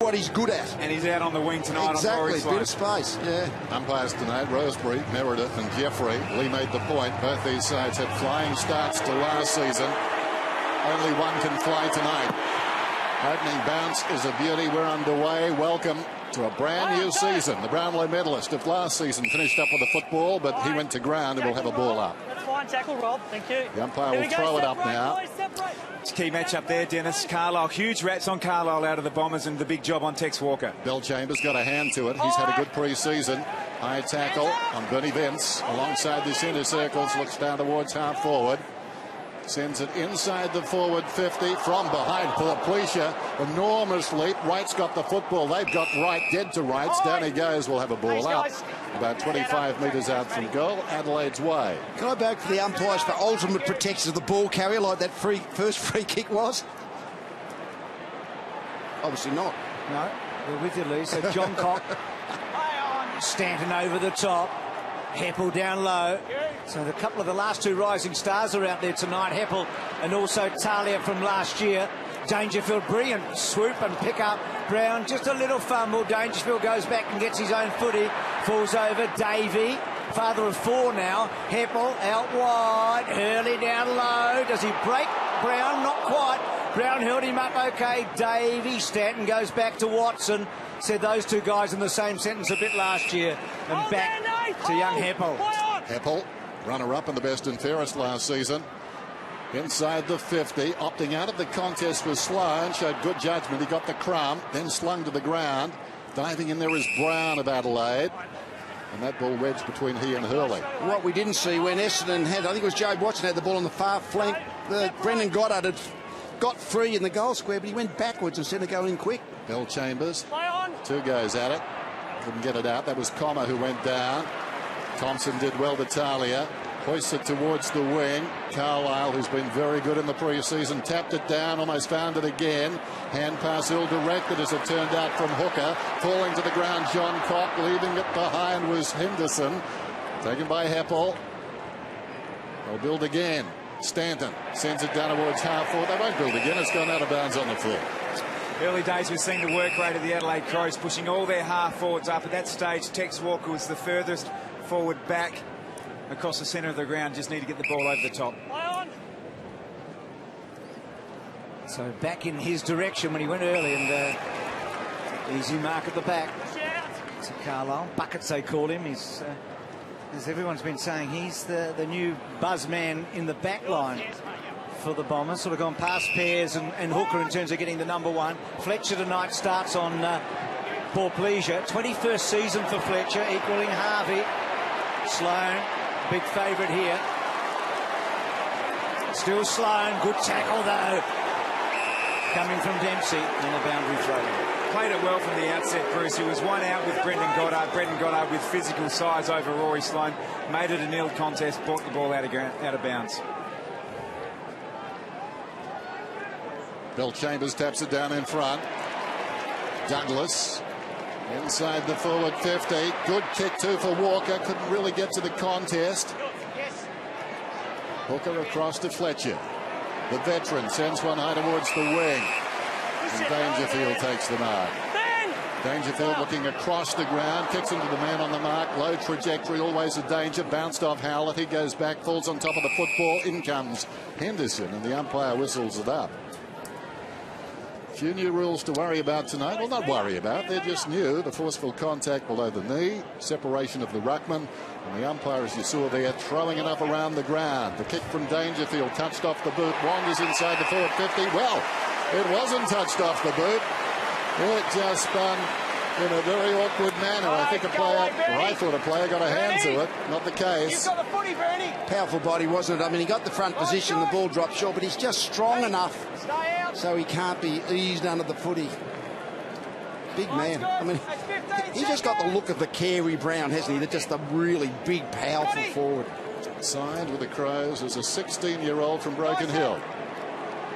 what he's good at. And he's out on the wing tonight. Exactly, on bit of space, yeah. Umpires tonight, Rosebery, Meredith and Jeffrey. Lee made the point. Both these sides had flying starts to last season. Only one can fly tonight. Opening bounce is a beauty. We're underway. Welcome to a brand new season. The Brownlow medalist of last season finished up with a football, but he went to ground and will have a ball up. That's fine, tackle, Rob. Thank you. The umpire will throw it up now. It's a key match up there, Dennis. Carlisle, huge rats on Carlisle out of the Bombers, and the big job on Tex Walker. Bill Chambers got a hand to it. He's had a good pre-season. High tackle on Bernie Vince alongside the centre circles. Looks down towards half forward. Sends it inside the forward 50 from behind. Porplesia, enormous leap. Wright's got the football. They've got Wright dead to rights. Down he goes. We'll have a ball up. About 25 metres out from goal. Adelaide's way. Can I beg for the umpires for ultimate protection of the ball carrier like that first free kick was? Obviously not. No, we're with you, Lee. So John Cock, Stanton over the top. Heppel down low. So a couple of the last two rising stars are out there tonight. Heppel and also Talia from last year. Dangerfield, brilliant swoop and pick up. Brown, just a little fumble. Dangerfield goes back and gets his own footy. Falls over. Davey, father of four now. Heppel out wide. Hurley down low. Does he break? Brown, not quite. Brown held him up okay. Davey, Stanton goes back to Watson. Said those two guys in the same sentence a bit last year. And back to young Heppel. Heppel, runner-up in the best and fairest last season. Inside the 50, opting out of the contest was Sloan, showed good judgment. He got the crumb, then slung to the ground. Diving in there is Brown of Adelaide. And that ball wedged between he and Hurley. What we didn't see when Essendon had, I think it was Joe Watson had the ball on the far flank. Brendan Goddard had got free in the goal square, but he went backwards instead of going quick. Bill Chambers, two goes at it. Couldn't get it out. That was Comer who went down. Thompson did well to Talia. Hoisted towards the wing. Carlisle, who's been very good in the pre-season, tapped it down, almost found it again. Hand pass ill-directed as it turned out from Hooker. Falling to the ground, John Cock. Leaving it behind was Henderson. Taken by Heppel. They'll build again. Stanton sends it down towards half forward. They won't build again. It's gone out of bounds on the floor. Early days, we've seen the work rate of the Adelaide Crows pushing all their half forwards up. At that stage, Tex Walker was the furthest forward back across the centre of the ground. Just need to get the ball over the top. So back in his direction when he went early, and easy mark at the back. To Carlisle. Buckets, they call him. He's, as everyone's been saying, he's the new buzz man in the back line for the Bombers. Sort of gone past Pears and Hooker in terms of getting the number one. Fletcher tonight starts on Porplesia. 21st season for Fletcher, equaling Harvey. Sloan, big favourite here. Still Sloan, good tackle though. Coming from Dempsey in the boundary throw. Played it well from the outset, Bruce. He was one out with Brendan Goddard. Brendan Goddard with physical size over Rory Sloan. Made it a nil contest, brought the ball out of bounds. Bill Chambers taps it down in front. Douglas inside the forward 50. Good kick too for Walker. Couldn't really get to the contest. Hooker across to Fletcher. The veteran sends one high towards the wing. And Dangerfield takes the mark. Dangerfield looking across the ground. Kicks into the man on the mark. Low trajectory, always a danger. Bounced off Howlett. He goes back, falls on top of the football. In comes Henderson, and the umpire whistles it up. Few new rules to worry about tonight. Well, not worry about. They're just new. The forceful contact below the knee, separation of the ruckman, and the umpire, as you saw there, throwing it up around the ground. The kick from Dangerfield touched off the boot. Wanders inside the forward 50. Well, it wasn't touched off the boot. It just spun in a very awkward manner. I think a player, or I thought a player got a hand to it. Not the case. You've got the footy, Bernie. Powerful body, wasn't it? I mean, he got the front position, the ball dropped short, but he's just strong enough so he can't be eased under the footy. Big man. I mean, he just got the look of the Carey Brown, hasn't he? They're just a really big, powerful forward. Signed with the Crows as a 16-year-old from Broken Hill.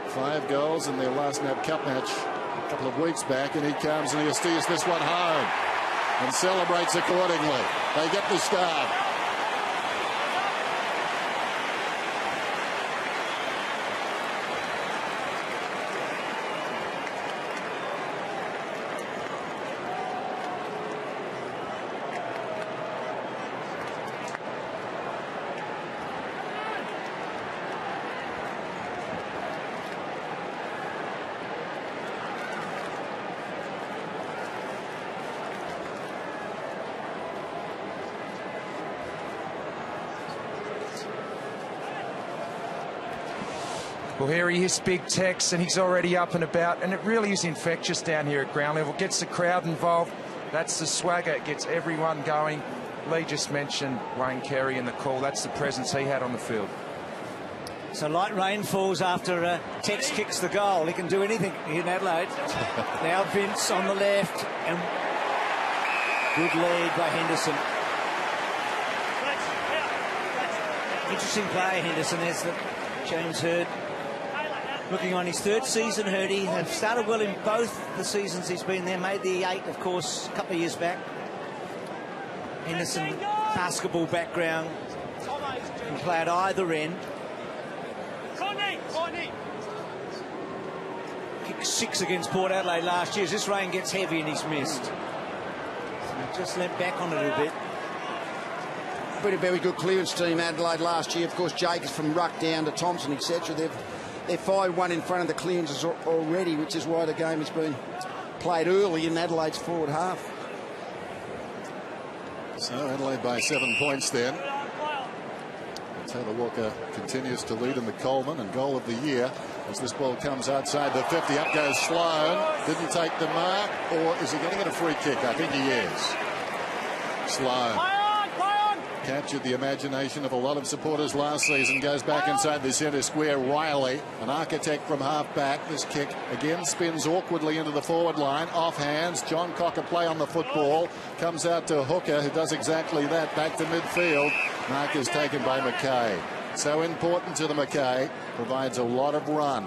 5 goals in their last NAB Cup match a couple of weeks back, and he comes and he steers this one home and celebrates accordingly. They get the start. Well, here he is, big Tex, and he's already up and about, and it really is infectious down here at ground level. Gets the crowd involved. That's the swagger. It gets everyone going. Lee just mentioned Wayne Carey in the call. That's the presence he had on the field. So light rain falls after Tex kicks the goal. He can do anything in Adelaide. Now Vince on the left, and good lead by Henderson. Interesting player, Henderson. There's the James Hird. Looking on his third season, Hirdy. They've started well in both the seasons he's been there. Made the 8, of course, a couple of years back. Henderson, basketball background. Can play at either end. Kicked 6 against Port Adelaide last year. As this rain gets heavy and he's missed. So just leant back on it a little bit. Been a very good clearance team, Adelaide, last year. Of course, Jacobs from ruck down to Thompson, etc. They're 5-1 in front of the clearances already, which is why the game has been played early in Adelaide's forward half. So Adelaide by 7 points then. Taylor Walker continues to lead in the Coleman and goal of the year as this ball comes outside the 50. Up goes Sloan. Didn't take the mark, or is he going to get a free kick? I think he is. Sloan captured the imagination of a lot of supporters last season. Goes back inside the centre square. Riley, an architect from half back. This kick again spins awkwardly into the forward line. Off hands. John Cocker play on the football. Comes out to Hooker, who does exactly that. Back to midfield. Mark is taken by McKay. So important to the McKay. Provides a lot of run.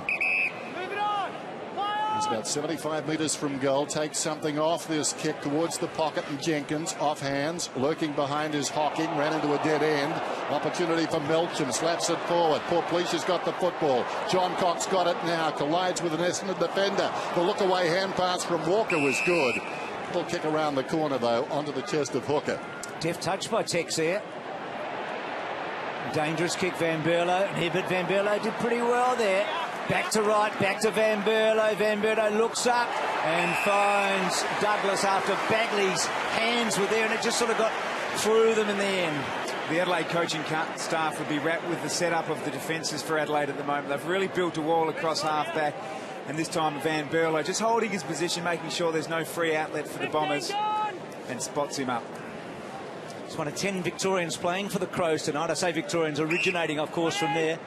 He's about 75 metres from goal. Takes something off this kick towards the pocket, and Jenkins off hands, lurking behind his Hocking, ran into a dead end. Opportunity for Melcham, slaps it forward. Portleish's got the football. John Cox got it now, collides with an Essendon defender. The look away hand pass from Walker was good. Little kick around the corner though, onto the chest of Hooker. Deft touch by Tex there. Dangerous kick, Van Berlo, and Hibbert. Van Berlo did pretty well there. Back to right, back to Van Berlo. Van Berlo looks up and finds Douglas after Bagley's hands were there, and it just sort of got through them in the end. The Adelaide coaching staff would be wrapped with the setup of the defences for Adelaide at the moment. They've really built a wall across half-back, and this time Van Berlo just holding his position, making sure there's no free outlet for the Bombers, and spots him up. It's one of 10 Victorians playing for the Crows tonight. I say Victorians originating, of course, from there.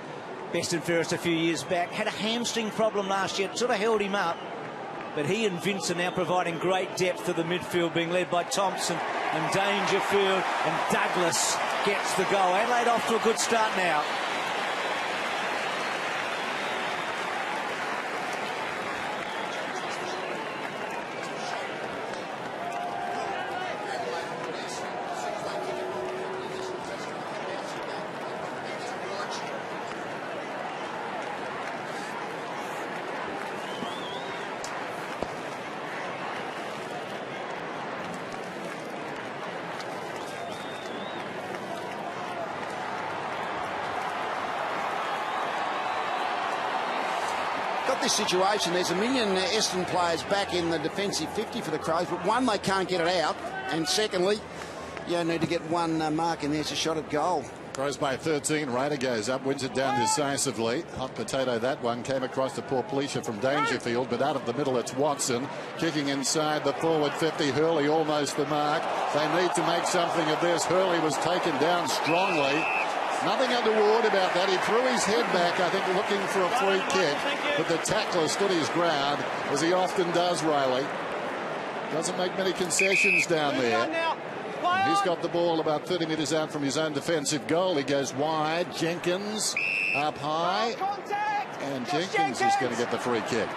Best and fairest a few years back. Had a hamstring problem last year. It sort of held him up. But he and Vince are now providing great depth to the midfield, being led by Thompson and Dangerfield. And Douglas gets the goal. Adelaide off to a good start now. This situation, there's a million Essendon players back in the defensive 50 for the Crows, but one, they can't get it out, and secondly, you need to get one mark in there. It's a shot at goal. Crows by 13. Ryder goes up, wins it down decisively. Hot potato, that one. Came across to Portleisha from Dangerfield, but out of the middle it's Watson. Kicking inside the forward 50. Hurley almost the mark. They need to make something of this. Hurley was taken down strongly. Nothing untoward about that. He threw his head back, I think, looking for a free kick. But the tackler stood his ground, as he often does, Riley. Doesn't make many concessions down there. And he's got the ball about 30 metres out from his own defensive goal. He goes wide. Jenkins up high. And Jenkins is going to get the free kick.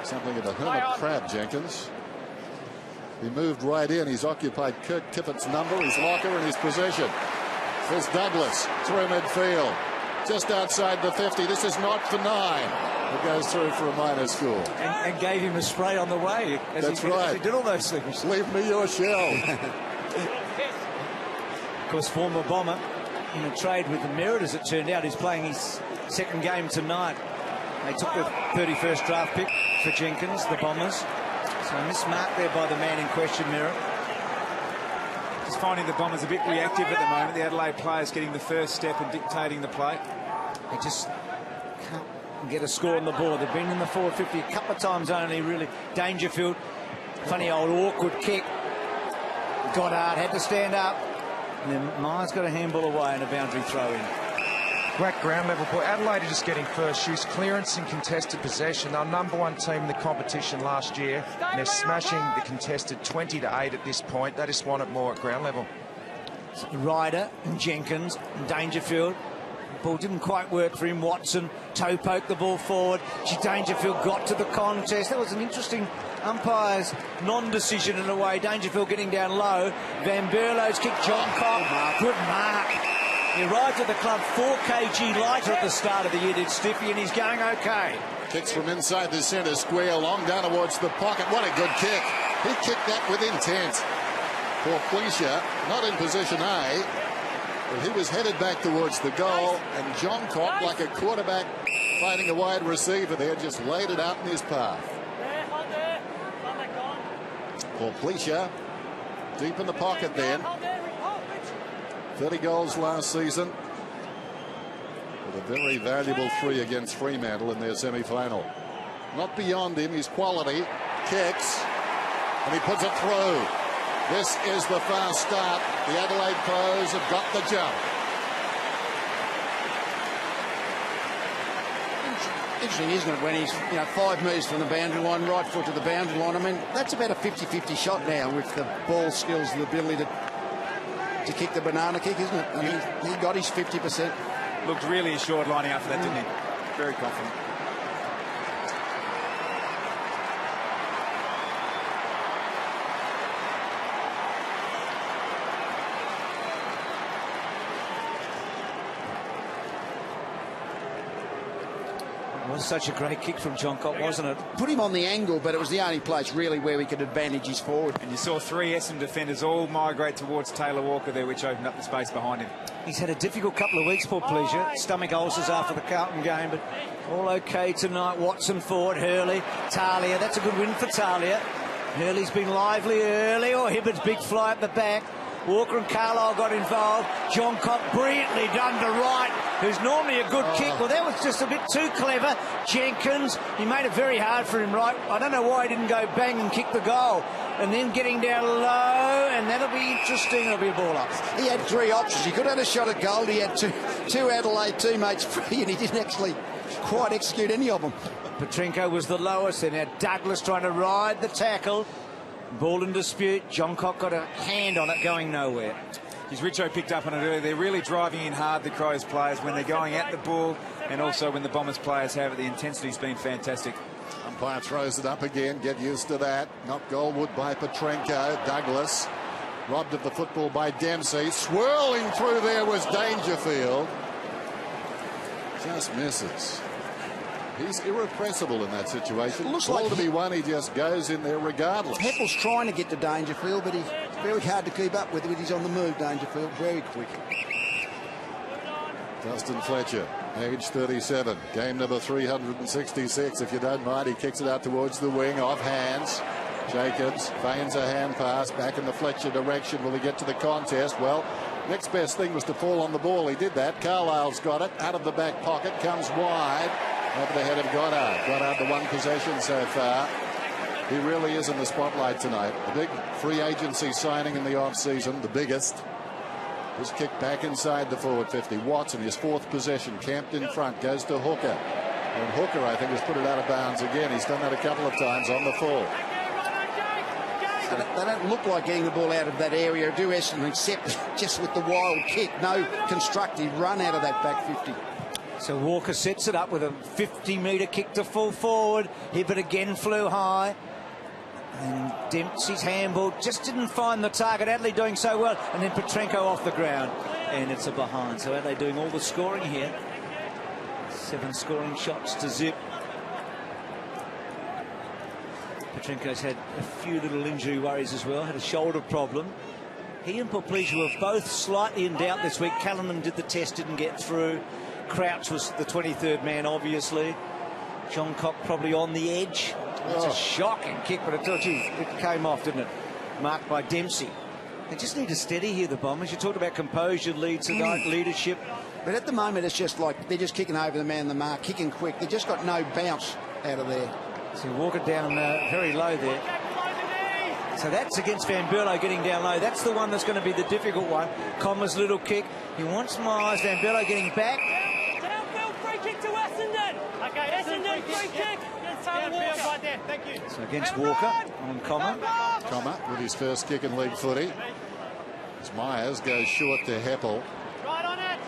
Something of a hermit crab, Jenkins. He moved right in. He's occupied Kirk Tippett's number, his locker, and his possession. There's Douglas through midfield, just outside the 50. This is not for 9. It goes through for a minor score. And gave him a spray on the way. That's right. As he did all those things. Leave me your shell. Of course, former Bomber in a trade with the Merit, as it turned out. He's playing his second game tonight. They took the 31st draft pick for Jenkins, the Bombers. So mismarked there by the man in question, Merit. Just finding the Bombers a bit reactive at the moment. The Adelaide players getting the first step and dictating the play. They just and get a score on the board. They've been in the forward 50 a couple of times only, really. Dangerfield, funny old awkward kick. Goddard had to stand up, and then Myers got a handball away and a boundary throw in. Great ground level ball. Adelaide are just getting first use, clearance and contested possession. They're #1 team in the competition last year, and they're smashing the contested 20-8 at this point. They just want it more at ground level. Ryder and Jenkins and Dangerfield. The ball didn't quite work for him. Watson toe poked the ball forward. Dangerfield got to the contest. That was an interesting umpire's non-decision in a way. Dangerfield getting down low. Van Berlo's kick. John Cobb. Good mark. He arrived at the club 4 kg lighter at the start of the year, did Stiffy, and he's going okay. Kicks from inside the centre square, long down towards the pocket. What a good kick. He kicked that with intent. Poor Fleischer, not in position A, but he was headed back towards the goal, and John Cock, like a quarterback fighting a wide receiver there, just laid it out in his path. Poor Fleischer, deep in the pocket then. 30 goals last season, with a very valuable 3 against Fremantle in their semi-final. Not beyond him, his quality. Kicks, and he puts it through. This is the fast start. The Adelaide Crows have got the jump. Interesting, isn't it, when he's 5 metres from the boundary line, right foot to the boundary line. I mean, that's about a 50-50 shot now with the ball skills and the ability to kick the banana kick, isn't it? And he got his 50%. Looked really assured lining up for that, didn't he? Very confident. It was such a great kick from John Cock, wasn't it? Put him on the angle, but it was the only place really where we could advantage his forward. And you saw 3 Essendon defenders all migrate towards Taylor Walker there, which opened up the space behind him. He's had a difficult couple of weeks, poor Pleasure. Stomach ulcers after the Carlton game, but all okay tonight. Watson forward, Hurley, Talia. That's a good win for Talia. Hurley's been lively early. Hibbard's big fly at the back. Walker and Carlisle got involved. John Cock brilliantly done to Wright, who's normally a good kick. Well, that was just a bit too clever. Jenkins, he made it very hard for him, Wright. I don't know why he didn't go bang and kick the goal. And then getting down low, and that'll be interesting. It'll be a ball up. He had 3 options. He could have had a shot at goal. He had two Adelaide teammates free, and he didn't actually quite execute any of them. Petrenko was the lowest. Then had Douglas trying to ride the tackle. Ball in dispute. John Cock got a hand on it, going nowhere. His Richo picked up on it earlier. They're really driving in hard, the Crows players, when they're going at the ball, and also when the Bombers players have it. The intensity's been fantastic. Umpire throws it up again. Get used to that. Knocked goalwood by Petrenko. Douglas robbed of the football by Dempsey. Swirling through there was Dangerfield. Just misses. He's irrepressible in that situation. Looks ball like to be won, he just goes in there regardless. Heppel's trying to get to Dangerfield, but he's very hard to keep up with. He's on the move, Dangerfield, very quick. Dustin Fletcher, age 37, game number 366. If you don't mind, he kicks it out towards the wing, off hands. Jacobs feigns a hand pass back in the Fletcher direction. Will he get to the contest? Well, next best thing was to fall on the ball. He did that. Carlisle's got it out of the back pocket, comes wide. Over the head of Goddard. Goddard the one possession so far. He really is in the spotlight tonight. The big free agency signing in the off-season, the biggest. Was kicked back inside the forward 50. Watson, his 4th possession, camped in front, goes to Hooker. And Hooker, I think, has put it out of bounds again. He's done that a couple of times on the full. They don't look like getting the ball out of that area, do Essendon, except just with the wild kick. No constructive run out of that back 50. So Walker sets it up with a 50-metre kick to full forward. Hibbert again flew high. And Dempsey's handball just didn't find the target. Adelaide doing so well. And then Petrenko off the ground. And it's a behind. So Adelaide doing all the scoring here. 7 scoring shots to zip. Petrenko's had a few little injury worries as well. Had a shoulder problem. He and Porplegia were both slightly in doubt this week. Callanan did the test, didn't get through. Crouch was the 23rd man, obviously. John Cock probably on the edge. It's a shocking kick, but it came off, didn't it? Marked by Dempsey. They just need to steady here, the Bombers. You talked about composure, lead tonight, leadership. But at the moment, it's just like they're just kicking over the man in the mark, kicking quick. They've just got no bounce out of there. So walk it down very low there. So that's against Van Berlo getting down low. That's the one that's going to be the difficult one. Comma's little kick. He wants Myers. Van Berlo getting back. Downfield free kick to Essendon. Okay, Essendon free kick. Downfield right there. Thank you. So against Walker on Comma. Comma with his first kick in league footy. As Myers goes short to Heppel. Right on it.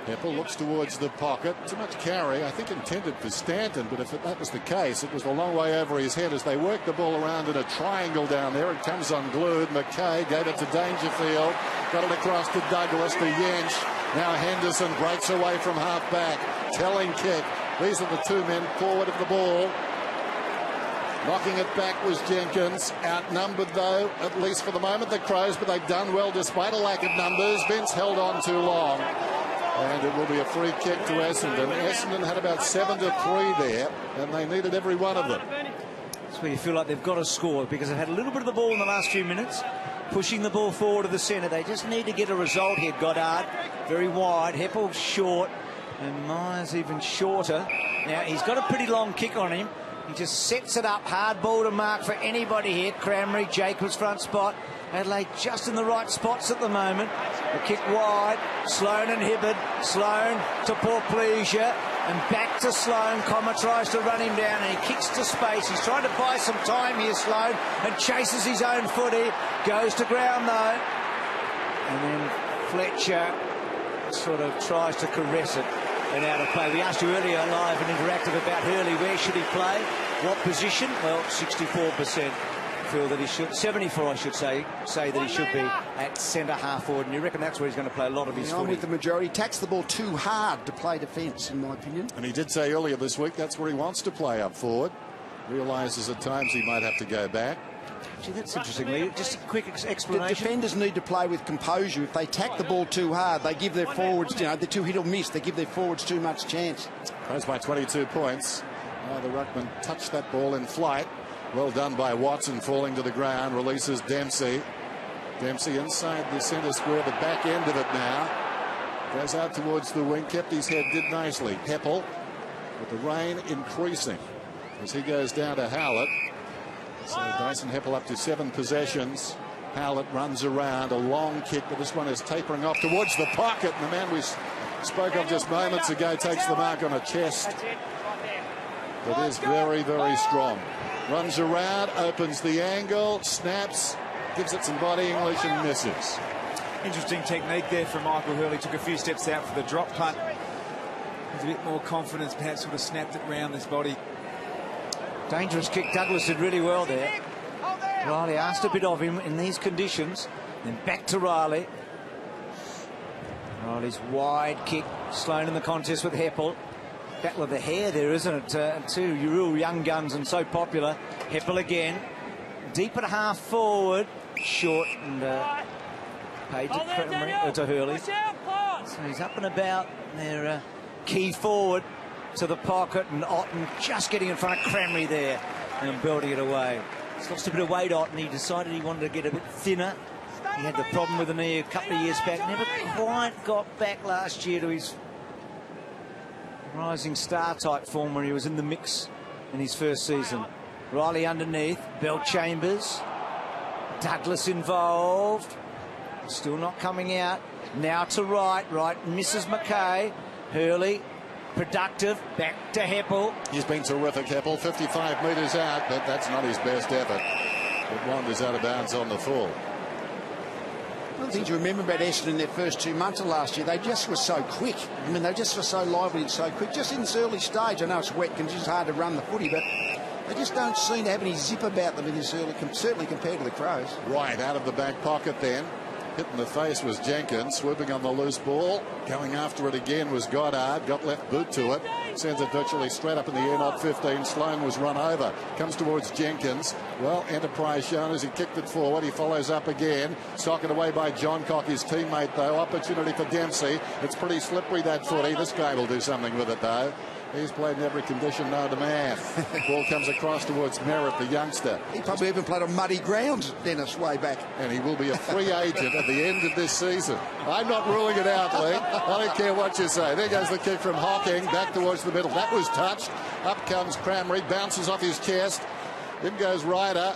Heppel looks towards the pocket. Too much carry, I think intended for Stanton, but if that was the case, it was a long way over his head as they work the ball around in a triangle down there. It comes unglued. McKay gave it to Dangerfield. Got it across to Douglas, to Yench. Now Henderson breaks away from half-back. Telling kick. These are the two men forward of the ball. Knocking it back was Jenkins. Outnumbered, though, at least for the moment, the Crows, but they've done well despite a lack of numbers. Vince held on too long. And it will be a free kick to Essendon. Essendon had about 7-3 there, and they needed every one of them. That's where you feel like they've got to score, because they've had a little bit of the ball in the last few minutes, pushing the ball forward to the centre. They just need to get a result here. Goddard very wide, Heppel short, and Myers even shorter. Now he's got a pretty long kick on him. He just sets it up, hard ball to mark for anybody here. Cranberry, Jacobs front spot. Adelaide just in the right spots at the moment. The kick wide, Sloan and Hibberd. Sloan to Portpleasure and back to Sloan. Comma tries to run him down and he kicks to space. He's trying to buy some time here, Sloan, and chases his own footy. Goes to ground though. And then Fletcher sort of tries to caress it and out of play. We asked you earlier live and interactive about Hurley. Where should he play? What position? Well, 64%. Feel that he should, 74 I should say that he should be at centre half forward, and you reckon that's where he's going to play a lot of his footy? I'm with the majority. He tacks the ball too hard to play defence, in my opinion. And he did say earlier this week that's where he wants to play, up forward. Realises at times he might have to go back. Gee, that's interesting, Lee. Just a quick explanation. The defenders need to play with composure. If they tack the ball too hard, they give their forwards, they're too hit or miss. They give their forwards too much chance. Crows by 22 points. The ruckman touched that ball in flight. Well done by Watson, falling to the ground. Releases Dempsey. Dempsey inside the centre square, the back end of it now. Goes out towards the wing, kept his head, did nicely. Heppel, with the rain increasing as he goes down to Howlett. So Dyson Heppel up to 7 possessions. Howlett runs around, a long kick, but this one is tapering off towards the pocket. And the man we spoke of just moments ago takes the mark on a chest. That is very, very strong. Runs around, opens the angle, snaps, gives it some body English and misses. Interesting technique there from Michael Hurley. Took a few steps out for the drop punt. With a bit more confidence, perhaps would have snapped it round this body. Dangerous kick. Douglas did really well there. Riley asked a bit of him in these conditions. Then back to Riley. Riley's wide kick. Sloan in the contest with Heppel. Battle of the hair there, isn't it? Two real young guns and so popular. Heppel again. Deep at half forward. Short and paid to Hurley. So he's up and about. Their key forward to the pocket, and Otten just getting in front of Cranberry there and belting it away. He's lost a bit of weight, Otten. He decided he wanted to get a bit thinner. He had the problem with the knee a couple of years back. Never quite got back last year to his rising star type form where he was in the mix in his first season. Riley underneath, Bell Chambers, Douglas involved, still not coming out. Now to right misses McKay. Hurley productive, back to Heppel. He's been terrific, Heppel, 55 metres out, but that's not his best effort. It wanders out of bounds on the full. One of the things you remember about Essendon in their first 2 months of last year, they just were so quick. I mean, they just were so lively and so quick. Just in this early stage, I know it's wet, it's just hard to run the footy, but they just don't seem to have any zip about them in this early, certainly compared to the Crows. Right, out of the back pocket then. Hit in the face was Jenkins, swooping on the loose ball. Going after it again was Goddard, got left boot to it. Sends it virtually straight up in the air, not 15. Sloan was run over. Comes towards Jenkins. Well, enterprise shown as he kicked it forward. He follows up again. Socked away by John Cock, his teammate, though. Opportunity for Dempsey. It's pretty slippery, that footy. This guy will do something with it, though. He's played in every condition known to man. Ball comes across towards Merritt, the youngster. He probably even played on muddy ground, Dennis, way back. And he will be a free agent at the end of this season. I'm not ruling it out, Lee. I don't care what you say. There goes the kick from Hocking, back towards the middle. That was touched. Up comes Cramry, bounces off his chest. In goes Ryder.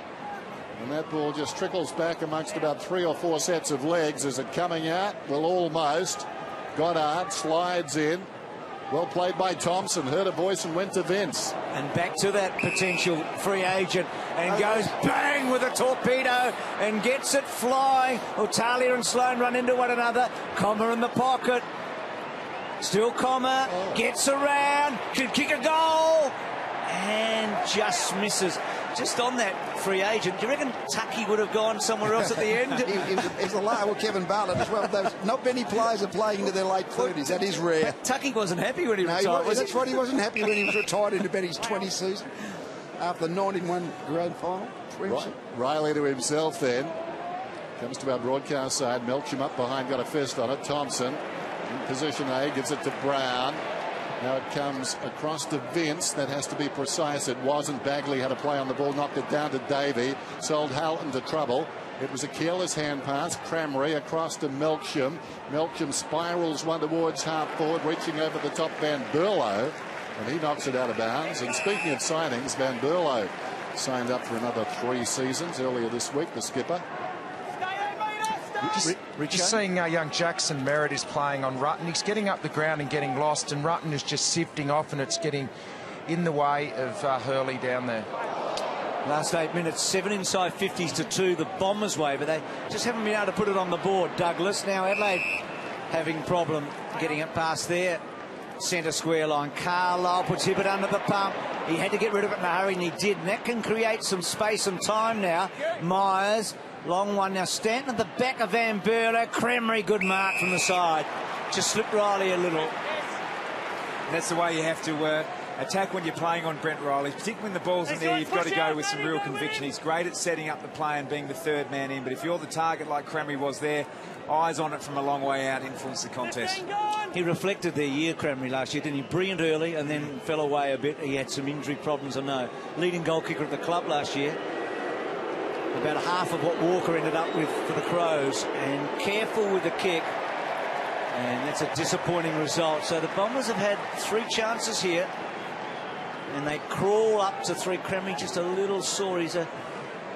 And that ball just trickles back amongst about 3 or 4 sets of legs. Is it coming out? Well, almost. Goddard slides in. Well played by Thompson. Heard a voice and went to Vince. And back to that potential free agent, and goes bang with a torpedo and gets it flying. Talia and Sloan run into one another. Comma in the pocket. Still Comma. Gets around. Could kick a goal. And just misses. Just on that free agent, do you reckon Tucky would have gone somewhere else at the end? He's a liar with Kevin Bartlett as well. Not many players are playing into their late 30s. That is rare. Tucky wasn't happy when he retired. That's right. He wasn't happy when he was retired in about his 20th season after the 91 grand final. Riley to himself then. Comes to our broadcast side. Melcham up behind, got a fist on it. Thompson in position A, gives it to Brown. Now it comes across to Vince. That has to be precise. It wasn't. Bagley had a play on the ball, knocked it down to Davey. Sold Houghton to trouble. It was a careless hand pass. Cramry across to Melcham. Melcham spirals one towards half forward, reaching over the top Van Berlo. And he knocks it out of bounds. And speaking of signings, Van Berlo signed up for another 3 seasons earlier this week, the skipper. Just seeing young Jackson Merritt is playing on Rutten. He's getting up the ground and getting lost, and Rutten is just sifting off, and it's getting in the way of Hurley down there. Last 8 minutes, 7 inside 50s to 2 the Bombers' way, but they just haven't been able to put it on the board. Douglas, now Adelaide having problem getting it past there. Centre square line. Carlisle puts Hibbert under the pump. He had to get rid of it in a hurry, and he did. And that can create some space and time now. Myers. Long one now. Stanton at the back of Van Berlo. Cramry, good mark from the side. Just slipped Riley a little. That's the way you have to attack when you're playing on Brent Riley. Particularly when the ball's in there, you've got to go with some real conviction. He's great at setting up the play and being the third man in. But if you're the target like Cramry was there, eyes on it from a long way out, influence the contest. He reflected their year, Cramry, last year, didn't he? Brilliant early and then fell away a bit. He had some injury problems, I know. Leading goal kicker at the club last year. About half of what Walker ended up with for the Crows, and careful with the kick, and that's a disappointing result. So the Bombers have had 3 chances here, and they crawl up to 3. Cramry just a little sore. He's a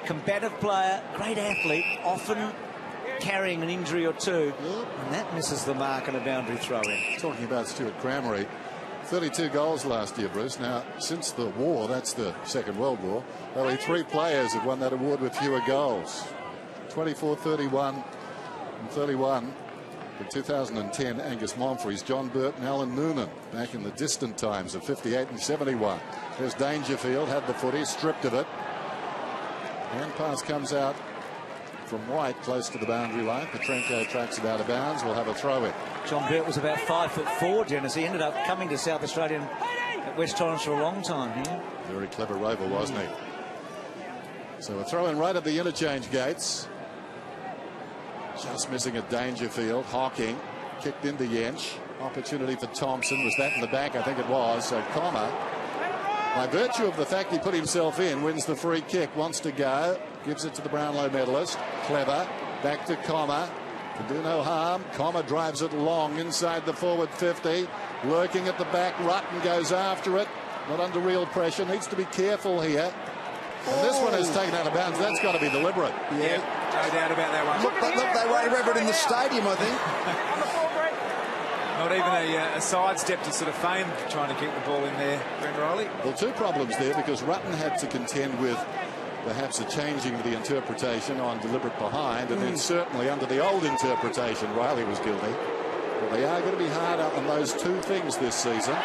combative player, great athlete, often carrying an injury or 2, and that misses the mark on a boundary throw in. Talking about Stuart Cramry, 32 goals last year, Bruce. Now, since the war, that's the Second World War, only 3 players have won that award with fewer goals. 24, 31, and 31. In 2010, Angus Monfries, John Burton, Alan Noonan, back in the distant times of 58 and 71. There's Dangerfield, had the footy, stripped of it. Hand pass comes out from White, close to the boundary line. Petrenko tracks it out of bounds. We'll have a throw in. John Burt was about 5'4", Dennis. He ended up coming to South Australia at West Torrens for a long time here. Very clever rover, wasn't he? So a throw in right at the interchange gates. Just missing a Dangerfield. Hocking kicked into Yench. Opportunity for Thompson. Was that in the back? I think it was. So Comma, by virtue of the fact he put himself in, wins the free kick. Wants to go. Gives it to the Brownlow medalist. Clever. Back to Comma. Can do no harm. Comma drives it long inside the forward 50. Lurking at the back. Rutten goes after it. Not under real pressure. Needs to be careful here. And this one is taken out of bounds. That's got to be deliberate. Yeah, no doubt about that one. Look, they won't remember it in the stadium, I think. Not even a sidestep to sort of feign trying to keep the ball in there, Brent Riley. Well, 2 problems there, because Rutten had to contend with perhaps a changing of the interpretation on deliberate behind, and then certainly under the old interpretation, Riley was guilty. But they are going to be hard up on those 2 things this season.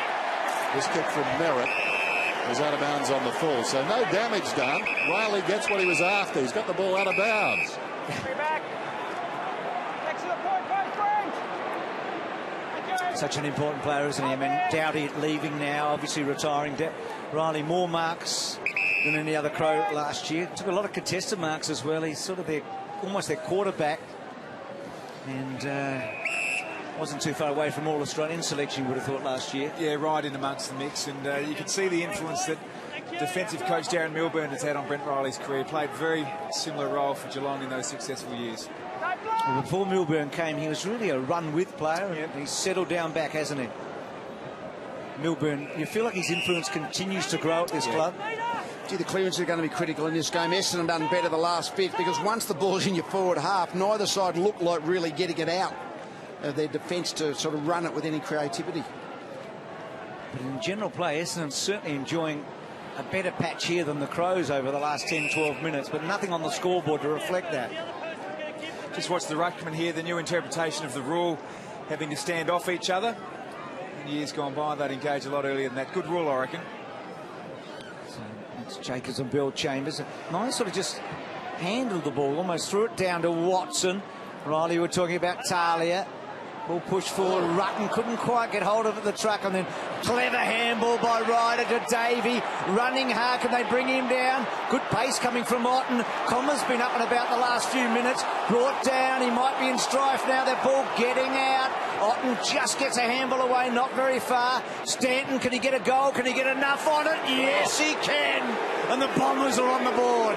This kick from Merritt was out of bounds on the full, so no damage done. Riley gets what he was after. He's got the ball out of bounds. Such an important player, isn't he? I mean, Doughty leaving now, obviously retiring. Riley, more marks than any other Crow last year. Took a lot of contested marks as well. He's sort of almost their quarterback. And Wasn't too far away from All-Australian selection, you would have thought, last year. Yeah, right in amongst the mix, and you can see the influence that defensive coach Darren Milburn has had on Brent Riley's career. Played a very similar role for Geelong in those successful years. Well, before Milburn came, he was really a run-with player. Yep. He's settled down back, hasn't he? Milburn, you feel like his influence continues to grow at this club. Gee, the clearances are going to be critical in this game. Essendon done better the last bit, because once the ball's in your forward half, neither side look like really getting it out of their defence to sort of run it with any creativity. But in general play, Essendon's certainly enjoying a better patch here than the Crows over the last 10-12 minutes, but nothing on the scoreboard to reflect that. Just watch the ruckman here, the new interpretation of the rule, having to stand off each other. In years gone by, they'd engage a lot earlier than that. Good rule, I reckon. So it's Jacobs and Bill Chambers. Nice sort of just handled the ball, almost threw it down to Watson. Riley, were talking about Talia. Ball pushed forward. Rutten couldn't quite get hold of it at the truck, and then clever handball by Ryder to Davey. Running hard, can they bring him down? Good pace coming from Otten. Comma's been up and about the last few minutes. Brought down, he might be in strife now. That ball getting out. Otten just gets a handball away, not very far. Stanton, can he get a goal? Can he get enough on it? Yes, he can. And the Bombers are on the board.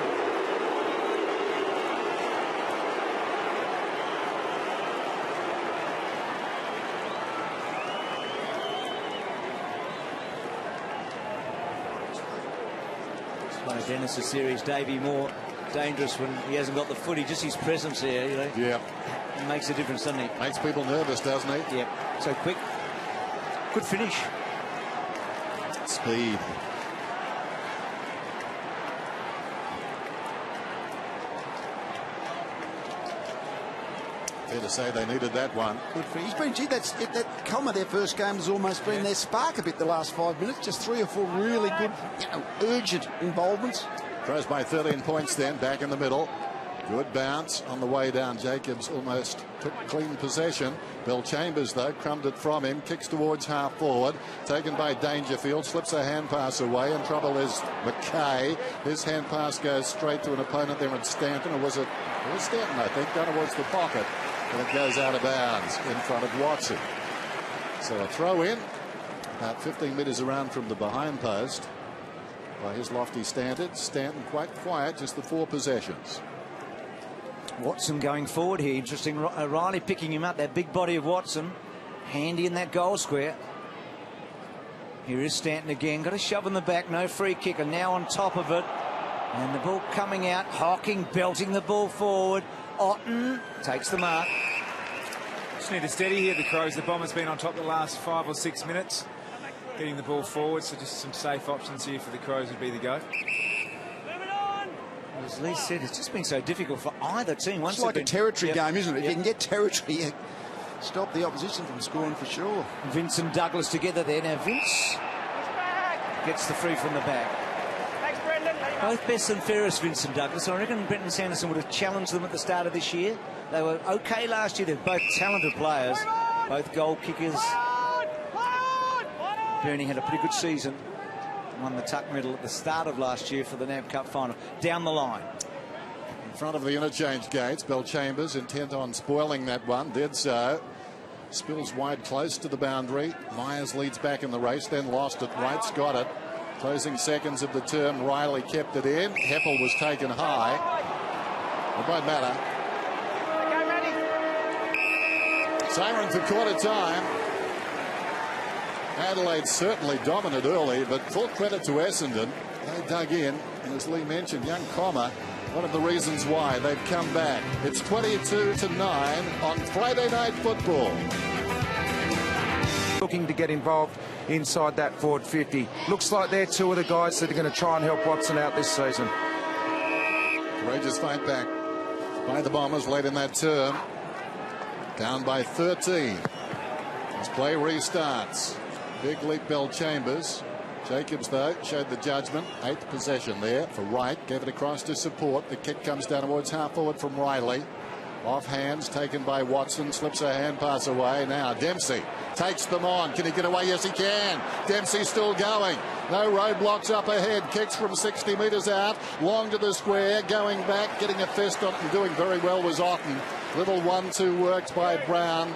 One of Dennis's series, Davey more dangerous when he hasn't got the footy. Just his presence here, you know. Yeah. It makes a difference, doesn't he? Makes people nervous, doesn't he? Yep. So quick. Good finish. Speed. Fair to say they needed that one. Good for, he's been, gee, that Comma, their first game, has almost been their spark a bit the last 5 minutes. Just 3 or 4 really good, urgent involvements. Crows by 13 points then, back in the middle. Good bounce on the way down. Jacobs almost took clean possession. Bill Chambers, though, crumbed it from him. Kicks towards half forward. Taken by Dangerfield. Slips a hand pass away. In trouble is McKay. His hand pass goes straight to an opponent there at Stanton. Or was it? It was Stanton, I think. Down towards the pocket. And it goes out of bounds in front of Watson. So a throw in. About 15 metres around from the behind post. By his lofty standards. Stanton quite quiet. Just the 4 possessions. Watson going forward here. Interesting. Riley picking him up. That big body of Watson. Handy in that goal square. Here is Stanton again. Got a shove in the back. No free kick. And now on top of it. And the ball coming out. Hocking belting the ball forward. Otten takes the mark. Just need to steady here, the Crows. The Bombers been on top the last 5 or 6 minutes. Getting the ball forward. So just some safe options here for the Crows would be the go. As Lee said, it's just been so difficult for either team. It's like a territory game, isn't it? If you can get territory, you stop the opposition from scoring for sure. Vince and Douglas together there. Now Vince gets the free from the back. Thanks, Brendan. Both best and fairest, Vince and Douglas. I reckon Brenton Sanderson would have challenged them at the start of this year. They were okay last year. They're both talented players, both goal kickers. Bernie had a pretty good season. Won the Tuck medal at the start of last year for the NAB Cup final. Down the line. In front of the interchange gates, Bill Chambers intent on spoiling that one. Did so. Spills wide close to the boundary. Myers leads back in the race, then lost it. Wright's got it. Closing seconds of the term. Riley kept it in. Heppel was taken high. It won't matter. Siren for quarter time. Adelaide certainly dominant early, but full credit to Essendon. They dug in, and as Lee mentioned, young Comma, one of the reasons why they've come back. It's 22-9 on Friday Night Football. Looking to get involved inside that forward 50. Looks like they're 2 of the guys that are going to try and help Watson out this season. Courageous fight back by the Bombers late in that term. Down by 13. As play restarts. Big leap, Bill Chambers. Jacobs, though, showed the judgment. 8th possession there for Wright. Gave it across to support. The kick comes down towards half forward from Riley. Off hands taken by Watson. Slips a hand pass away. Now Dempsey takes them on. Can he get away? Yes, he can. Dempsey still going. No roadblocks up ahead. Kicks from 60 metres out. Long to the square. Going back. Getting a fist on and doing very well was Otten. Little 1-2 worked by Brown.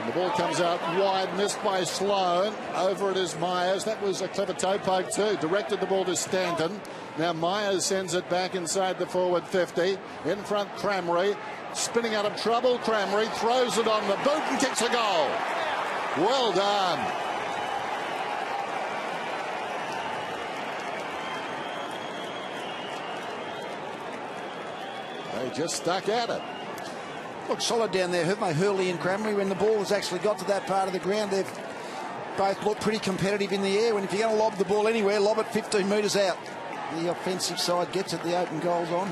And the ball comes out wide, missed by Sloan. Over it is Myers. That was a clever toe poke too. Directed the ball to Stanton. Now Myers sends it back inside the forward 50. In front, Cramry. Spinning out of trouble, Cramry throws it on the boot and kicks a goal. Well done. They just stuck at it. Look solid down there, haven't they? Hurley and Cramry. When the ball has actually got to that part of the ground, they've both looked pretty competitive in the air. When if you're going to lob the ball anywhere, lob it 15 metres out. The offensive side gets it, the open goal's on.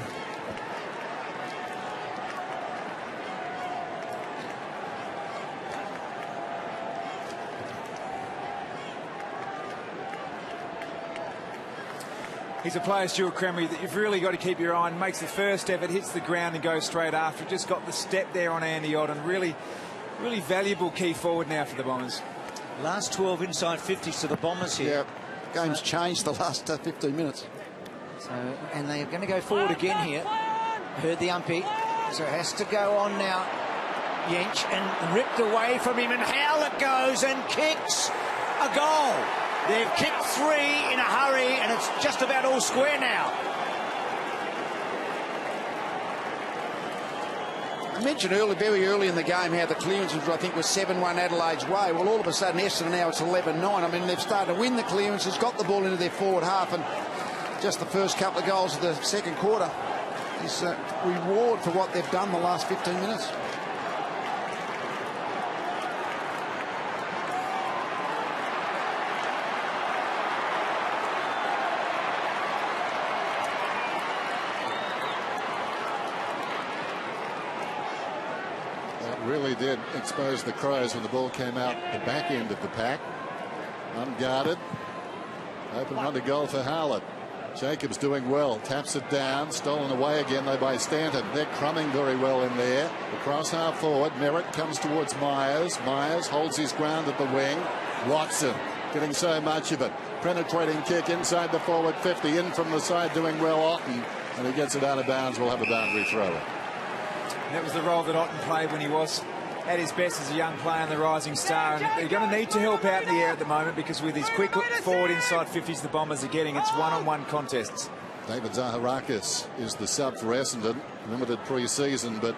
He's a player, Stuart Cramry, that you've really got to keep your eye on. Makes the first effort, hits the ground and goes straight after. Just got the step there on Andy Otten. Really valuable key forward now for the Bombers. Last 12 inside 50s to the Bombers here. Yeah, game's changed the last 15 minutes. So, and they're going to go forward again here. Heard the umpy. So it has to go on now. Yench, and ripped away from him, and Howlett goes and kicks a goal. They've kicked 3 in a hurry, and it's just about all square now. I mentioned very early in the game how the clearances, I think, was 7-1 Adelaide's way. Well, all of a sudden, Essendon now it's 11-9. I mean, they've started to win the clearances, got the ball into their forward half, and just the first couple of goals of the second quarter is a reward for what they've done the last 15 minutes. Really did expose the Crows when the ball came out the back end of the pack. Unguarded. Open run to goal for Howlett. Jacobs doing well. Taps it down. Stolen away again though by Stanton. They're crumbing very well in there. Across half forward. Merritt comes towards Myers. Myers holds his ground at the wing. Watson getting so much of it. Penetrating kick inside the forward 50. In from the side doing well Otten. And he gets it out of bounds. We'll have a boundary throw. That was the role that Otten played when he was at his best as a young player and the rising star. And they're going to need to help out in the air at the moment, because with his quick forward inside 50s the Bombers are getting, it's one-on-one contests. David Zaharakis is the sub for Essendon. Limited pre-season, but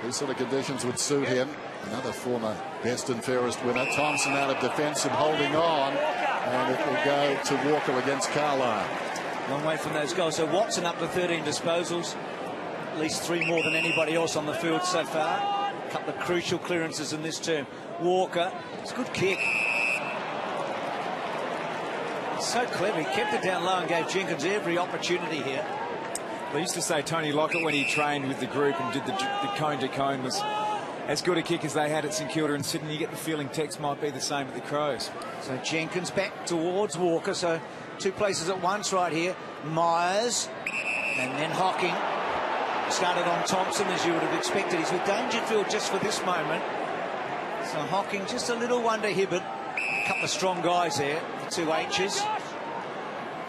these sort of conditions would suit him. Another former best and fairest winner. Thompson out of defence and holding on. And it will go to Walker against Carlisle. Long way from those goals. So Watson up to 13 disposals. At least 3 more than anybody else on the field so far. A couple of crucial clearances in this term. Walker, it's a good kick. So clever. He kept it down low and gave Jenkins every opportunity here. They used to say Tony Lockett, when he trained with the group and did the cone to cone, was as good a kick as they had at St Kilda and Sydney. You get the feeling Tex might be the same at the Crows. So Jenkins back towards Walker. So 2 places at once right here. Myers and then Hocking. Started on Thompson, as you would have expected. He's with Dangerfield just for this moment. So Hocking, just a little one to Hibbert. A couple of strong guys there, the 2 H's.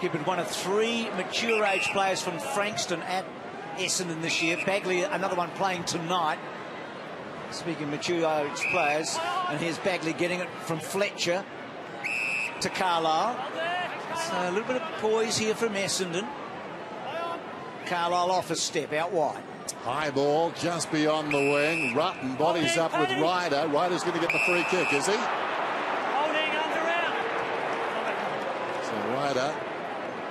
Hibbert, one of 3 mature age players from Frankston at Essendon this year. Bagley, another one playing tonight. Speaking of mature age players, and here's Bagley getting it from Fletcher to Carlisle. So a little bit of poise here from Essendon. Carlisle off a step out wide. High ball just beyond the wing. Rutten bodies up with Ryder. Ryder's going to get the free kick, is he? Holding under out. So Ryder,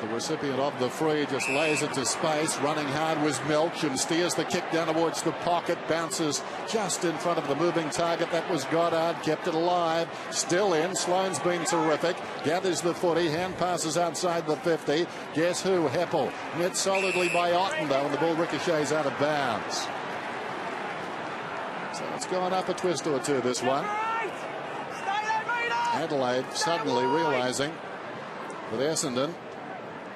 the recipient of the free, just lays it to space. Running hard was Milch and steers the kick down towards the pocket. Bounces just in front of the moving target. That was Goddard. Kept it alive. Still in. Sloan's been terrific. Gathers the footy. Hand passes outside the 50. Guess who? Heppel. Met solidly by Otten though, and the ball ricochets out of bounds. So it's gone up a twist or two, this one. Adelaide suddenly realising that Essendon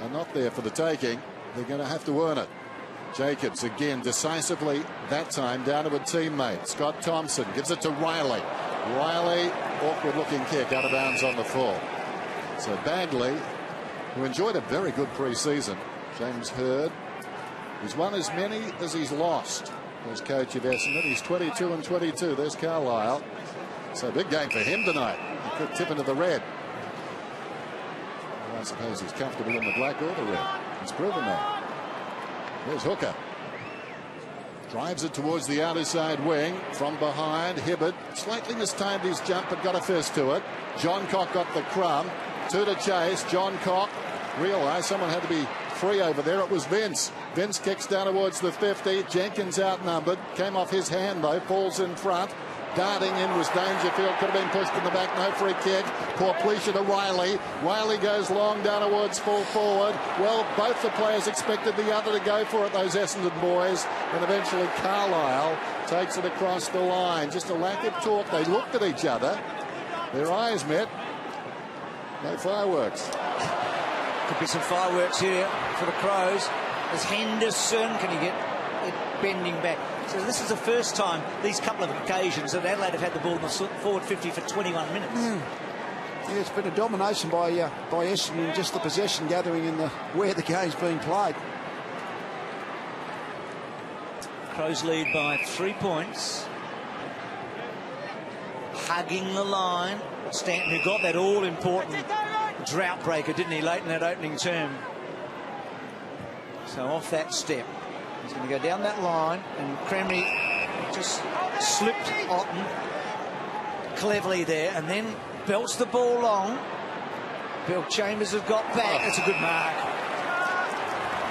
are not there for the taking. They're going to have to earn it. Jacobs again decisively, that time down to a teammate. Scott Thompson gives it to Riley. Riley, awkward looking kick out of bounds on the full. So Bagley, who enjoyed a very good pre-season, James Hurd, he's won as many as he's lost as coach of Essendon. He's 22 and 22. There's Carlisle. So big game for him tonight. He could tip into the red. Well, I suppose he's comfortable in the black or the red. He's proven that. There's Hooker. Drives it towards the outer side wing. From behind, Hibbert slightly mistimed his jump but got a fist to it. John Cock got the crumb. Two to chase. John Cock realised someone had to be free over there. It was Vince. Vince kicks down towards the 50. Jenkins outnumbered. Came off his hand though. Falls in front. Darting in was Dangerfield. Could have been pushed in the back. No free kick. Poor Pleasure to Riley. Riley goes long down towards full forward. Well, both the players expected the other to go for it, those Essendon boys. And eventually Carlisle takes it across the line. Just a lack of talk. They looked at each other. Their eyes met. No fireworks. Could be some fireworks here for the Crows. There's Henderson. Can he get it bending back? So this is the first time, these couple of occasions, that Adelaide have had the ball in the forward 50 for 21 minutes. Yeah, it's been a domination by Essendon, just the possession gathering in where the game's being played. Crows lead by 3 points. Hugging the line. Stanton, who got that all-important drought breaker, didn't he, late in that opening term? So off that step. He's going to go down that line, and Cranley just slipped Otten cleverly there, and then belts the ball long. Bill Chambers has got back. That's a good mark.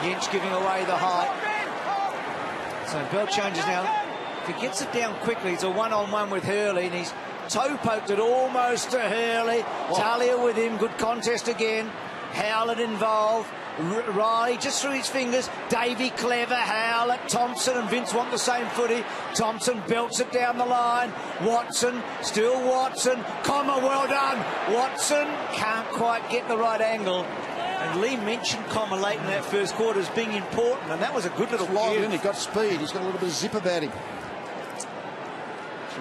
Yench giving away the height. So Bill Chambers now, if he gets it down quickly, it's a one-on-one with Hurley, and he's toe poked it almost to Hurley. Talia with him. Good contest again. Howlett involved. Riley just through his fingers. Davey clever. Howlett, Thompson and Vince want the same footy. Thompson belts it down the line. Watson, still Watson. Comma, well done. Watson can't quite get the right angle. And Lee mentioned Comma late in that first quarter as being important, and that was a good little cue. He's got speed. He's got a little bit of zip about him.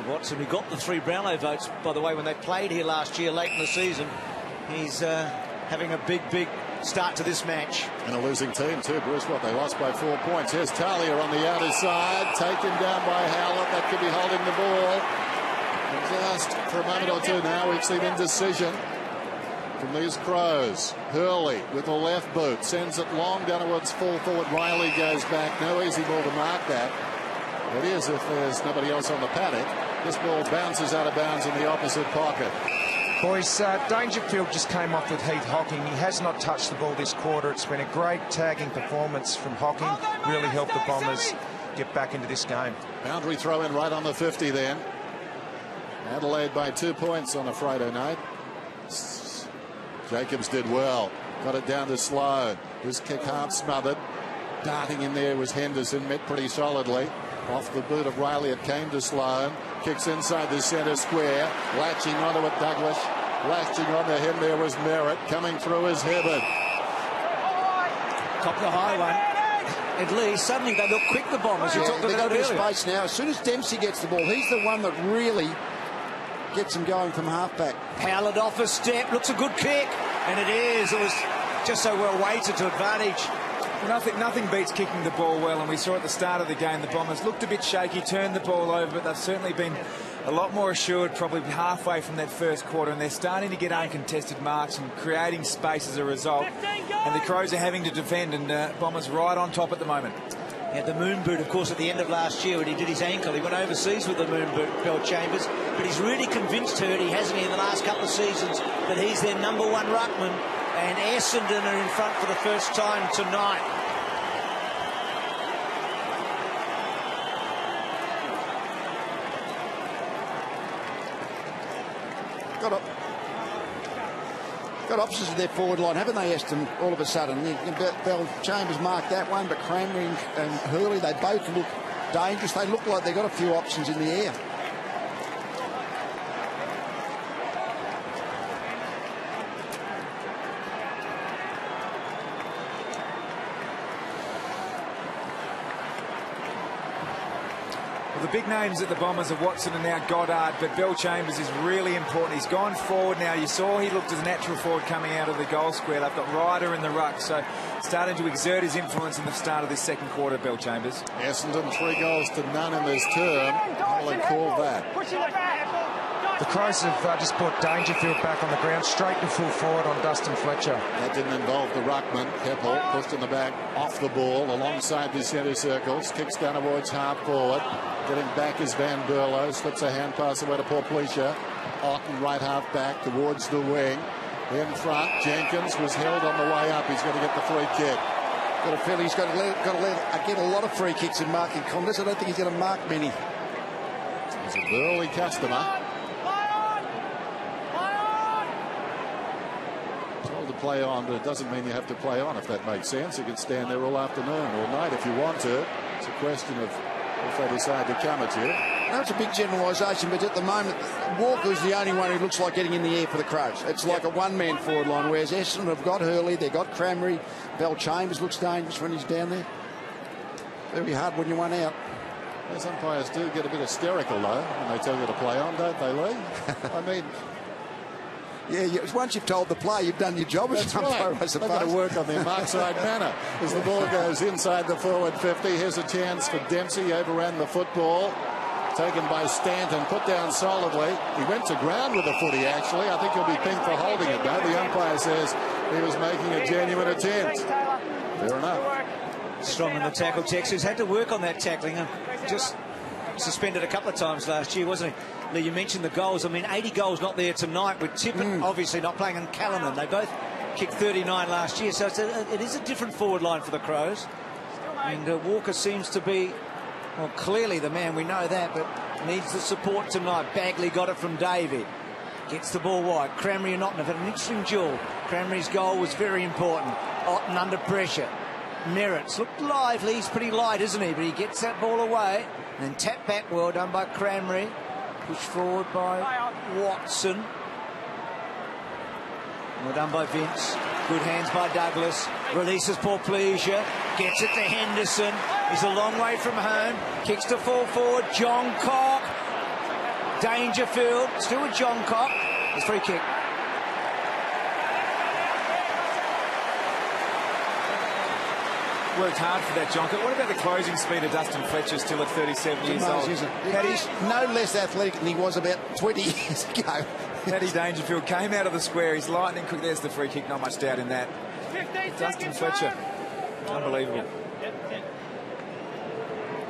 Watson, who got the 3 Brownlow votes, by the way, when they played here last year late in the season. He's having a big start to this match. And a losing team too, Bruce. What, they lost by 4 points. Here's Talia on the outer side, taken down by Howlett. That could be holding the ball. And just for a moment or two now, we've seen indecision from these Crows. Hurley with the left boot sends it long down towards full forward. Riley goes back. No easy ball to mark that. It is if there's nobody else on the paddock. This ball bounces out of bounds in the opposite pocket. Boys, Dangerfield just came off with Heath Hocking. He has not touched the ball this quarter. It's been a great tagging performance from Hocking. Really helped the Bombers get back into this game. Boundary throw in right on the 50 then. Adelaide by 2 points on a Friday night. Jacobs did well. Got it down to Sloan. His kick half smothered. Darting in there was Henderson. Met pretty solidly. Off the boot of Riley, it came to Sloan. Kicks inside the centre square. Latching onto it, Douglas. Latching onto him, there was Merritt. Coming through is Hibbert. Top the high one. At least suddenly they look quick, the Bombers. They've got a bit of space now. As soon as Dempsey gets the ball, he's the one that really gets him going from halfback. Howlett off a step. Looks a good kick. And it is. It was just so well weighted to advantage. Nothing beats kicking the ball well, and we saw at the start of the game the Bombers looked a bit shaky, turned the ball over, but they've certainly been a lot more assured probably halfway from that first quarter, and they're starting to get uncontested marks and creating space as a result. And the Crows are having to defend, and Bombers right on top at the moment. He had the moon boot, of course, at the end of last year when he did his ankle. He went overseas with the moon boot, Bill Chambers, but he's really convinced Hurdy, hasn't he, in the last couple of seasons, that he's their #1 ruckman. And Essendon are in front for the first time tonight. Got options in their forward line, haven't they, Essendon, all of a sudden? Bell Chambers marked that one, but Cranley and Hurley, they both look dangerous. They look like they've got a few options in the air. Well, the big names at the Bombers are Watson and now Goddard, but Bell Chambers is really important. He's gone forward now. You saw he looked as a natural forward coming out of the goal square. They've got Ryder in the ruck, so starting to exert his influence in the start of this second quarter, Bell Chambers. Essendon 3 goals to none in this term. How will they call that? The Crows have just brought Dangerfield back on the ground, straight to full forward on Dustin Fletcher. That didn't involve the ruckman. Keppel pushed in the back, off the ball, alongside the centre circles, kicks down towards half forward. Getting back is Van Berlo, slips a hand pass away to Portlesia. Otten right half back towards the wing. In front, Jenkins was held on the way up. He's going to get the free kick. Got a feeling he's got to get a lot of free kicks in marking contests. I don't think he's going to mark many. He's a Burley customer. Told to play on, but it doesn't mean you have to play on, if that makes sense. You can stand there all afternoon or night if you want to. It's a question of if they decide to come at you. That's a big generalisation, but at the moment, Walker's the only one who looks like getting in the air for the Crows. It's like a one-man forward line, whereas Essendon have got Hurley, they've got Cranberry. Bell Chambers looks dangerous when he's down there. Very hard when you want out. Those umpires do get a bit hysterical, though, when they tell you to play on, don't they, Lee? I mean... Yeah, once you've told the play, you've done your job as an umpire, I suppose. They've got to work on their mark-side manner. As the ball goes inside the forward 50, here's a chance for Dempsey. Overran the football. Taken by Stanton, put down solidly. He went to ground with the footy, actually. I think he'll be pinged for holding it, though. The umpire says he was making a genuine attempt. Fair enough. Strong in the tackle. Texas had to work on that tackling. Just suspended a couple of times last year, wasn't he? Lee, you mentioned the goals. I mean, 80 goals not there tonight, with Tippett obviously not playing, and Callanan. They both kicked 39 last year, so it is a different forward line for the Crows. And Walker seems to be, well, clearly the man, we know that, but needs the support tonight. Bagley got it from Davey. Gets the ball wide. Cranberry and Otten have had an interesting duel. Cranberry's goal was very important. Otten under pressure. Merritt's looked lively. He's pretty light, isn't he? But he gets that ball away. And then tap back, well done by Cranberry. Push forward by Watson. Well done by Vince. Good hands by Douglas. Releases Portlesia. Gets it to Henderson. He's a long way from home. Kicks to full forward. John Cock. Dangerfield. Still with John Cock. His free kick. Worked hard for that, John. What about the closing speed of Dustin Fletcher, still at 37 years old? He's no less athletic than he was about 20 years ago. Paddy Dangerfield came out of the square. He's lightning quick. There's the free kick. Not much doubt in that. Dustin Fletcher. Unbelievable.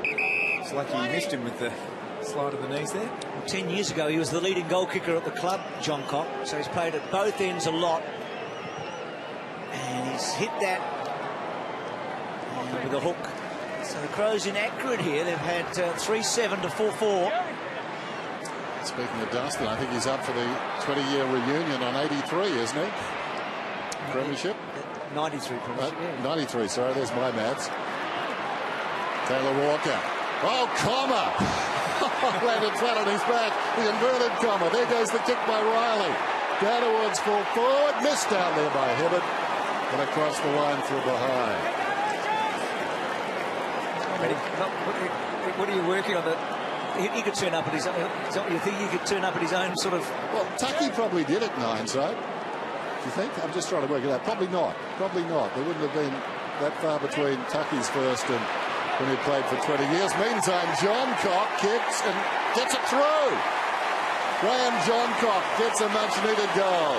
It's lucky he missed him with the slide of the knees there. Well, 10 years ago, he was the leading goal kicker at the club, John Cock. So he's played at both ends a lot. And he's hit that with a hook. So the Crows inaccurate here. They've had 3-7 to 4-4. Speaking of Dustin, I think he's up for the 20-year reunion on 83, isn't he? Premiership? 93 premiership, yeah. 93, sorry, there's my maths. Taylor Walker. Oh, comma! Landed flat on his back. The inverted comma. There goes the kick by Riley. Down towards full forward. Missed down there by Hibbert. And across the line through behind. What are you working on? He could turn up at his own. You think he could turn up at his own sort of? Well, Tucky probably did at 9, so. Do you think? I'm just trying to work it out. Probably not. Probably not. There wouldn't have been that far between Tucky's first and when he played for 20 years. Meantime, John Cock kicks and gets it through. Graham John Cock gets a much-needed goal.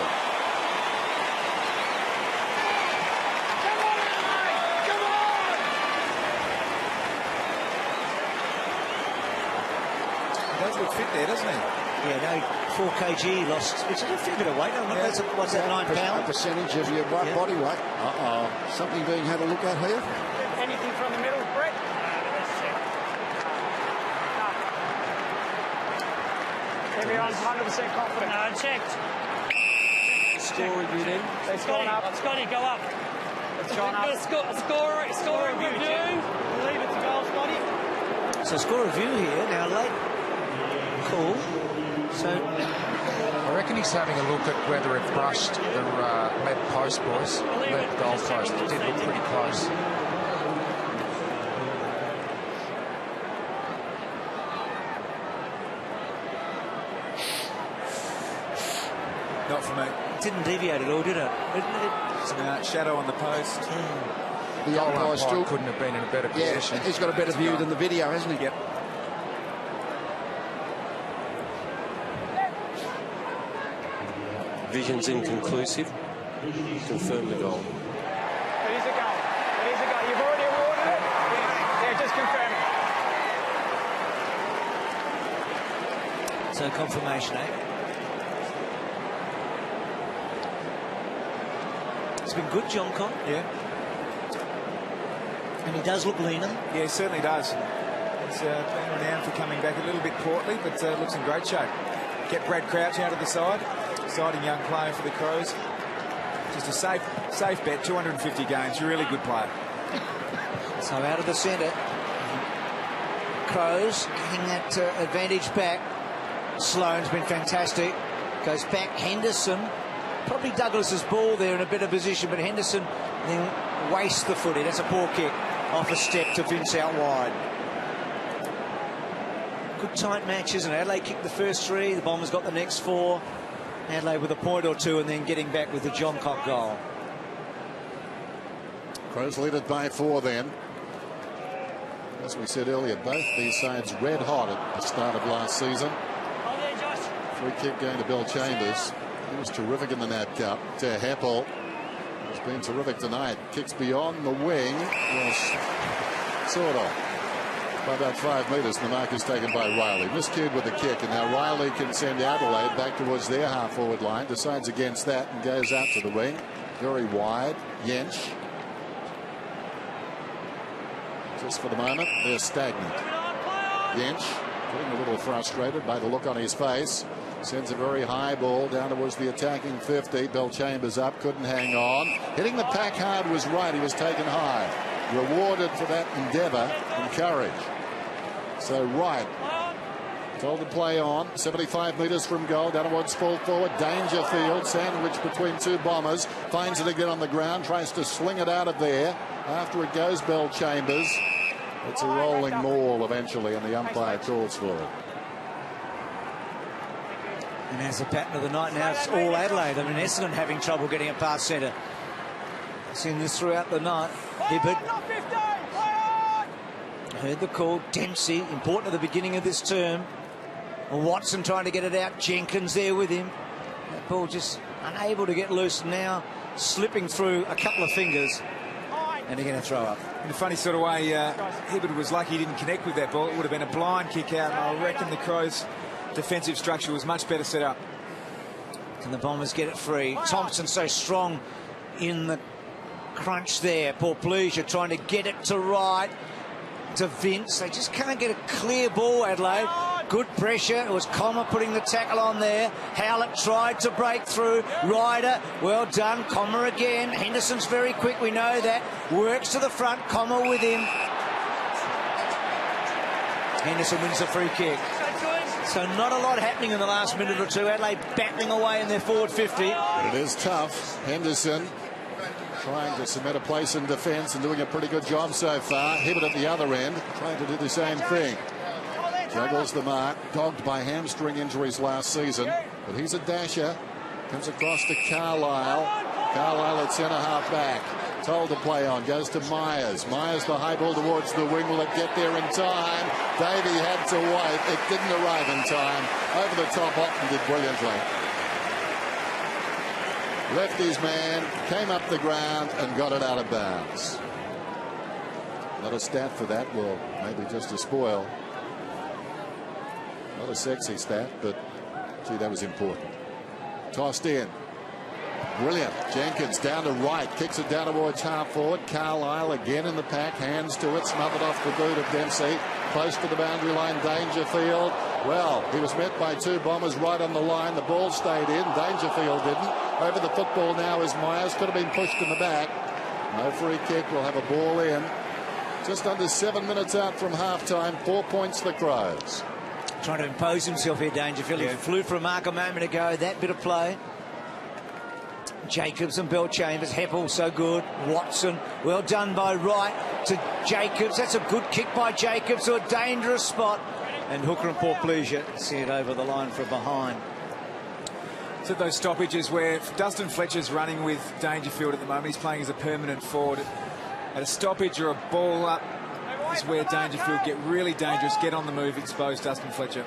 Look fit there, doesn't he? Yeah, no, 4 kg lost, which is a fair bit of weight. That's what's that, 9 pound? A percentage of your body weight. Something being had a look at here. Anything from the middle, Brett? Everyone's 100% confident. No, checked. Score review then. It's gone up. Scotty, go up. It's gone up. Score review. Leave it to goal, Scotty. So score review here now, late call. So I reckon he's having a look at whether it brushed the lead post, boys. Lead goal post. It did look pretty close. Not for me. It didn't deviate at all, did it? Shadow on the post. The umpire still couldn't have been in a better position. Yeah, he's got a better view than the video, hasn't he? Yep. Vision's inconclusive. Confirm the goal. It is a goal. It is a goal. You've already awarded it. Yeah, just confirm it. So confirmation, eh? It's been good, John Con. Yeah. And he does look leaner. Yeah, he certainly does. He's been renowned for coming back a little bit portly, but looks in great shape. Get Brad Crouch out of the side. Exciting young player for the Crows. Just a safe bet, 250 games. Really good player. So out of the centre. Crows getting that advantage back. Sloane's been fantastic. Goes back. Henderson. Probably Douglas's ball there in a better position, but Henderson then wastes the footy. That's a poor kick off a step to Vince out wide. Good tight match, isn't it? Adelaide kicked the first 3. The Bombers got the next 4. Adelaide with a point or 2 and then getting back with the John Cock goal. Crows lead it by 4 then. As we said earlier, both these sides red hot at the start of last season. Free kick going to Bill Chambers. He was terrific in the Nat Cup. To Heppel. He's been terrific tonight. Kicks beyond the wing. Yes, sort of. By about 5 metres, the mark is taken by Riley. Miscued with the kick, and now Riley can send Adelaide back towards their half-forward line. Decides against that and goes out to the wing. Very wide. Yench. Just for the moment, they're stagnant. Yench getting a little frustrated by the look on his face. Sends a very high ball down towards the attacking 50. Bill Chambers up, couldn't hang on. Hitting the pack hard was right. He was taken high. Rewarded for that endeavour and courage. So Wright told to play on. 75 metres from goal. Down towards full forward. Dangerfield sandwiched between 2 Bombers. Finds it again on the ground. Tries to sling it out of there. After it goes Bill Chambers. It's a rolling maul eventually, and the umpire calls for it. And as the pattern of the night now, it's all Adelaide. I mean, Essendon having trouble getting it past centre. Seen this throughout the night. Hibbert heard the call. Dempsey, important at the beginning of this term. Watson trying to get it out. Jenkins there with him. That ball just unable to get loose now. Slipping through a couple of fingers. And they're going to throw up. In a funny sort of way, Hibbert was lucky he didn't connect with that ball. It would have been a blind kick out. And I reckon the Crows' defensive structure was much better set up. Can the Bombers get it free? Thompson so strong in the crunch there. Porplesia trying to get it to right to Vince. They just can't get a clear ball, Adelaide. Good pressure. It was Comer putting the tackle on there. Howlett tried to break through. Ryder, well done. Comer again. Henderson's very quick, we know that. Works to the front. Comer with him. Henderson wins the free kick. So not a lot happening in the last minute or two. Adelaide battling away in their forward 50. But it is tough. Henderson trying to cement a place in defence and doing a pretty good job so far. Hibbert at the other end trying to do the same thing. Juggles the mark, dogged by hamstring injuries last season, but he's a dasher. Comes across to Carlisle. Carlisle at centre half back. Told to play on, goes to Myers. Myers the high ball towards the wing. Will it get there in time? Davey had to wait. It didn't arrive in time. Over the top, Otten did brilliantly. Left his man, came up the ground and got it out of bounds. Not a stat for that, well, maybe just a spoil. Not a sexy stat, but gee, that was important. Tossed in. Brilliant. Jenkins down to right, kicks it down towards half forward. Carlisle again in the pack, hands to it, smothered off the boot of Dempsey. Close to the boundary line, Dangerfield. Well, he was met by 2 Bombers right on the line. The ball stayed in. Dangerfield didn't. Over the football now is Myers. Could have been pushed in the back. No free kick. We'll have a ball in. Just under 7 minutes out from half-time. 4 points for Crows. Trying to impose himself here, Dangerfield. He flew for a mark a moment ago. That bit of play. Jacobs and Bell Chambers. Heppel so good. Watson, well done by Wright to Jacobs. That's a good kick by Jacobs to a dangerous spot. And Hooker and Porplesia see it over the line from behind. So those stoppages where Dustin Fletcher's running with Dangerfield at the moment. He's playing as a permanent forward. At a stoppage or a ball up is where Dangerfield get really dangerous, get on the move, expose Dustin Fletcher.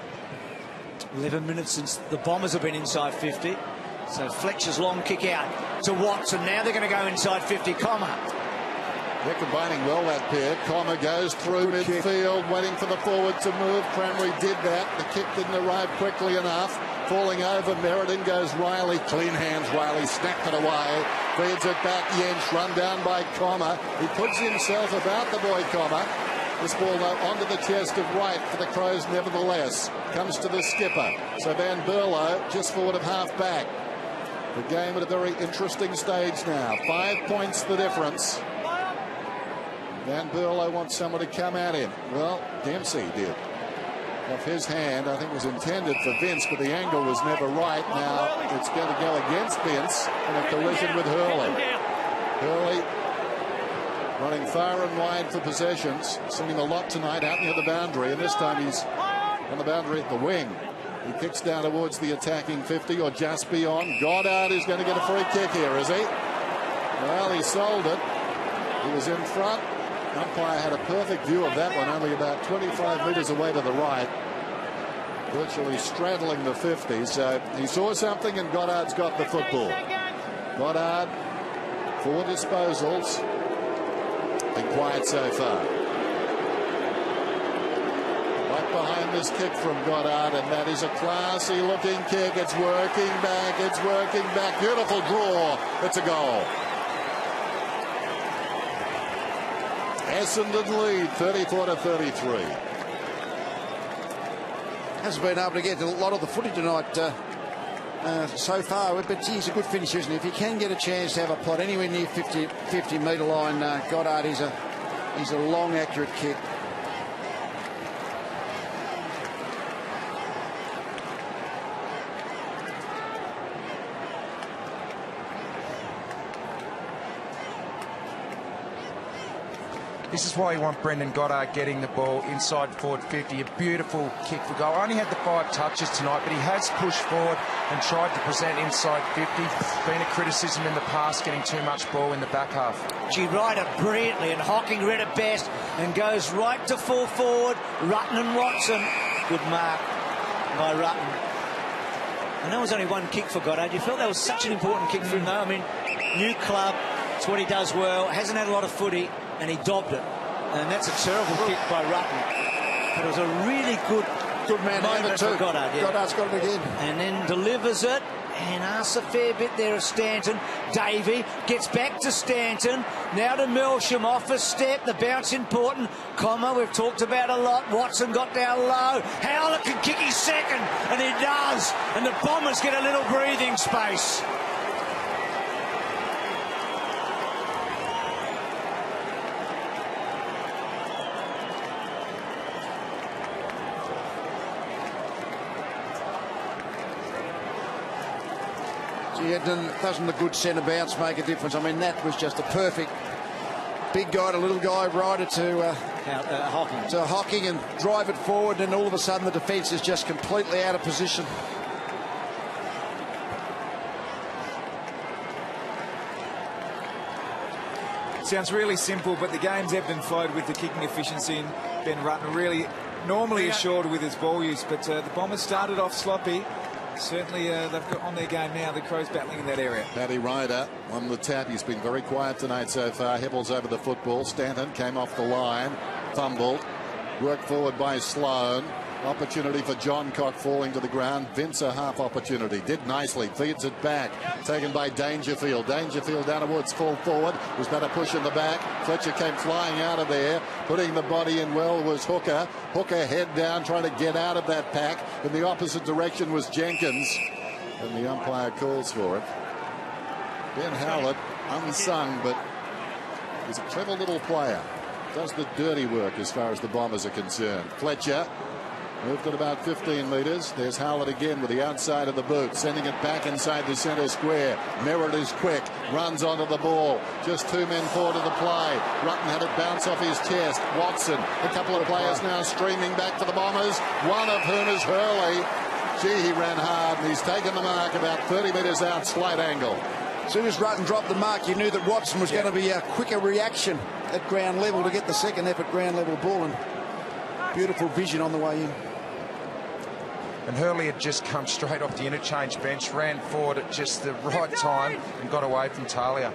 11 minutes since the Bombers have been inside 50. So Fletcher's long kick out to Watson. Now they're going to go inside 50. Comma. They're combining well, that pair. Comma goes through midfield, waiting for the forward to move. Cranberry did that. The kick didn't arrive quickly enough. Falling over, Meriden goes Riley. Clean hands, Riley snapped it away. Feeds it back, Jensch, run down by Comma. He puts himself about the boy Comma. This ball though onto the chest of Wright for the Crows nevertheless. Comes to the skipper. So Van Berlo just forward of half back. The game at a very interesting stage now. 5 points the difference. Van Berlo wants someone to come at him. Well, Dempsey did. Off his hand, I think it was intended for Vince, but the angle was never right. Now it's going to go against Vince in a collision with Hurley. Hurley running far and wide for possessions. Seen him a lot tonight out near the boundary, and this time he's on the boundary at the wing. He kicks down towards the attacking 50 or just beyond. Goddard is going to get a free kick here, is he? Well, he sold it. He was in front. Umpire had a perfect view of that one, only about 25 metres away to the right. Virtually straddling the 50. So he saw something, and Goddard's got the football. Goddard, 4 disposals. Been quiet so far. Right behind this kick from Goddard, and that is a classy looking kick. It's working back. It's working back. Beautiful draw. It's a goal. Essendon lead 34-33. Hasn't been able to get a lot of the footy tonight so far, but he's a good finisher, isn't he? If he can get a chance to have a pot anywhere near 50 metre line, Goddard is a long, accurate kick. This is why you want Brendan Goddard getting the ball inside forward 50. A beautiful kick for goal. Only had the 5 touches tonight, but he has pushed forward and tried to present inside 50. Been a criticism in the past, getting too much ball in the back half. She read it brilliantly, and Hocking read it best and goes right to full forward. Rutten and Watson. Good mark by Rutten. I know it was only 1 kick for Goddard. You felt that was such an important kick for him, though. I mean, new club, it's what he does well. Hasn't had a lot of footy, and he dobbed it. And that's a terrible kick by Rutten. But it was a really good man moment for Goddard. Yeah. Goddard's got it again. And then delivers it. And asks a fair bit there of Stanton. Davey gets back to Stanton. Now to Melsham, off a step. The bounce important. Comma, we've talked about a lot. Watson got down low. Howler can kick his second, and he does. And the Bombers get a little breathing space. Doesn't the good centre bounce make a difference? I mean, that was just a perfect big guy to little guy rider to Hocking and drive it forward, and all of a sudden the defence is just completely out of position. Sounds really simple, but the game's ebbed and flowed with the kicking efficiency, and Ben Rutten really normally assured with his ball use, but the Bombers started off sloppy. Certainly they've got on their game now. The Crows battling in that area. Paddy Ryder on the tap. He's been very quiet tonight so far. Hebbels over the football. Stanton came off the line. Fumbled. Worked forward by Sloan. Opportunity for John Cock falling to the ground. Vince a half opportunity. Did nicely. Feeds it back. Taken by Dangerfield. Dangerfield down towards full forward. Was better push in the back. Fletcher came flying out of there. Putting the body in well was Hooker. Hooker head down trying to get out of that pack. In the opposite direction was Jenkins. And the umpire calls for it. Ben Howlett, unsung, but he's a clever little player. Does the dirty work as far as the Bombers are concerned. Fletcher moved at about 15 metres. There's Howlett again with the outside of the boot, sending it back inside the centre square. Merritt is quick, runs onto the ball. Just 2 men forward of the play. Rutten had it bounce off his chest. Watson, a couple of players now streaming back for the Bombers, one of whom is Hurley. Gee, he ran hard, and he's taken the mark about 30 metres out, slight angle. As soon as Rutten dropped the mark, you knew that Watson was going to be a quicker reaction at ground level to get the second effort ground level ball, and beautiful vision on the way in. And Hurley had just come straight off the interchange bench, ran forward at just the right time and got away from Talia.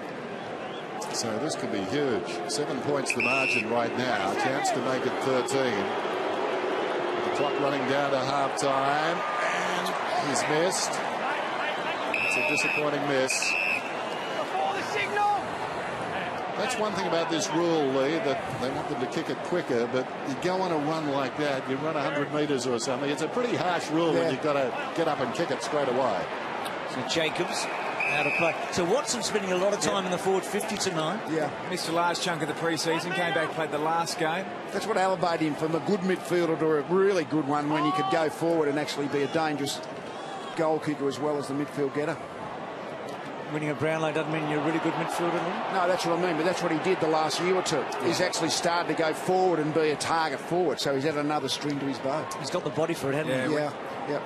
So this could be huge. 7 points the margin right now. Chance to make it 13. The clock running down to half-time. And he's missed. It's a disappointing miss. That's one thing about this rule, Lee, that they want them to kick it quicker, but you go on a run like that, you run 100 metres or something. It's a pretty harsh rule when you've got to get up and kick it straight away. So Jacobs out of play. So Watson spending a lot of time in the forward 50 tonight. Yeah. Missed a large chunk of the pre-season, came back, played the last game. That's what elevated him from a good midfielder to a really good one when he could go forward and actually be a dangerous goal kicker as well as the midfield getter. Winning a Brownlow doesn't mean you're a really good midfielder, Lee? No, that's what I mean, but that's what he did the last year or two. He's actually started to go forward and be a target forward, so he's had another string to his bow. He's got the body for it, hasn't he? Yeah, yep.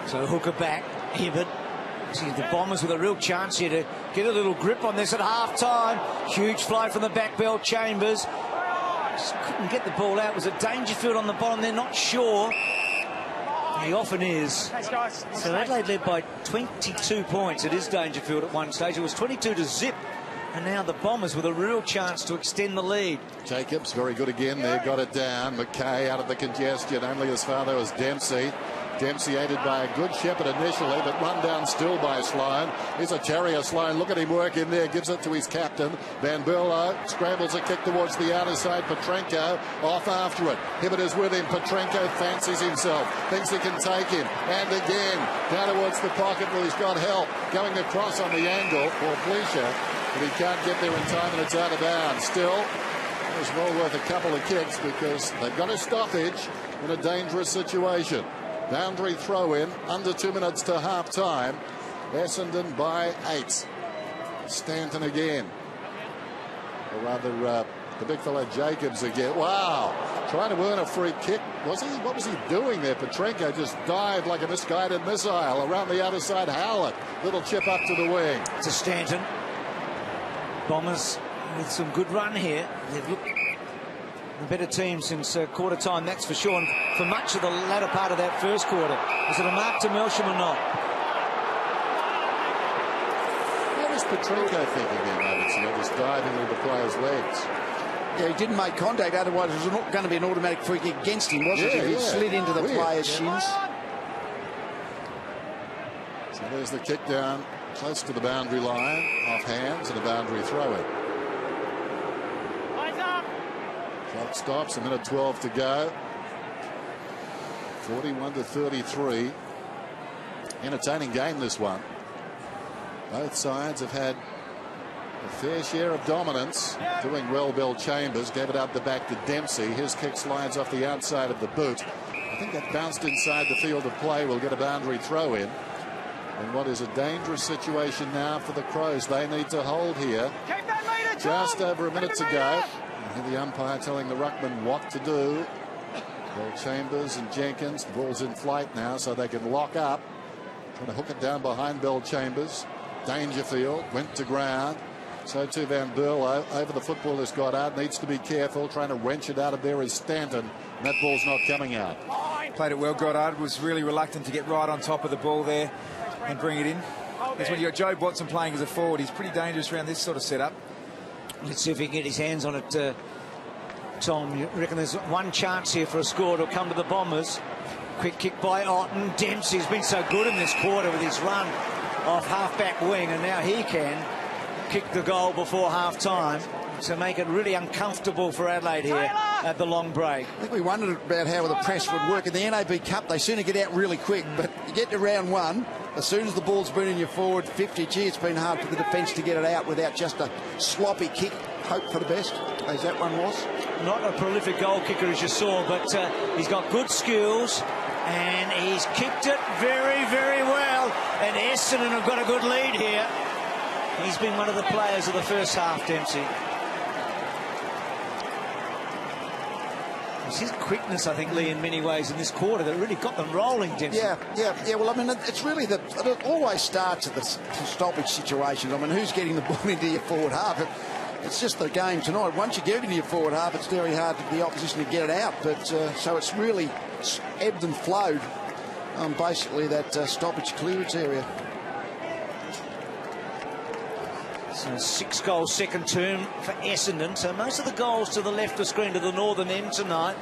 So hooker back, Hibbert. See the Bombers with a real chance here to get a little grip on this at half-time. Huge fly from the back, Bell Chambers. Just couldn't get the ball out. It was a Dangerfield on the bottom. They're not sure. He often is. So Adelaide led by 22 points. It is Dangerfield at one stage. It was 22-0. And now the Bombers with a real chance to extend the lead. Jacobs, very good again there, got it down. McKay out of the congestion, only as far though as Dempsey. Dempsey aided by a good Shepherd initially, but run down still by Sloan. Here's a Terrier Sloan. Look at him work in there. Gives it to his captain. Van Berlo scrambles a kick towards the outer side. Petrenko off after it. Hibbert is with him. Petrenko fancies himself. Thinks he can take him. And again, down towards the pocket where he's got help. Going across on the angle for Fleischer. But he can't get there in time and it's out of bounds. Still, it was well worth a couple of kicks because they've got a stoppage in a dangerous situation. Boundary throw in, under 2 minutes to half time. Essendon by 8. Stanton again. Or rather, the big fella Jacobs again. Wow. Trying to earn a free kick. Was he? What was he doing there? Petrenko just dived like a misguided missile around the outer side. Howlett. Little chip up to the wing. To Stanton. Bombers with some good run here. They've looked a better team since quarter time, that's for sure. And for much of the latter part of that first quarter. Is it a mark to Melsham or not? What was Petrenko thinking there, Davidson? Just diving into the player's legs. Yeah, he didn't make contact, otherwise it was going to be an automatic free kick against him, wasn't it? He slid into the player's shins. So there's the kick down close to the boundary line, off hands, and a boundary throw-in. Clock stops, 1:12 to go. 41-33. Entertaining game, this one. Both sides have had a fair share of dominance. Doing well, Bell Chambers gave it out the back to Dempsey. His kick slides off the outside of the boot. I think that bounced inside the field of play. Will get a boundary throw in. And what is a dangerous situation now for the Crows. They need to hold here. Just over a minute to go. And the umpire telling the ruckman what to do. Bell Chambers and Jenkins. The ball's in flight now, so they can lock up. Trying to hook it down behind Bell Chambers. Dangerfield went to ground. So too Van Berlo. Over the footballer's got out. Needs to be careful. Trying to wrench it out of there is Stanton. And that ball's not coming out. Played it well. Goddard was really reluctant to get right on top of the ball there and bring it in. Because when you've got Joe Watson playing as a forward, he's pretty dangerous around this sort of setup. Let's see if he can get his hands on it, Tom. You reckon there's one chance here for a score to come to the Bombers? Quick kick by Otten. Dempsey's been so good in this quarter with his run off half-back wing, and now he can kick the goal before half-time to make it really uncomfortable for Adelaide here at the long break. I think we wondered about how the press would work in the NAB Cup. They seem to get out really quick, but you get to round one, as soon as the ball's been in your forward 50, gee, it's been hard for the defence to get it out without just a sloppy kick. Hope for the best, as that one was. Not a prolific goal kicker, as you saw, but he's got good skills, and he's kicked it very, very well. And Essendon have got a good lead here. He's been one of the players of the first half, Dempsey. It's his quickness, I think, Lee, in many ways in this quarter that really got them rolling, Dempsey. Yeah. Well, I mean, it's really it always starts at the stoppage situations. I mean, who's getting the ball into your forward half? It's just the game tonight. Once you get it into your forward half, it's very hard for the opposition to get it out. But so it's really ebbed and flowed on basically that stoppage clearance area. So 6-goal second term for Essendon. So most of the goals to the left of the screen to the northern end tonight.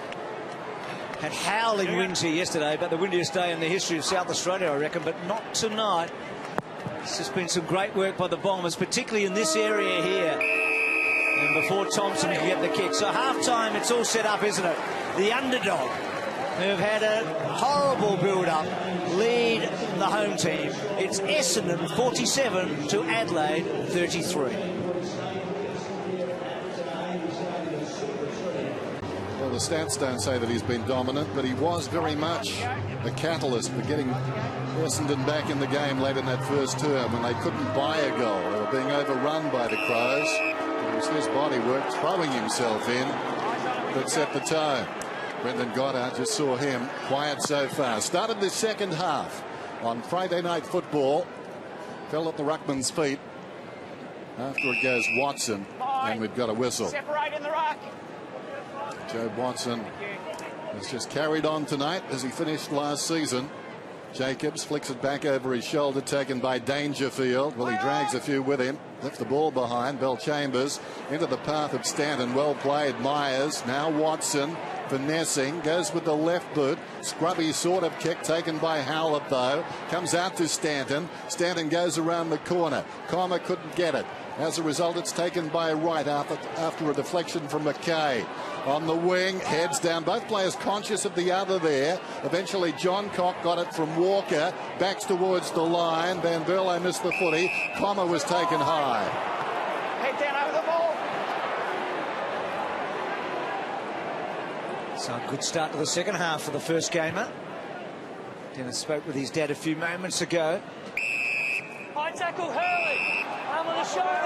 Had howling winds here yesterday, but the windiest day in the history of South Australia, I reckon, but not tonight. It's just been some great work by the Bombers, particularly in this area here. And before Thompson can get the kick. So half-time, it's all set up, isn't it? The underdog, who have had a horrible build-up, lead the home team. It's Essendon 47 to Adelaide 33. Well, the stats don't say that he's been dominant, but he was very much the catalyst for getting Essendon back in the game late in that first term when they couldn't buy a goal. They were being overrun by the Crows. It was his body work throwing himself in that set the tone. Brendan Goddard, just saw him quiet so far. Started the second half on Friday Night Football. Fell at the ruckman's feet. After it goes Watson, and we've got a whistle. Separate in the ruck. Joe Watson has just carried on tonight as he finished last season. Jacobs flicks it back over his shoulder, taken by Dangerfield. Well, he drags a few with him. Left the ball behind. Bell Chambers into the path of Stanton. Well played. Myers. Now Watson. Finessing. Goes with the left boot. Scrubby sort of kick taken by Howlett, though. Comes out to Stanton. Stanton goes around the corner. Comer couldn't get it. As a result, it's taken by Wright after a deflection from McKay. On the wing, heads down. Both players conscious of the other there. Eventually, John Cock got it from Walker. Backs towards the line. Van Berlo missed the footy. Comer was taken high. Head down over the ball. So a good start to the second half for the first gamer. Dennis spoke with his dad a few moments ago. High tackle, Hurley. Arm on the shoulder.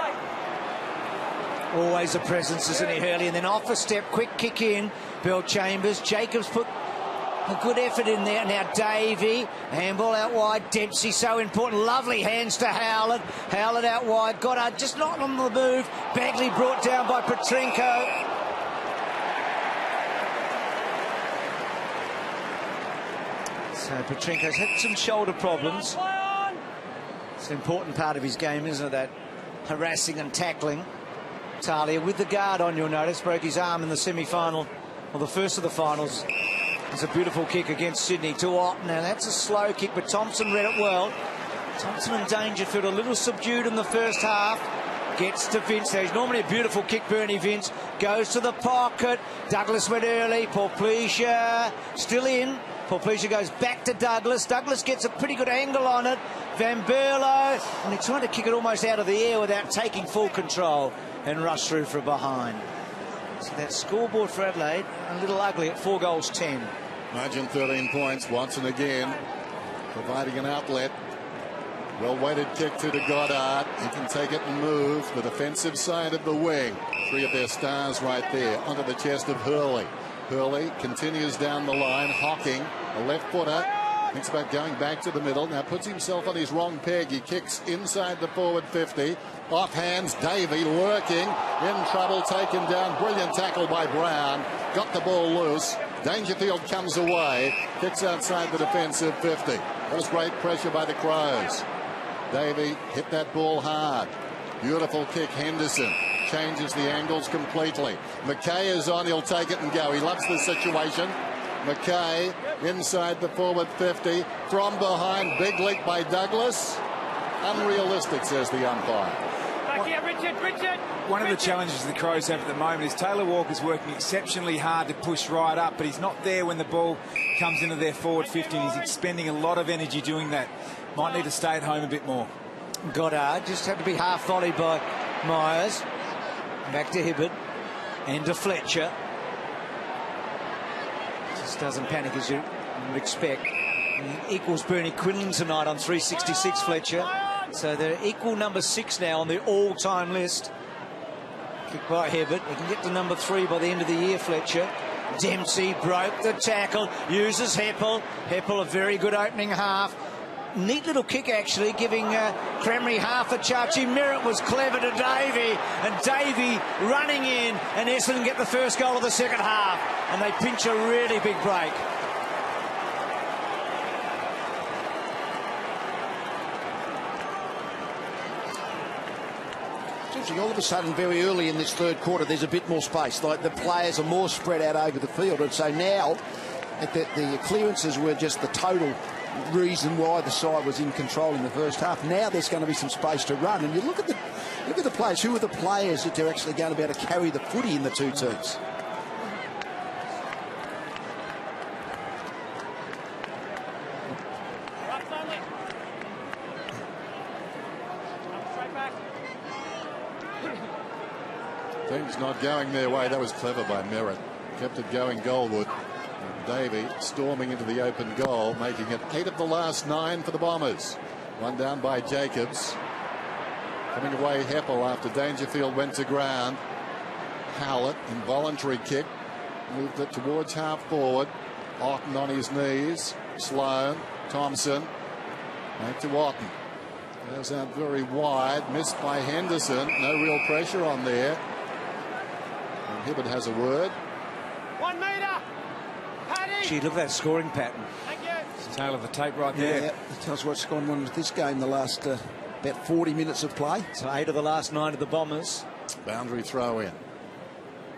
Always a presence, isn't he, Hurley? And then off a step, quick kick in. Bell Chambers. Jacobs put a good effort in there. Now Davey. Handball out wide. Dempsey, so important. Lovely hands to Howlett. Howlett out wide. Goddard just not on the move. Bagley brought down by Petrenko. So Petrenko's had some shoulder problems. It's an important part of his game, isn't it? That harassing and tackling. Talia with the guard on, you'll notice, broke his arm in the semi-final, or the first of the finals. It's a beautiful kick against Sydney to Ott. Now that's a slow kick, but Thompson read it well. Thompson and Dangerfield a little subdued in the first half. Gets to Vince. There's normally a beautiful kick, Bernie Vince. Goes to the pocket. Douglas went early. Porplesia still in. Porplesia goes back to Douglas. Douglas gets a pretty good angle on it. Van Berlo, and they're trying to kick it almost out of the air without taking full control and rush through from behind. So that scoreboard for Adelaide, a little ugly at 4 goals 10. Margin 13 points. Watson again providing an outlet. Well weighted kick to Goddard. He can take it and move the defensive side of the wing. 3 of their stars right there onto the chest of Hurley. Hurley continues down the line. Hocking, a left footer. Thinks about going back to the middle. Now puts himself on his wrong peg. He kicks inside the forward 50. Off hands, Davey lurking. In trouble, taken down. Brilliant tackle by Brown. Got the ball loose. Dangerfield comes away. Kicks outside the defensive 50. That was great pressure by the Crows. Davey hit that ball hard. Beautiful kick, Henderson. Changes the angles completely. McKay is on. He'll take it and go. He loves the situation. McKay inside the forward 50. From behind, big leak by Douglas. Unrealistic, says the umpire. Back here, Richard. One of the challenges the Crows have at the moment is Taylor Walker's working exceptionally hard to push right up, but he's not there when the ball comes into their forward 50. He's expending a lot of energy doing that. Might need to stay at home a bit more. Goddard just had to be half volleyed by Myers. Back to Hibbert and to Fletcher. Just doesn't panic as you would expect. He equals Bernie Quinlan tonight on 366, Fletcher. So they're equal number 6 now on the all-time list. Kick by Hibbert. He can get to number 3 by the end of the year, Fletcher. Dempsey broke the tackle, uses Heppel. Heppel, a very good opening half. Neat little kick, actually, giving Cramry half a charge. Merritt was clever to Davey, and Davey running in, and Essendon get the first goal of the second half, and they pinch a really big break. Interesting, all of a sudden, very early in this third quarter, there's a bit more space. Like the players are more spread out over the field. And so now, the clearances were just the total reason why the side was in control in the first half. Now there's going to be some space to run. And you look at the players. Who are the players that they're actually going to be able to carry the footy in the two teams? Things not going their way. That was clever by Merritt. Kept it going goalward. And Davey storming into the open goal, making it 8 of the last 9 for the Bombers. One down by Jacobs. Coming away Heppel after Dangerfield went to ground. Howlett, involuntary kick. Moved it towards half forward. Otten on his knees. Sloan, Thompson. Back to Otten. Goes out very wide. Missed by Henderson. No real pressure on there. And Hibbert has a word. 1 metre. Paddy. Gee, look at that scoring pattern. Thank you. It's the tail of the tape right there. Yeah, it tells what's gone on with this game the last about 40 minutes of play. So 8 of the last 9 of the Bombers. Boundary throw in.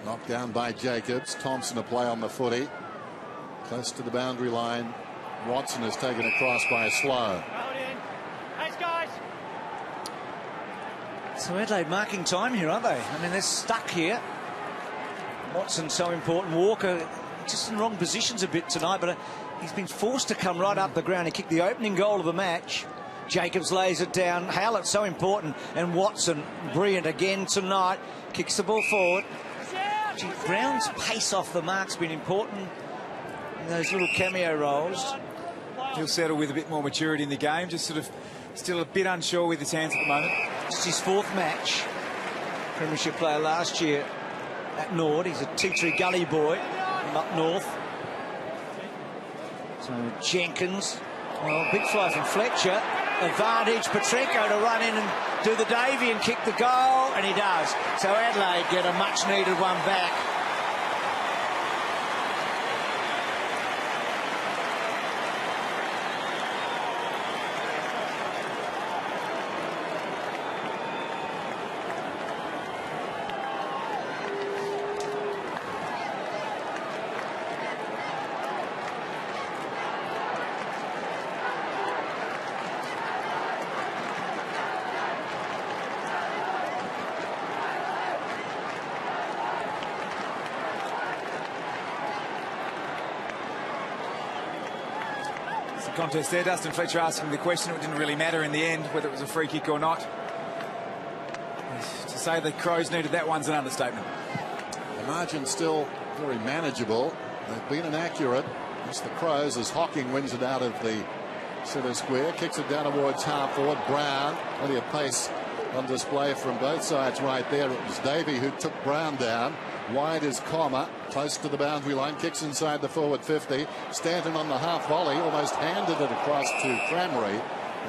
Knocked down by Jacobs. Thompson a play on the footy. Close to the boundary line. Watson is taken across by Sloan. Hold in. Thanks, guys. So Adelaide marking time here, aren't they? I mean, they're stuck here. Watson's so important. Walker just in wrong positions a bit tonight, but he's been forced to come right up the ground. He kicked the opening goal of the match. Jacobs lays it down. Howlett's so important. And Watson, brilliant again tonight. Kicks the ball forward. Gee, Brown's pace off the mark's been important in those little cameo roles. He'll settle with a bit more maturity in the game. Just sort of still a bit unsure with his hands at the moment. It's his 4th match. Premiership player last year at Nord. He's a Tea Tree Gully boy from up north. So Jenkins. Well, big fly from Fletcher. Advantage, Petrenko to run in and do the Davey and kick the goal, and he does. So Adelaide get a much-needed one back. Contest there. Dustin Fletcher asking the question. It didn't really matter in the end whether it was a free kick or not. To say the Crows needed that one's an understatement. The margin's still very manageable. They've been inaccurate. It's the Crows as Hocking wins it out of the centre square. Kicks it down towards half forward. Brown. Plenty of pace on display from both sides right there. It was Davey who took Brown down. Wide is Comma, close to the boundary line, kicks inside the forward 50. Stanton on the half volley, almost handed it across to Crameri,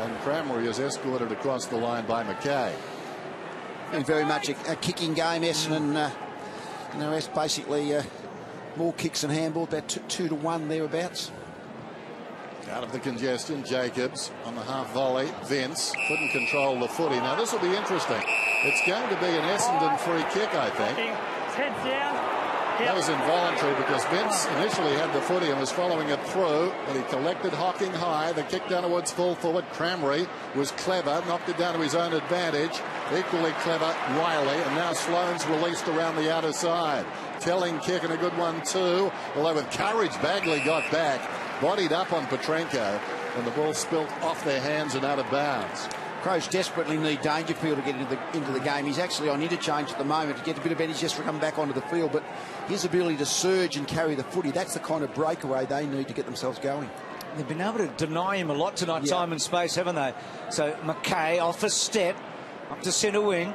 and Crameri is escorted across the line by McKay. Been very much a kicking game, Essendon. It's basically more kicks than handball, about 2-1 thereabouts. Out of the congestion, Jacobs on the half volley. Vince couldn't control the footy. Now this will be interesting. It's going to be an Essendon free kick, I think. Heads down. That was involuntary because Vince initially had the footy and was following it through, but he collected Hocking high. The kick down towards full forward. Crameri was clever, knocked it down to his own advantage. Equally clever, Riley, and now Sloane's released around the outer side. Telling kick and a good one too, although with courage Bagley got back, bodied up on Petrenko, and the ball spilt off their hands and out of bounds. Crows desperately need Dangerfield to get into the game. He's actually on interchange at the moment to get a bit of energy just to come back onto the field, but his ability to surge and carry the footy, that's the kind of breakaway they need to get themselves going. They've been able to deny him a lot tonight, time and space, haven't they? So McKay off a step, up to centre wing.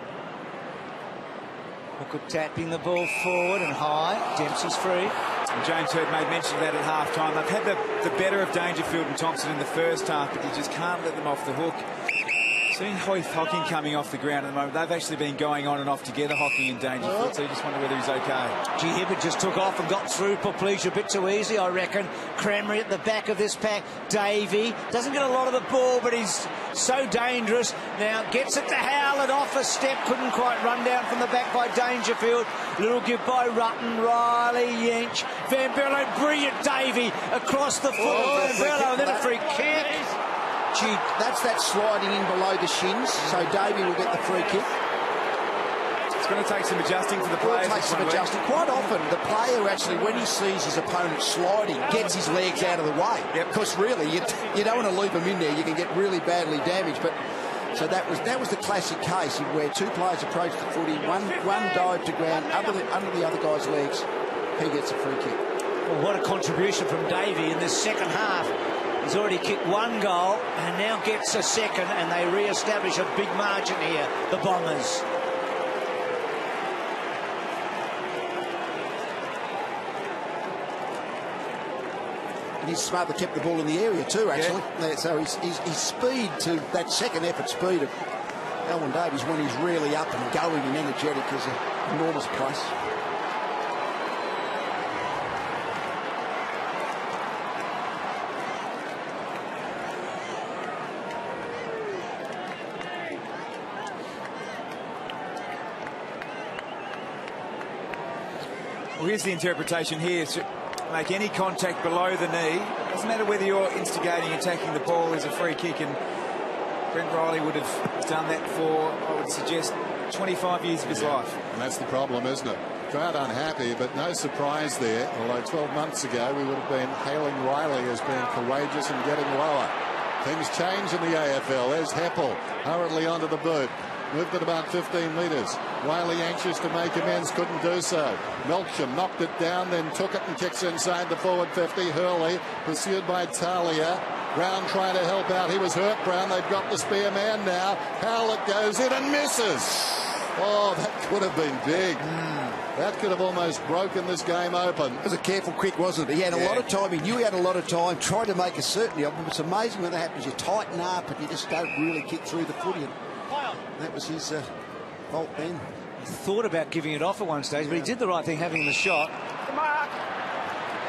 Hooker tapping the ball forward and high. Dempsey's free. And James Hird made mention of that at half-time. They've had the better of Dangerfield and Thompson in the first half, but you just can't let them off the hook. Seen Hocking coming off the ground at the moment. They've actually been going on and off together, Hocking and Dangerfield, so you just wonder whether he's okay. G. Hibbert just took off and got through Paplesia a bit too easy, I reckon. Cranmery at the back of this pack. Davey doesn't get a lot of the ball, but he's so dangerous. Now gets it to Howlett, off a step, couldn't quite run down from the back by Dangerfield. Little give by Rutten, Riley, Yench, Van Berlo, brilliant Davey across the foot of Van Berlo, and then a free kick. Gee, that's that sliding in below the shins, so Davey will get the free kick. It's going to take some adjusting for the players. It takes some adjusting. Quite often, the player actually, when he sees his opponent sliding, gets his legs out of the way. Because really, you don't want to leave him in there. You can get really badly damaged. But so that was the classic case where two players approached the footy. One dived to ground under the other guy's legs. He gets a free kick. Well, what a contribution from Davey in this second half. He's already kicked one goal and now gets a second, and they re-establish a big margin here, the Bombers. And his smother kept the ball in the area too, actually. Yeah. So his speed to that second effort speed of Alwyn Davies when he's really up and going and energetic is an enormous plus. Well, here's the interpretation here. To make any contact below the knee, doesn't matter whether you're instigating, attacking the ball, is a free kick, and Brent Riley would have done that for, I would suggest, 25 years of his life. And that's the problem, isn't it? Crowd unhappy, but no surprise there. Although 12 months ago we would have been hailing Riley as being courageous and getting lower. Things change in the AFL. There's Heppel hurriedly onto the boot. Moved it about 15 metres. Riley anxious to make amends, couldn't do so. Melksham knocked it down, then took it and kicks inside the forward 50. Hurley pursued by Talia. Brown trying to help out. He was hurt, Brown. They've got the spear man now. Howlett goes in and misses. Oh, that could have been big. That could have almost broken this game open. It was a careful kick, wasn't it? He had a lot of time. He knew he had a lot of time. Tried to make a certainty of it. It's amazing when that happens. You tighten up and you just don't really kick through the footy. That was his fault then. He thought about giving it off at one stage, but he did the right thing, having the shot.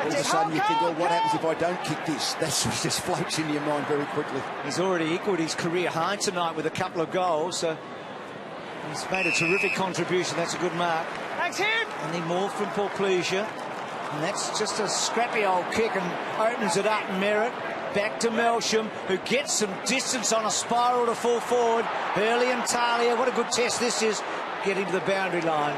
All of a sudden you think, oh, what happens if I don't kick this? That's what just floats into your mind very quickly. He's already equalled his career high tonight with a couple of goals, so he's made a terrific contribution. That's a good mark. Thanks, him. And he more from Paplesia. And that's just a scrappy old kick and opens it up. Merritt back to Melksham, who gets some distance on a spiral to full forward. Hurley and Talia, what a good test this is, getting to the boundary line.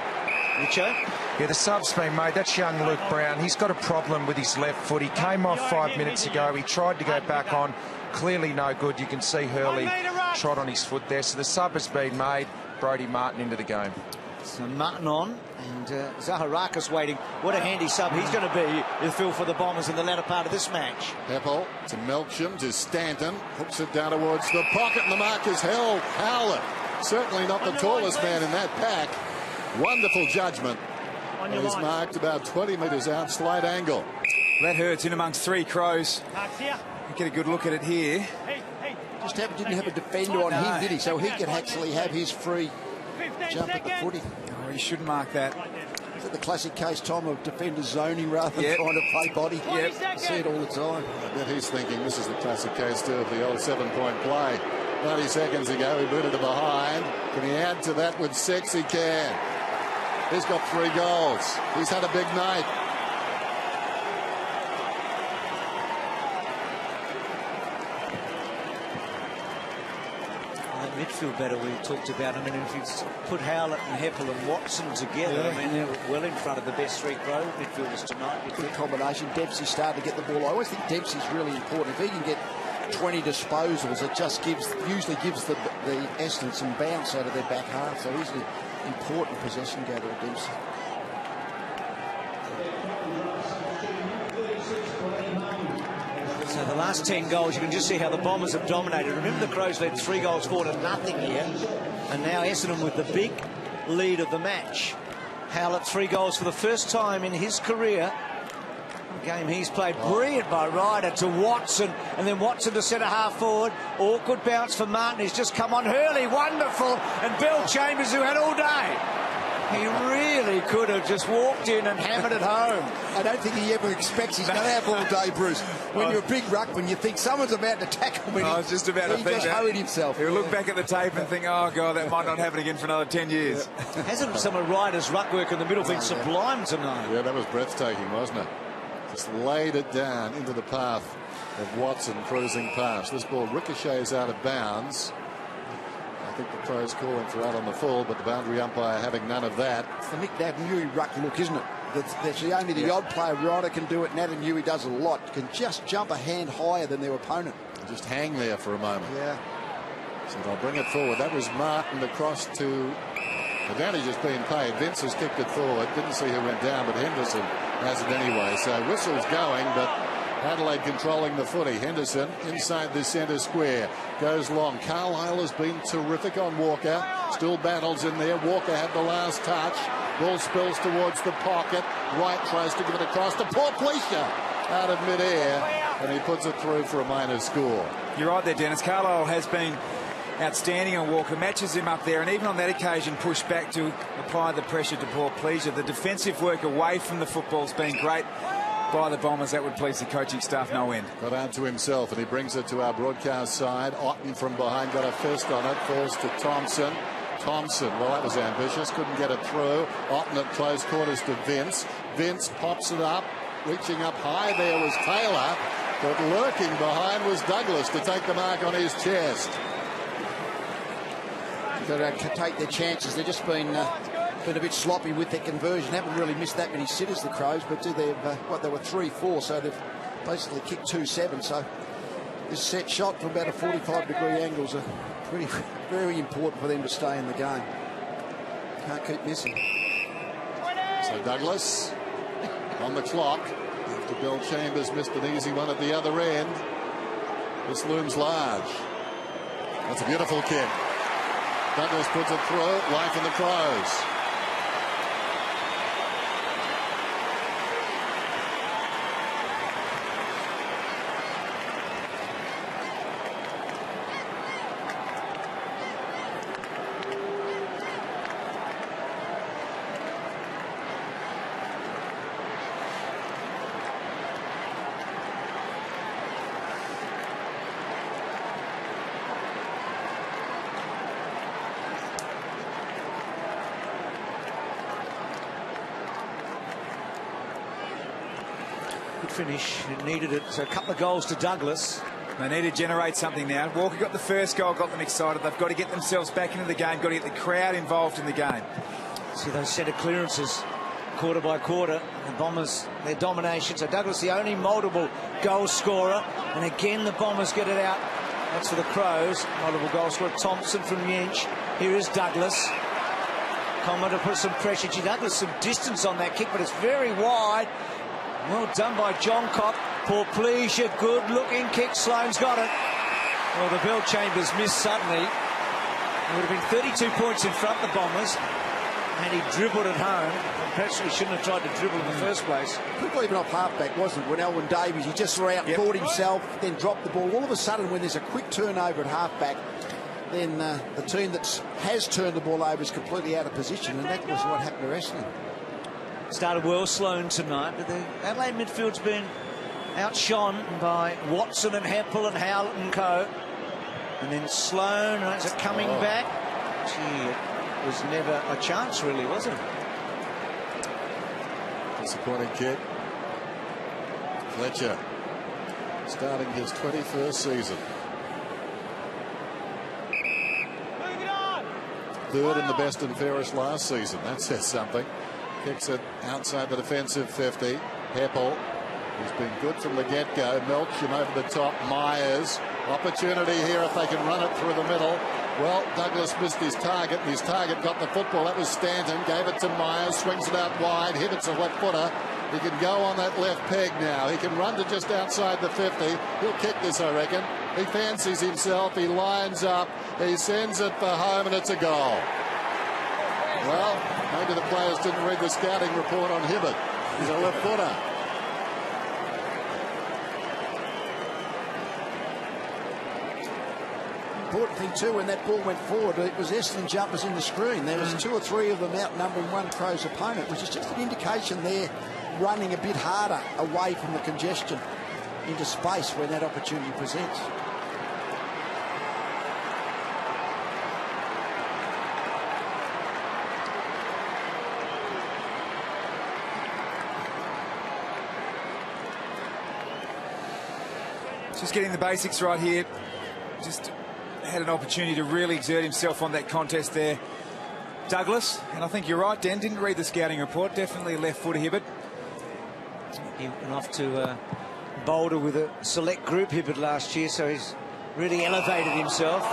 Richo? Yeah, the sub's been made. That's young Luke Brown. He's got a problem with his left foot. He came off 5 minutes ago. He tried to go back on. Clearly no good. You can see Hurley trod on his foot there. So the sub has been made. Brodie Martin into the game. So Martin on, and Zaharakis waiting. What a handy sub he's going to be, Phil, for the Bombers in the latter part of this match. Heppel to Melksham to Stanton. Hooks it down towards the pocket, and the mark is held. Howlett, certainly not the tallest man in that pack. Wonderful judgment. He's marked about 20 metres out, slight angle. That hurts in amongst three Crows. You get a good look at it here. Just didn't have a defender on him, did he? So he could actually have his free jump at the footy. Oh, he shouldn't mark that. Is that the classic case, Tom, of defenders zoning rather than trying to play body? I see it all the time. I bet he's thinking this is the classic case too of the old 7-point play. 90 seconds ago, he booted it behind. Can he add to that with 6? He can. He's got 3 goals. He's had a big night. Midfield battle we talked about. I mean, if you put Howlett and Heppel and Watson together, I mean, they're well in front of the best 3 Crow midfielders tonight. Good combination. Dempsey started to get the ball. I always think Dempsey's really important. If he can get 20 disposals, it just usually gives the Essendon some bounce out of their back half. So he's an important possession gatherer, Dempsey. So the last 10 goals, you can just see how the Bombers have dominated. Remember, the Crows led 3 goals 4-0 here, and now Essendon with the big lead of the match. Howlett 3 goals for the first time in his career game he's played. Brilliant by Ryder to Watson, and then Watson to centre half forward. Awkward bounce for Martin. He's just come on. Hurley, wonderful. And Bill Chambers, who had all day. He really could have just walked in and hammered it home. I don't think he ever expects he's going to have all day, Bruce. When you're a big ruckman, you think someone's about to tackle him. I was just about to think just that. hurried himself. He'll look back at the tape and think, oh, God, that might not happen again for another 10 years. Hasn't some of Ryder's ruck work in the middle been sublime tonight? Yeah, that was breathtaking, wasn't it? Just laid it down into the path of Watson cruising past. This ball ricochets out of bounds. I think the Crows calling for out on the full, but the boundary umpire having none of that. It's the Nick Natanui ruck look, isn't it? That's the only the odd player. Ryder can do it. Natanui does a lot. Can just jump a hand higher than their opponent. Just hang there for a moment. Yeah. So they'll bring it forward. That was Martin across to... Advantage has been paid. Vince has kicked it forward. Didn't see who went down, but Henderson has it anyway. So whistle's going, but Adelaide controlling the footy. Henderson inside the centre square. Goes long. Carlisle has been terrific on Walker. Still battles in there. Walker had the last touch. Ball spills towards the pocket. White tries to give it across to poor Pleasure out of mid-air, and he puts it through for a minor score. You're right there, Dennis. Carlisle has been outstanding on Walker, matches him up there, and even on that occasion pushed back to apply the pressure to poor Pleasure. The defensive work away from the football's been great by the Bombers. That would please the coaching staff no end. Got out to himself, and he brings it to our broadcast side. Otten from behind got a fist on it. Falls to Thompson. Thompson, well, that was ambitious. Couldn't get it through. Otten at close quarters to Vince. Vince pops it up. Reaching up high there was Taylor, but lurking behind was Douglas to take the mark on his chest. Got to take their chances. They've just been a bit sloppy with their conversion. Haven't really missed that many sitters, the Crows, but they've they were 3-4, so they've basically kicked 2-7. So this set shot from about a 45-degree angle is very important for them to stay in the game. Can't keep missing. So Douglas on the clock after Bill Chambers missed an easy one at the other end. This looms large. That's a beautiful kick. Douglas puts it through. Life in the Crows. Finish. It needed it. So a couple of goals to Douglas. They need to generate something now. Walker got the first goal, got them excited. They've got to get themselves back into the game, got to get the crowd involved in the game. See those centre clearances quarter by quarter. The Bombers, their domination. So Douglas, the only multiple goal scorer. And again, the Bombers get it out. That's for the Crows. Multiple goal scorer. Thompson from Yench. Here is Douglas. Comer to put some pressure. Gee, Douglas some distance on that kick, but it's very wide. Well done by John Cock. Poor Pleasure, good looking kick. Sloane's got it. Well, the Bill Chambers missed suddenly. It would have been 32 points in front, the Bombers. And he dribbled it home. Perhaps he shouldn't have tried to dribble in the first place. Quickly even off halfback, wasn't it? When Elwyn Davies, he just out-thought himself, then dropped the ball. All of a sudden, when there's a quick turnover at halfback, then the team that has turned the ball over is completely out of position, and that was what happened to Essendon. Started well Sloane tonight, but the Adelaide midfield's been outshone by Watson and Heppel and Howlett and co. And then Sloane, is it coming back? Gee, it was never a chance really, was it? Disappointing kick. Fletcher starting his 21st season. Third in the best and fairest last season. That says something. Kicks it outside the defensive 50. Heppel, who's been good from the get-go. Melcham over the top. Myers. Opportunity here if they can run it through the middle. Well, Douglas missed his target, and his target got the football. That was Stanton. Gave it to Myers. Swings it out wide. Hit it a left footer. He can go on that left peg now. He can run to just outside the 50. He'll kick this, I reckon. He fancies himself. He lines up. He sends it for home, and it's a goal. Well, maybe the players didn't read the scouting report on Hibbert. He's a left footer. important thing too, when that ball went forward, it was Essendon jumpers in the screen. There was 2 or 3 of them outnumbering one Crows opponent, which is just an indication they're running a bit harder away from the congestion into space when that opportunity presents. Just getting the basics right here. Just had an opportunity to really exert himself on that contest there, Douglas. And I think you're right, Dan. Didn't read the scouting report. Definitely a left footer, Hibbert. He went off to Boulder with a select group, Hibbert, last year, so he's really elevated himself.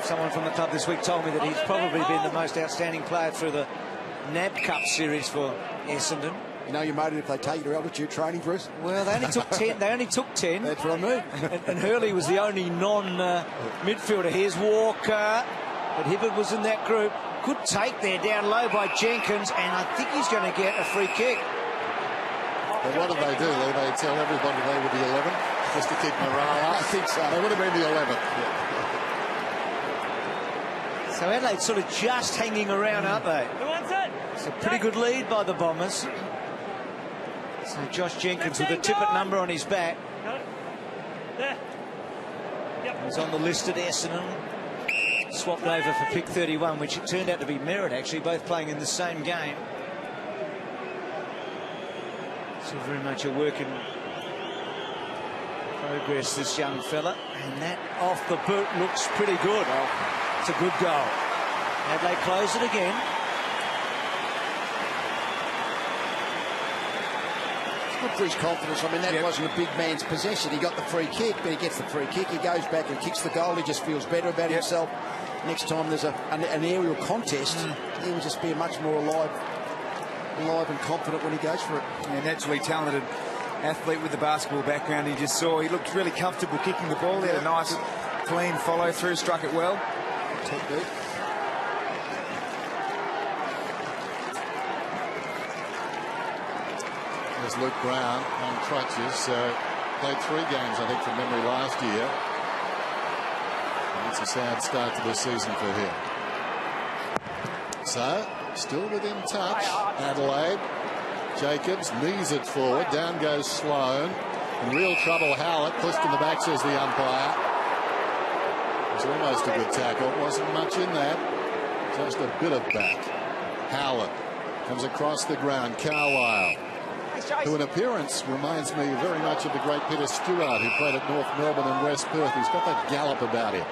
Someone from the club this week told me that he's probably been the most outstanding player through the NAB Cup series for Essendon. You know you're motivated if they take you to altitude training, Bruce? Well, they only took 10. They only took 10. That's what I mean. and Hurley was the only non-midfielder. Here's Walker, but Hibbert was in that group. Good take there down low by Jenkins, and I think he's going to get a free kick. Well, what did they do? They tell everybody they were the 11 just to keep morale up. I think so. They would have been the 11. So Adelaide sort of just hanging around, aren't they? Who wants it? It's a pretty good lead by the Bombers. So Josh Jenkins with a Tippett number on his back. There. Yep. He's on the list at Essendon. Swapped over for pick 31, which it turned out to be Merritt, actually, both playing in the same game. So very much a work in progress, this young fella. And that off the boot looks pretty good. It's a good goal. Adelaide close it again. Good for his confidence. I mean, that wasn't a big man's possession. He got the free kick, but he gets the free kick. He goes back and kicks the goal. He just feels better about himself. Next time there's an aerial contest, he will just be much more alive and confident when he goes for it. Yeah, naturally talented athlete with the basketball background. He just saw he looked really comfortable kicking the ball. He had a nice, clean follow through, struck it well. Technique. There's Luke Brown on crutches. Played 3 games, I think, from memory last year. And it's a sad start to the season for him. So, still within touch, Adelaide. Jacobs knees it forward. Down goes Sloan. In real trouble, Howlett. Pushed in the back, says the umpire. It was almost a good tackle. Wasn't much in that. Just a bit of back. Howlett comes across the ground. Carlisle, who in appearance reminds me very much of the great Peter Stewart, who played at North Melbourne and West Perth. He's got that gallop about him.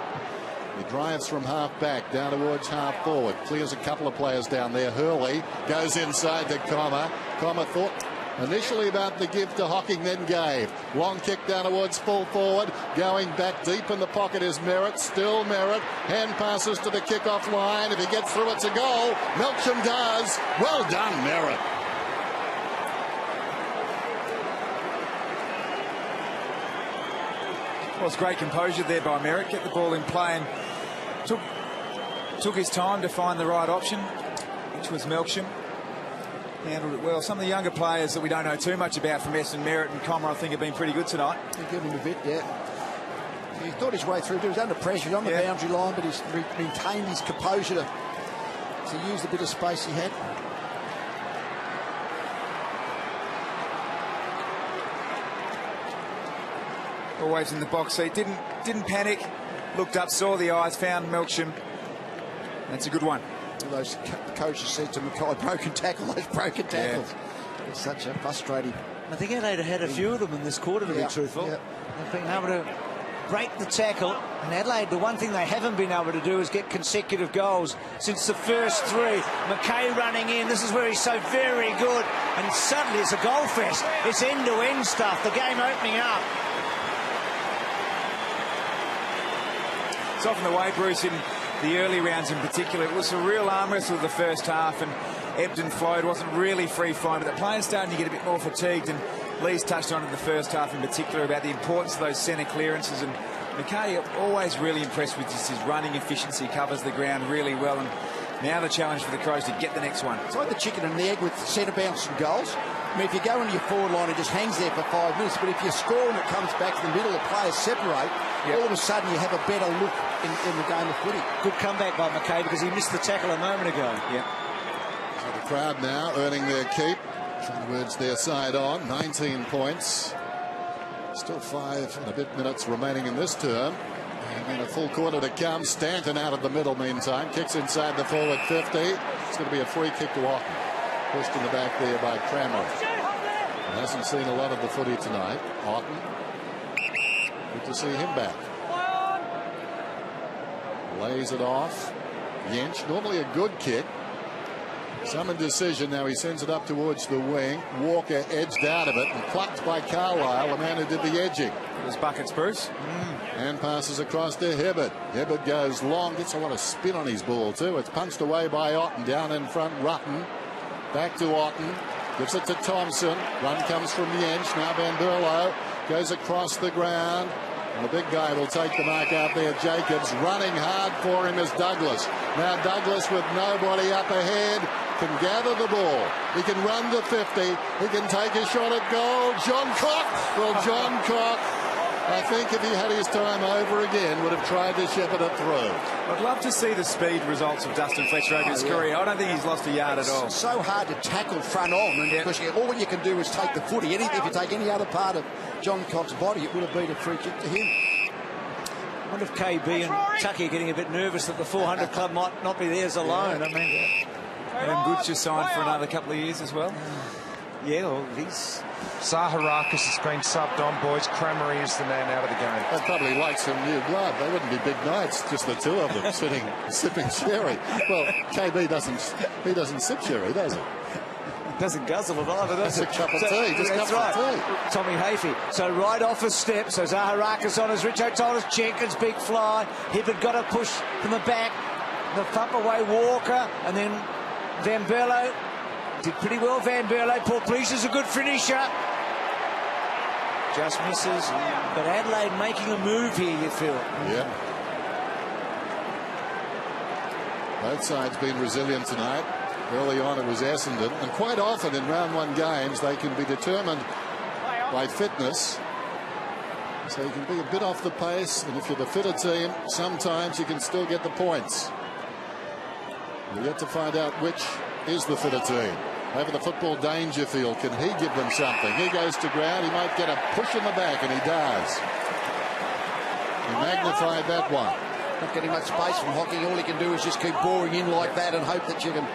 He drives from half back down towards half forward. Clears a couple of players down there. Hurley goes inside to Comer. Comer thought initially about the give to Hocking, then gave. Long kick down towards full forward. Going back deep in the pocket is Merritt. Still Merritt. Hand passes to the kickoff line. If he gets through, it's a goal. Melksham does. Well done, Merritt. Well, it's great composure there by Merritt. Get the ball in play and took his time to find the right option, which was Melksham. Handled it well. Some of the younger players that we don't know too much about from Essendon, Merritt and Comer, I think have been pretty good tonight. They give him a bit, He thought his way through. He was under pressure. He was on the boundary line, but he's maintained his composure to use the bit of space he had. Always in the box seat. Didn't panic. Looked up, saw the eyes, found Melksham. That's a good one. Those coaches said to Mackay, broken tackle, those broken tackles. It's such a frustrating. I think Adelaide had a few of them in this quarter, to be truthful. They've been able to break the tackle. And Adelaide, the one thing they haven't been able to do is get consecutive goals since the first 3. Mackay running in. This is where he's so very good. And suddenly it's a goal fest. It's end-to-end stuff. The game opening up. It's often the way, Bruce, in the early rounds in particular. It was a real arm wrestle of the first half and ebbed and flowed. Wasn't really free-flowing, but the players starting to get a bit more fatigued. And Lee's touched on in the first half in particular about the importance of those centre clearances. And Mackay always really impressed with just his running efficiency. Covers the ground really well. And now the challenge for the Crows to get the next one. It's like the chicken and the egg with centre bounce and goals. I mean, if you go into your forward line, it just hangs there for 5 minutes. But if you score and it comes back to the middle, the players separate, all of a sudden you have a better look in the game of footy. Good comeback by McKay because he missed the tackle a moment ago. Yeah. So the crowd now earning their keep. Towards their side on. 19 points. Still 5 and a bit minutes remaining in this term. And then a full quarter to come. Stanton out of the middle meantime. Kicks inside the forward 50. It's going to be a free kick to Otten. Pushed in the back there by Crammer. Hasn't seen a lot of the footy tonight. Otten. Good to see him back. Lays it off. Yench. Normally a good kick. Some indecision. Now he sends it up towards the wing. Walker edged out of it and plucked by Carlisle, the man who did the edging. It was buckets, Bruce. And passes across to Hibbert. Hibbert goes long, gets a lot of spin on his ball too. It's punched away by Otten. Down in front, Rutten. Back to Otten. Gives it to Thompson. Run comes from Yench. Now Van Berlo goes across the ground. And the big guy will take the mark out there. Jacobs running hard for him is Douglas. Now Douglas with nobody up ahead can gather the ball. He can run to 50. He can take a shot at goal. John Cock. Well, John Cock, I think if he had his time over again, would have tried to shepherd it through. I'd love to see the speed results of Dustin Fletcher over his career. I don't think he's lost a yard at all. It's so hard to tackle front on, because all you can do is take the footy. If you take any other part of John Cock's body, it would have been a free kick to him. I wonder if KB and Tucky are getting a bit nervous that the 400 club might not be theirs alone. I mean, and Good's signed for another couple of years as well. Yeah, well, he's... Zaharakis has been subbed on, boys. Crammery is the man out of the game. They'd probably like some new blood. They wouldn't be big nights, just the two of them sitting, sipping sherry. Well, KB doesn't sip sherry, does he? Doesn't guzzle it either, does That's it? a cup of tea, just that's cup of right. tea. Tommy Hafey. So right off a step. So Zaharakis on, as Richo told us. Jenkins, big fly. Hibbert got a push from the back. The thump away Walker. And then Van Berlo did pretty well. Van Berlo. Paul Police is a good finisher. Just misses. But Adelaide making a move here, you feel. Yeah. Both sides been resilient tonight. Early on it was Essendon, and quite often in round one games they can be determined by fitness. So you can be a bit off the pace, and if you're the fitter team, sometimes you can still get the points. We'll yet to find out which is the fitter team. Over the football, Dangerfield, can he give them something? He goes to ground, he might get a push in the back, and he does. He magnified that one. Not getting much space from Hockey. All he can do is just keep boring in like that and hope that you can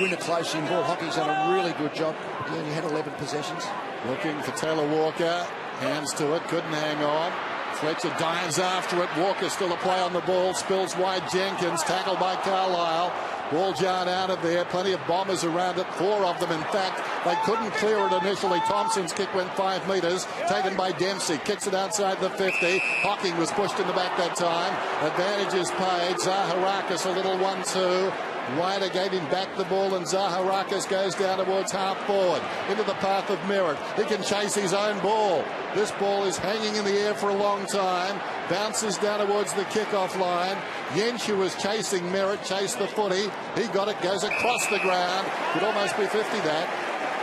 win a close in ball. Hockey's done a really good job. He only had 11 possessions. Looking for Taylor Walker. Hands to it. Couldn't hang on. Fletcher dives after it. Walker still a play on the ball. Spills wide. Jenkins tackled by Carlisle. Ball jarred out of there. Plenty of bombers around it. 4 of them, in fact. They couldn't clear it initially. Thompson's kick went 5 metres. Taken by Dempsey. Kicks it outside the 50. Hocking was pushed in the back that time. Advantage is paid. Zaharakis a little 1-2. Wider gave him back the ball, and Zaharakis goes down towards half forward into the path of Merritt. He can chase his own ball. This ball is hanging in the air for a long time. Bounces down towards the kickoff line. Yench, who was chasing Merritt, chased the footy. He got it, goes across the ground. Could almost be 50 that.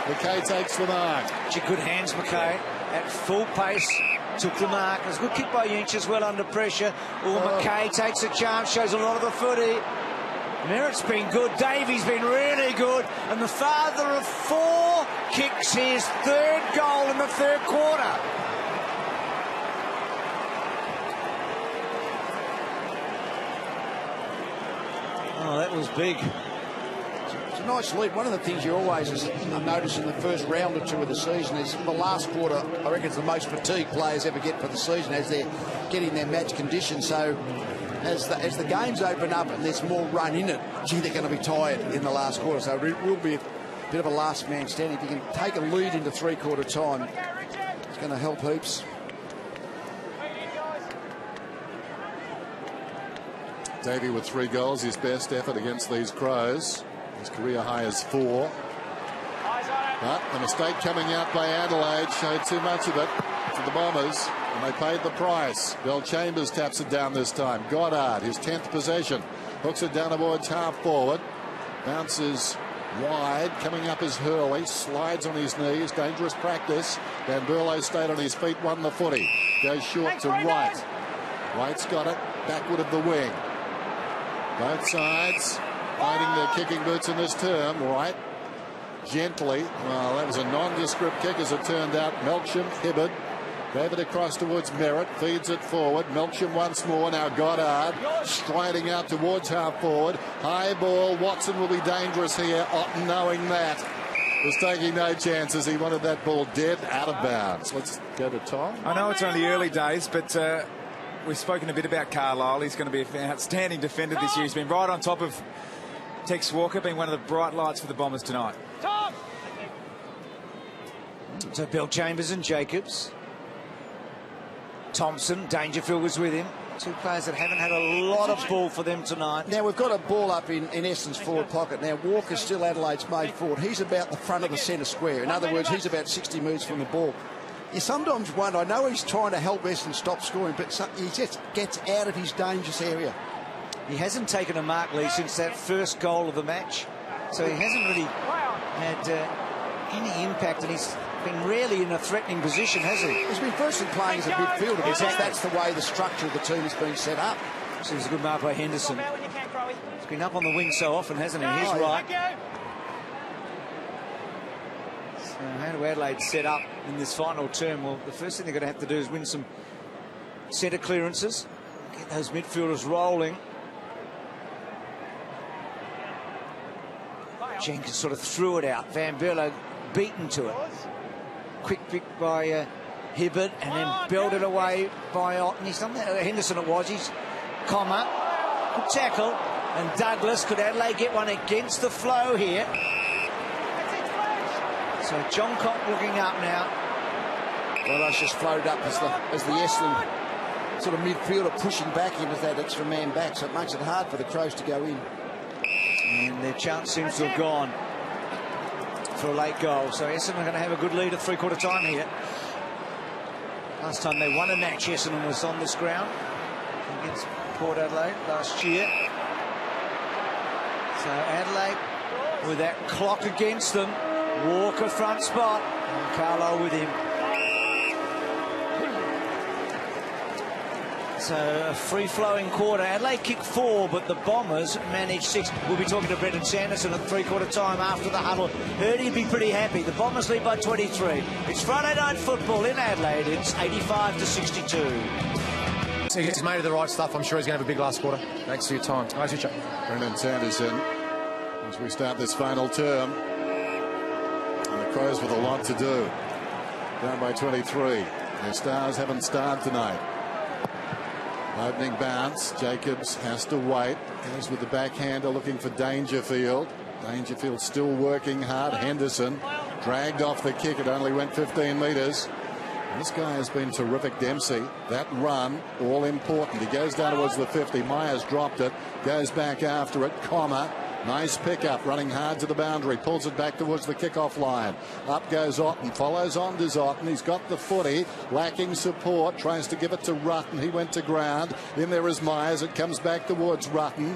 McKay takes the mark. Good hands, McKay, at full pace. Took the mark. It was a good kick by Yench as well under pressure. McKay takes a chance, shows a lot of the footy. Merritt's been good. Davy's been really good. And the father of 4 kicks his 3rd goal in the 3rd quarter. Oh, that was big. It's a nice lead. One of the things you always notice in the first round or 2 of the season is the last quarter, I reckon, it's the most fatigue players ever get for the season as they're getting their match condition. So as the games open up and there's more run in it, gee, they're going to be tired in the last quarter. So it will be a bit of a last man standing. If you can take a lead into 3-quarter time, it's going to help heaps. Davey with 3 goals, his best effort against these Crows. His career high is 4. But the mistake coming out by Adelaide showed too much of it for the Bombers, and they paid the price. Bell Chambers taps it down this time. Goddard, his 10th possession, hooks it down towards half forward. Bounces Wide, coming up is Hurley, slides on his knees, dangerous practice. Van Berlo stayed on his feet, won the footy. Goes short to right. White's got it, backward of the wing. Both sides fighting their kicking boots in this term. Right, gently. Well, that was a nondescript kick as it turned out. Melksham, Hibbard. Gave it across towards Merritt, feeds it forward. Melksham once more, now Goddard striding out towards half forward. High ball, Watson will be dangerous here. Otten, knowing that, was taking no chances. He wanted that ball dead out of bounds. Let's go to Tom. I know it's only early days, but we've spoken a bit about Carlisle. He's going to be an outstanding defender this year. He's been right on top of Tex Walker, being one of the bright lights for the Bombers tonight. So Bill Chambers and Jacobs. Thompson, Dangerfield was with him. Two players that haven't had a lot of ball for them tonight. Now we've got a ball up in Essendon's forward pocket. Now Walker's still Adelaide's made forward. He's about the front of the centre square. In other words, he's about 60 metres from the ball. You sometimes wonder, I know he's trying to help Essendon stop scoring, but he just gets out of his dangerous area. He hasn't taken a mark, Lee, since that first goal of the match. So he hasn't really had any impact, and he's been rarely in a threatening position, has he? He's been firstly playing as a midfielder because that's the way the structure of the team has been set up. So it was a good mark by Henderson. He's been up on the wing so often, hasn't he? He's right. So how do Adelaide set up in this final term? Well, the first thing they're going to have to do is win some centre clearances, get those midfielders rolling. Jenkins sort of threw it out. Van Berlo beaten to it. Quick pick by Hibbert, and then belted away by Otten. He's done that. Henderson it was. He's Comma. Good tackle. And Douglas. Could Adelaide get one against the flow here? So John Cock looking up now. Well, that's just flowed up as the Essendon sort of midfielder pushing back into that extra man back, so it makes it hard for the Crows to go in. And their chance seems to have gone for a late goal. So Essendon are going to have a good lead at three-quarter time here. Last time they won a match, Essendon was on this ground against Port Adelaide last year. So Adelaide with that clock against them. Walker front spot, and Carlisle with him. So a free-flowing quarter. Adelaide kicked 4, but the Bombers managed 6. We'll be talking to Brendan Sanderson at three-quarter time after the huddle. Heard he'd be pretty happy. The Bombers lead by 23. It's Friday night football in Adelaide. It's 85-62. He's made of the right stuff. I'm sure he's going to have a big last quarter. Thanks for your time. Nice to chat. Brendan Sanderson, as we start this final term. And the Crows with a lot to do. Down by 23. Their Stars haven't starred tonight. Opening bounce. Jacobs has to wait. Goes with the backhander looking for Dangerfield. Dangerfield still working hard. Henderson dragged off the kick. It only went 15 metres. This guy has been terrific, Dempsey. That run, all important. He goes down towards the 50. Myers dropped it. Goes back after it. Comma. Nice pickup, running hard to the boundary. Pulls it back towards the kickoff line. Up goes Otten. Follows on to Otten. He's got the footy. Lacking support. Tries to give it to Rutten. He went to ground. In there is Myers. It comes back towards Rutten.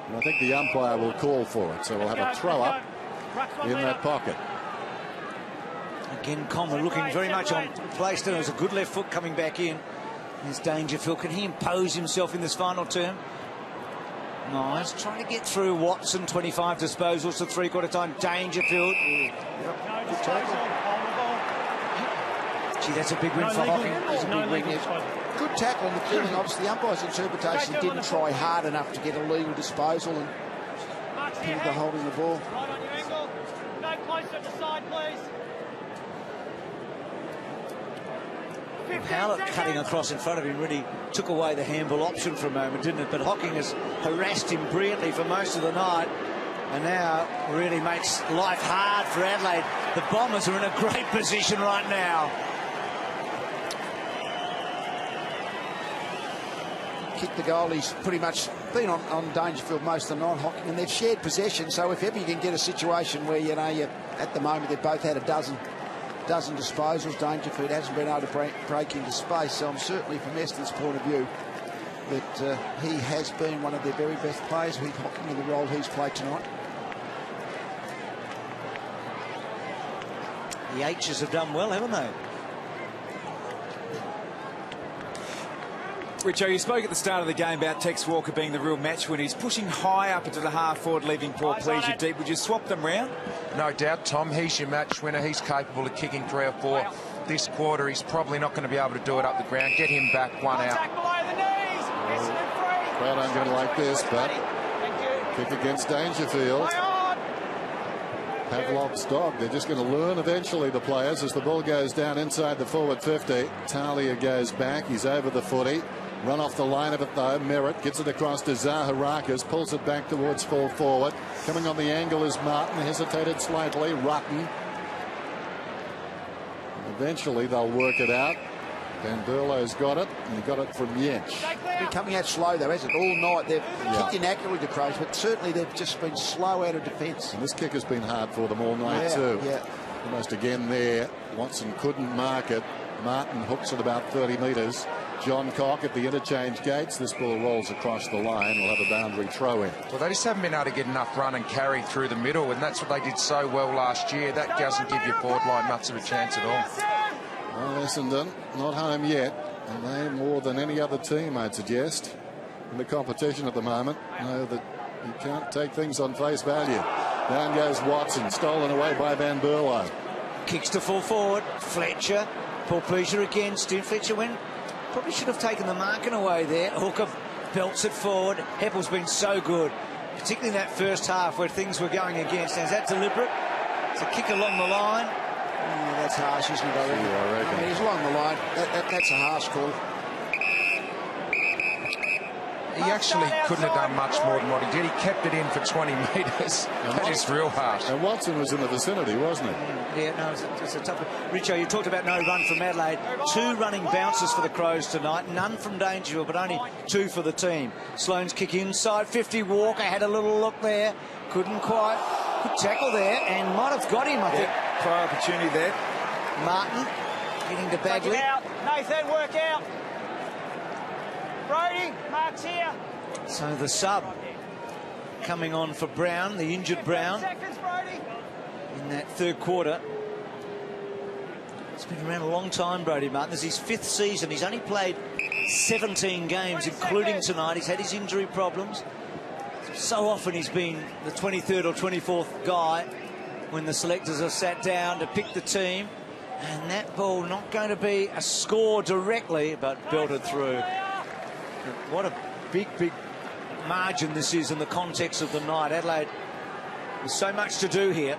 And I think the umpire will call for it. So we'll have a throw up in that pocket. Again, Comma looking very much on place. There was a good left foot coming back in. There's Dangerfield. Can he impose himself in this final term? Nice. Trying to get through Watson. 25 disposals to three-quarter time. Dangerfield. Good tackle. Gee, that's a big win for Hocking. That's a big win. Good tackle in the killing. Obviously, the umpire's interpretation didn't try hard enough to get a legal disposal and pinned the holding the ball. Right on your angle. Go closer to the side, please. Howlett cutting across in front of him really took away the handball option for a moment, didn't it? But Hocking has harassed him brilliantly for most of the night, and now really makes life hard for Adelaide. The Bombers are in a great position right now. Kicked the goal. He's pretty much been on Dangerfield most of the night, Hocking, and they've shared possession. So if ever you can get a situation where, you know, at the moment they've both had a dozen disposals, Dangerfield hasn't been able to break into space. So I'm certainly, from Essendon's point of view, that he has been one of their very best players with Hocking in the role he's played tonight. The H's have done well, haven't they? Richo, you spoke at the start of the game about Tex Walker being the real match winner. He's pushing high up into the half forward, leaving poor Pleasure deep. Would you swap them round? No doubt, Tom. He's your match winner. He's capable of kicking 3 or 4 this quarter. He's probably not going to be able to do it up the ground. Get him back, 1 out. Crowd aren't going to like this, but kick against Dangerfield. Pavlov's dog. They're just going to learn eventually, the players, as the ball goes down inside the forward 50. Talia goes back. He's over the footy. Run off the line of it, though. Merritt gets it across to Zaharakis. Pulls it back towards full forward. Coming on the angle is Martin. Hesitated slightly. Rutten. Eventually, they'll work it out. Van Berlo's got it, and he got it from Yench. Been coming out slow, though, hasn't it? All night. They've kicked inaccurately, the Crows, but certainly they've just been slow out of defence. And this kick has been hard for them all night, too. Yeah. Almost again there. Watson couldn't mark it. Martin hooks it about 30 metres. John Cock at the interchange gates. This ball rolls across the line. We'll have a boundary throw in. Well, they just haven't been able to get enough run and carry through the middle, and that's what they did so well last year. That doesn't give your forward line much of a chance at all. Well, Essendon not home yet, and they more than any other team, I'd suggest, in the competition at the moment, know that you can't take things on face value. Down goes Watson, stolen away by Van Berlo. Kicks to full forward. Fletcher. Paul Pleasure against him. Fletcher went. Probably should have taken the marking away there. Hooker belts it forward. Heppel's been so good, particularly in that first half where things were going against. Now, is that deliberate? It's a kick along the line. That's harsh, isn't it? I reckon. He's along the line. That's a harsh call. He actually couldn't have done much more than what he did. He kept it in for 20 metres. That is real harsh. And Watson was in the vicinity, wasn't he? Yeah, no, it's a tough one. Richo, you talked about no run from Adelaide. 2 running bounces for the Crows tonight. None from Dangerfield, but only 2 for the team. Sloane's kick inside. 50. Walker had a little look there. Couldn't quite. Good tackle there, and might have got him, I think. Try opportunity there. Martin getting to Bagley. Nathan, work out. Brody, Mark's here. So the sub coming on for Brown, the injured Brown, in that third quarter. It's been around a long time, Brody Martin. This is his 5th season. He's only played 17 games, including tonight. He's had his injury problems. So often he's been the 23rd or 24th guy when the selectors are sat down to pick the team. And that ball not going to be a score directly, but belted through. What a big margin this is in the context of the night. Adelaide, there's so much to do here.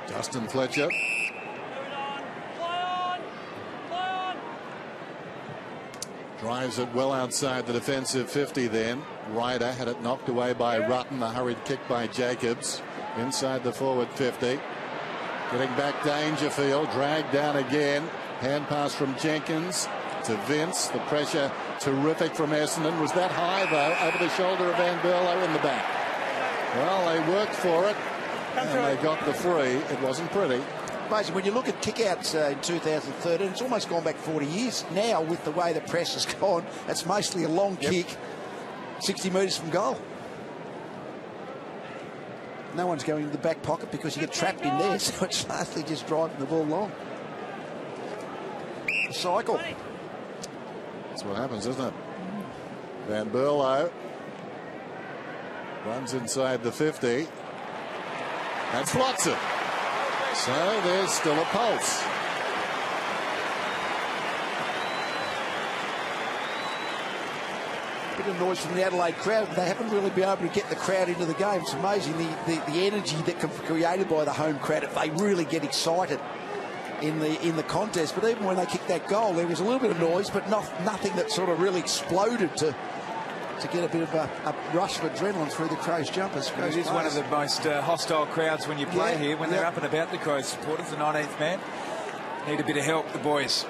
Justin Fletcher. Drives it well outside the defensive 50 then. Ryder had it knocked away by Rutten. A hurried kick by Jacobs. Inside the forward 50. Getting back Dangerfield. Dragged down again. Hand pass from Jenkins to Vince. The pressure terrific from Essendon. Was that high, though, over the shoulder of Van Berlo in the back. Well, they worked for it, and they got the free. It wasn't pretty. Amazing. When you look at kickouts in 2013, it's almost gone back 40 years. Now, with the way the press has gone, it's mostly a long kick, 60 metres from goal. No one's going into the back pocket because you get trapped in there, so it's largely just driving the ball long. A cycle. That's what happens, isn't it? Van Berlo runs inside the 50. That's Watson. So there's still a pulse. Bit of noise from the Adelaide crowd. They haven't really been able to get the crowd into the game. It's amazing the energy that can be created by the home crowd if they really get excited in the contest. But even when they kicked that goal, there was a little bit of noise, but nothing that sort of really exploded to get a bit of a rush of adrenaline through the Crows jumpers. It is one of the most hostile crowds when you play here, when they're up and about the Crows supporters. The 19th man need a bit of help, the boys.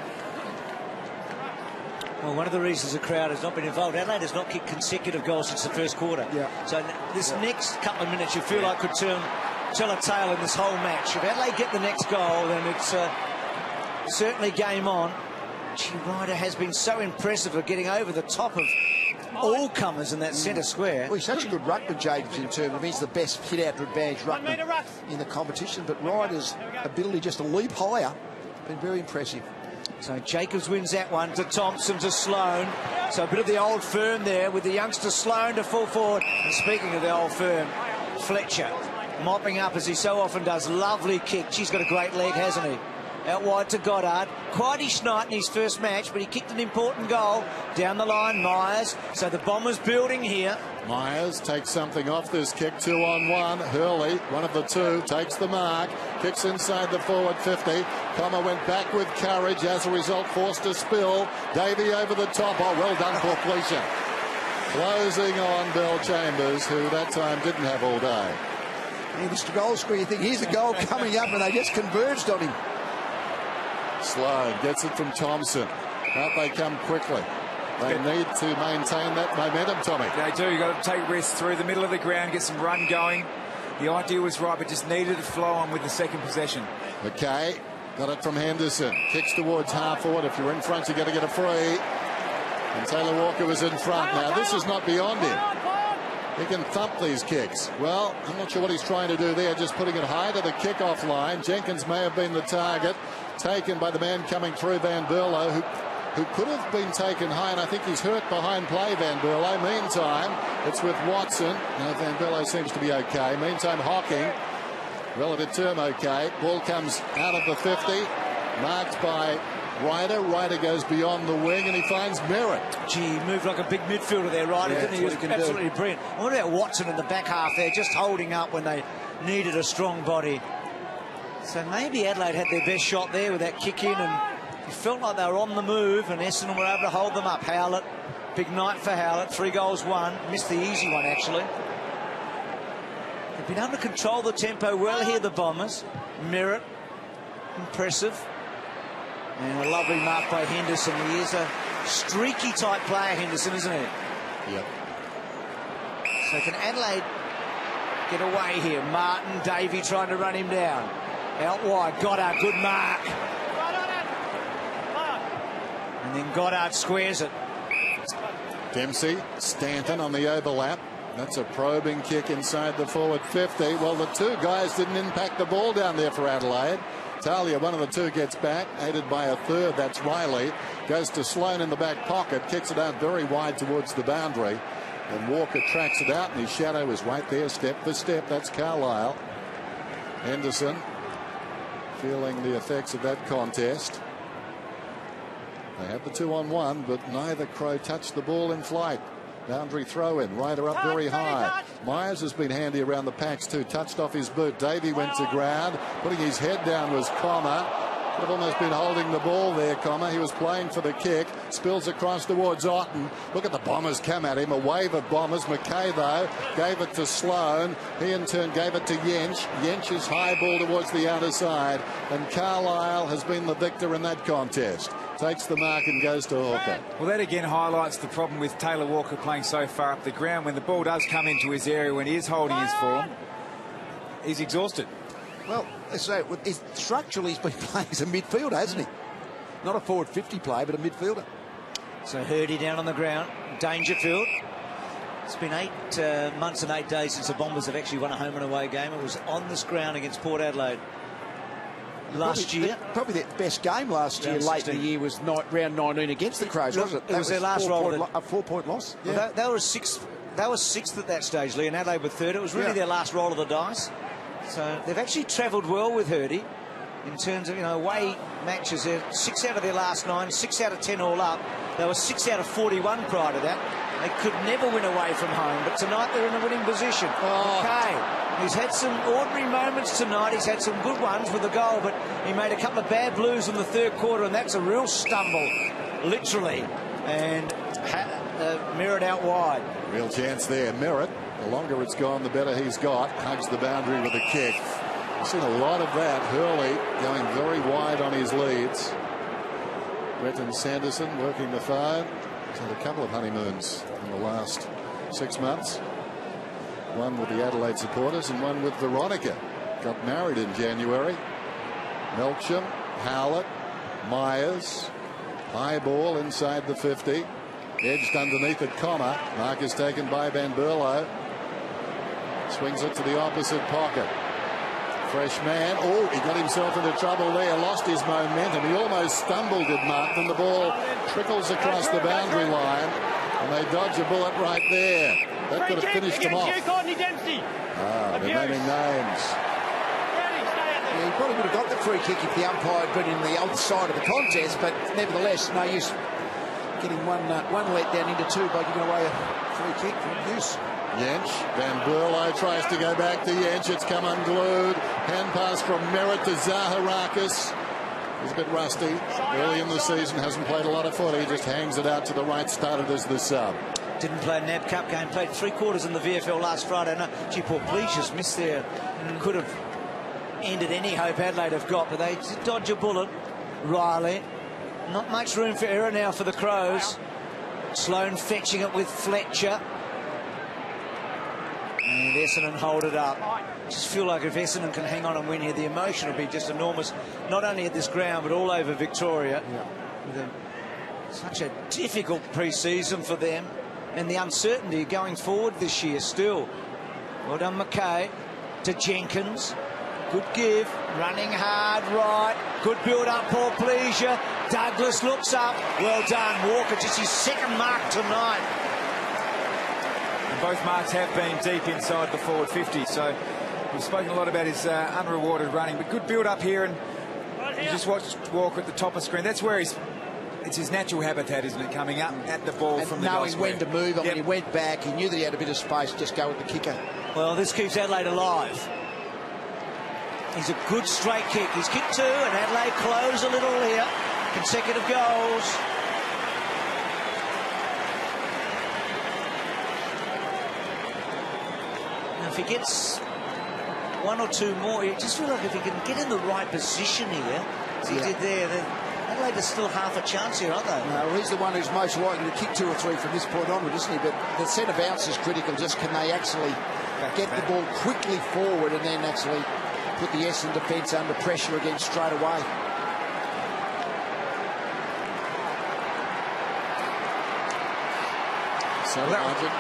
Well, one of the reasons the crowd has not been involved, Adelaide has not kicked consecutive goals since the first quarter. So this next couple of minutes you feel like could tell a tale in this whole match. If Adelaide get the next goal, then it's certainly game on. Gee, Ryder has been so impressive at getting over the top of all comers in that centre square. Well, he's such a good ruckman, Jacobs, in terms of he's the best hit-out to advantage ruckman in the competition. But Ryder's ability just to leap higher been very impressive. So Jacobs wins that one to Thompson to Sloane. So a bit of the old firm there with the youngster Sloane to full forward. And speaking of the old firm, Fletcher mopping up as he so often does. Lovely kick. She's got a great leg, hasn't he? Out wide to Goddard. Quite his night in his first match, but he kicked an important goal. Down the line, Myers. So the Bombers building here. Myers takes something off this kick, 2-on-1. Hurley, one of the two, takes the mark, kicks inside the forward 50. Comer went back with courage, as a result forced to spill. Davey over the top. Oh, well done, Paul Fleischer. Closing on Bell Chambers, who that time didn't have all day. And Mr. Goal square, you think here's the goal coming up, and they just converged on him. Sloane gets it from Thompson. Out they come quickly. They need to maintain that momentum, Tommy. They do. You've got to take risks through the middle of the ground, get some run going. The idea was right, but just needed to flow on with the second possession. McKay got it from Henderson. Kicks towards half forward. If you're in front, you've got to get a free. And Taylor Walker was in front. Now, this is not beyond him. He can thump these kicks. Well, I'm not sure what he's trying to do there, just putting it high to the kickoff line. Jenkins may have been the target. Taken by the man coming through, Van Berlo, who could have been taken high, and I think he's hurt behind play, Van Berlo. Meantime, it's with Watson. No, Van Berlo seems to be okay. Meantime, Hocking, relative term okay. Ball comes out of the 50, marked by Ryder. Ryder goes beyond the wing, and he finds Merritt. Gee, he moved like a big midfielder there, Ryder, Yeah, didn't he? He was that's what he can absolutely do. brilliant. I wonder about Watson in the back half there, just holding up when they needed a strong body. So maybe Adelaide had their best shot there with that kick in, and it felt like they were on the move, and Essendon were able to hold them up. Howlett, big night for Howlett, 3 goals, 1. Missed the easy one, actually. They've been able to control the tempo well here, the Bombers. Merritt, impressive. And a lovely mark by Henderson. He is a streaky type player, Henderson, isn't he? Yep. So can Adelaide get away here? Martin, Davey trying to run him down. Out wide, Goddard, good mark. And then Goddard squares it. Dempsey, Stanton on the overlap. That's a probing kick inside the forward 50. Well, the two guys didn't impact the ball down there for Adelaide. Talia, one of the two, gets back, aided by a third. That's Riley. Goes to Sloane in the back pocket, kicks it out very wide towards the boundary. And Walker tracks it out, and his shadow is right there, step for step. That's Carlisle. Henderson feeling the effects of that contest. They have the 2-on-1, but neither Crow touched the ball in flight. Boundary throw in. Ryder up very high. Myers has been handy around the packs too. Touched off his boot. Davey went to ground. Putting his head down was Comer. Could have almost been holding the ball there, Comer. He was playing for the kick. Spills across towards Otten. Look at the Bombers come at him. A wave of Bombers. McKay, though, gave it to Sloane. He, in turn, gave it to Yench. Yench's high ball towards the outer side. And Carlisle has been the victor in that contest. Takes the mark and goes to Hawker. Well, that again highlights the problem with Taylor Walker playing so far up the ground. When the ball does come into his area, when he is holding his form, he's exhausted. Well, so structurally he's been playing as a midfielder, hasn't he? Not a forward 50 play, but a midfielder. So Hurdy down on the ground. Dangerfield. It's been 8 months and 8 days since the Bombers have actually won a home and away game. It was on this ground against Port Adelaide last year. Probably their best game last year, late in the year, was round 19 against the Crows, wasn't it? It was their last roll. A 4-point loss. Yeah. Well, they were sixth at that stage, Lee, and Adelaide were third. It was really their last roll of the dice. So they've actually travelled well with Hurdy in terms of, away matches. They're 6 out of their last 9, 6 out of 10 all up. They were 6 out of 41 prior to that. They could never win away from home, but tonight they're in a winning position. Okay, he's had some ordinary moments tonight. He's had some good ones with the goal, but he made a couple of bad blues in the third quarter, and that's a real stumble, literally. And Merritt out wide. Real chance there. Merritt, the longer it's gone, the better he's got. Hugs the boundary with a kick. I've seen a lot of that. Hurley going very wide on his leads. Bretton Sanderson working the phone. He's had a couple of honeymoons in the last 6 months. One with the Adelaide supporters and one with Veronica. Got married in January. Melksham, Howlett, Myers, High ball inside the 50. Edged underneath at Connor. Mark is taken by Van Berlo. Swings it to the opposite pocket. Fresh man. Oh, he got himself into trouble there. Lost his momentum. He almost stumbled, did Mark. And the ball trickles across the boundary line. And they dodge a bullet right there. That could have finished them off. They're naming names. Yeah, he probably would have got the free kick if the umpire had been in the other side of the contest, but nevertheless, no use getting one let down into two by giving away a free kick from use. Jensch. Van Berlo tries to go back to Jensch. It's come unglued. Hand pass from Merritt to Zaharakis. He's a bit rusty. Early in the season, hasn't played a lot of footy. He just hangs it out to the right, started as the sub. Didn't play a NAB Cup game, played 3/4 in the VFL last Friday. No, gee, poor Pleasures missed there. Could have ended any hope Adelaide have got, but they dodge a bullet. Riley. Not much room for error now for the Crows. Sloan fetching it with Fletcher. And Essendon hold it up. Just feel like if Essendon can hang on and win here, the emotion will be just enormous, not only at this ground but all over Victoria. With such a difficult pre-season for them, and the uncertainty going forward this year still. Well done, McKay. To Jenkins. Good give. Running hard right. Good build-up, Paul Pleasure. Douglas looks up. Well done. Walker, just his second mark tonight. And both marks have been deep inside the forward 50, so we've spoken a lot about his unrewarded running, but good build-up here, and you just watched Walker at the top of screen. That's where it's his natural habitat, isn't it, coming up at the ball and from the knowing when to move. I mean, he went back. He knew that he had a bit of space. Just go with the kicker. Well, this keeps Adelaide alive. He's a good straight kick. He's kicked two, and Adelaide close a little here. Consecutive goals. Now, if he gets one or two more, you just feel like if he can get in the right position here, as he did there, then Adelaide is still half a chance here, aren't they? No, well, he's the one who's most likely to kick two or three from this point onward, isn't he? But the centre bounce is critical. Just can they actually get the ball quickly forward and then actually put the Essendon defence under pressure again straight away. So Argent.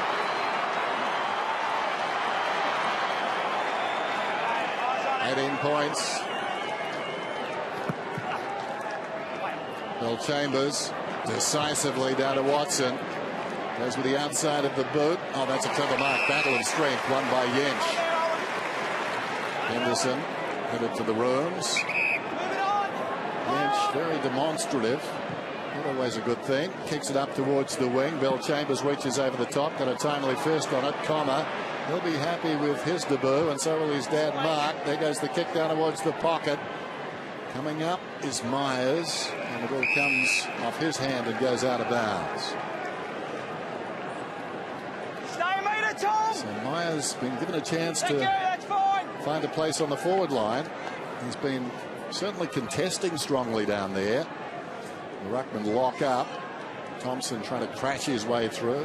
Points. Bill Chambers decisively down to Watson. Goes with the outside of the boot. Oh, that's a clever mark. Battle of strength won by Jensch. Henderson headed to the rooms. Jensch very demonstrative. Not always a good thing. Kicks it up towards the wing. Bill Chambers reaches over the top. Got a timely first on it. Comma. He'll be happy with his debut, and so will his dad, Mark. There goes the kick down towards the pocket. Coming up is Myers, and the ball comes off his hand and goes out of bounds. So Myers been given a chance to find a place on the forward line. He's been certainly contesting strongly down there. The ruckman lock up. Thompson trying to crash his way through.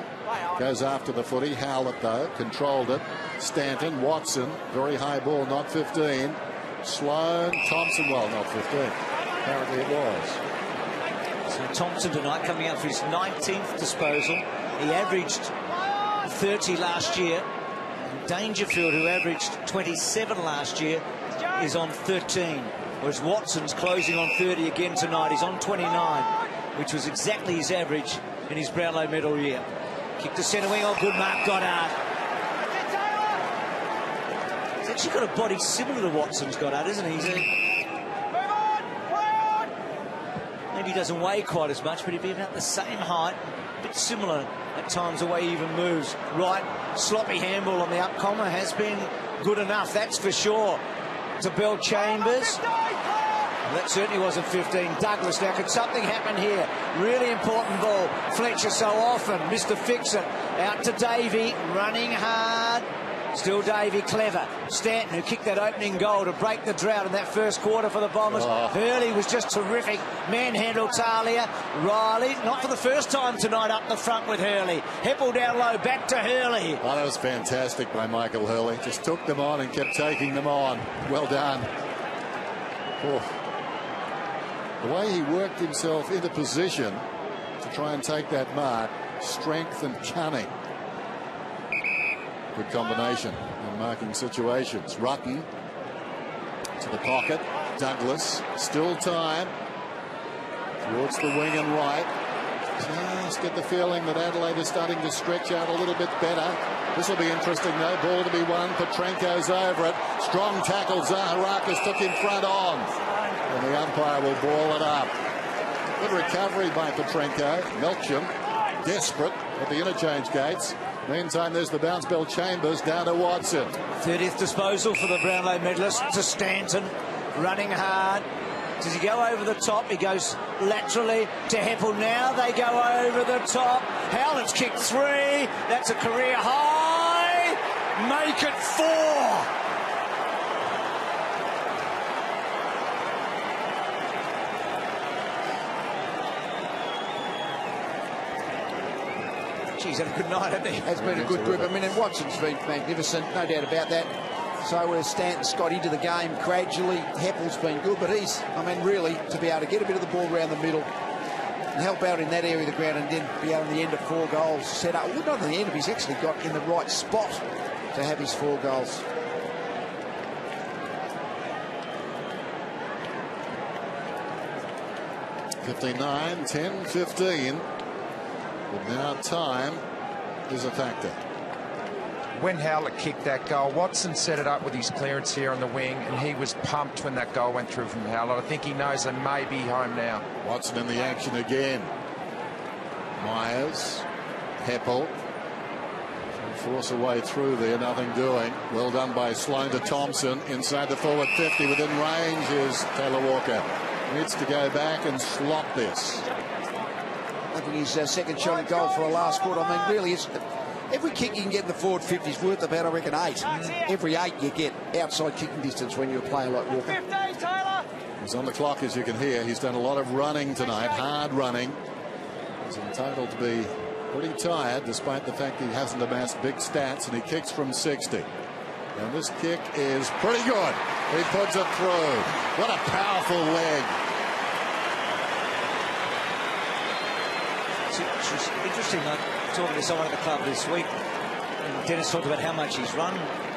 Goes after the footy. Howlett, though, controlled it. Stanton, Watson, very high ball, not 15. Sloan, Thompson, well, not 15. Apparently it was. So Thompson tonight coming up for his 19th disposal. He averaged 30 last year. And Dangerfield, who averaged 27 last year, is on 13. Whereas Watson's closing on 30 again tonight. He's on 29, which was exactly his average in his Brownlow medal year. Kick to centre wing. Oh, good mark, Goddard. He's actually got a body similar to Watson's, Goddard, isn't he? Maybe he doesn't weigh quite as much, but he'd be about the same height. A bit similar at times the way he even moves. Right, sloppy handball on the up. Comma has been good enough, that's for sure. To Bill Chambers. That certainly wasn't 15. Douglas, now could something happen here? Really important ball. Fletcher so often missed to fix it. Out to Davey, running hard. Still Davey, clever. Stanton, who kicked that opening goal to break the drought in that first quarter for the Bombers. Hurley was just terrific. Manhandled Talia. Riley, not for the first time tonight, up the front with Hurley. Heppel down low, back to Hurley. Oh, that was fantastic by Michael Hurley. Just took them on and kept taking them on. Well done. Oh. The way he worked himself into position to try and take that mark, strength and cunning. Good combination in marking situations. Rutten to the pocket. Douglas, still time. Towards the wing and right. Just get the feeling that Adelaide is starting to stretch out a little bit better. This will be interesting though. Ball to be won. Petrenko's over it. Strong tackle. Zaharakis took him front on. And the umpire will ball it up. Good recovery by Petrenko. Melcham desperate at the interchange gates. Meantime, there's the bounce bell. Chambers down to Watson. 30th disposal for the Brownlow medalist to Stanton. Running hard. Does he go over the top? He goes laterally to Heppel. Now they go over the top. Howlett's kicked 3. That's a career high. Make it 4. Geez, had a good night, hasn't he? It's been a good group. I mean, and Watson's been magnificent, no doubt about that. So as Stanton's got into the game gradually, Heppel's been good, but he's, I mean, really, to be able to get a bit of the ball around the middle and help out in that area of the ground and then be able, at the end of 4 goals, set up. Well, not at the end of, he's actually got in the right spot to have his 4 goals. .59, 10, 15. But now time is a factor. When Howlett kicked that goal, Watson set it up with his clearance here on the wing, and he was pumped when that goal went through from Howlett. I think he knows they may be home now. Watson in the action again. Myers, Heppel. Force a way through there, nothing doing. Well done by Sloan to Thompson. Inside the forward 50, within range is Taylor Walker. Needs to go back and slot this. I think his second shot at goal for a last quarter. I mean, really, every kick you can get in the forward 50 is worth about, I reckon, 8. Every 8 you get outside kicking distance when you're a player like Walker. 15, Taylor. He's on the clock, as you can hear. He's done a lot of running tonight, hard running. He's entitled to be pretty tired, despite the fact he hasn't amassed big stats, and he kicks from 60. And this kick is pretty good. He puts it through. What a powerful leg. It's interesting, talking to someone at the club this week, and Dennis talked about how much he's run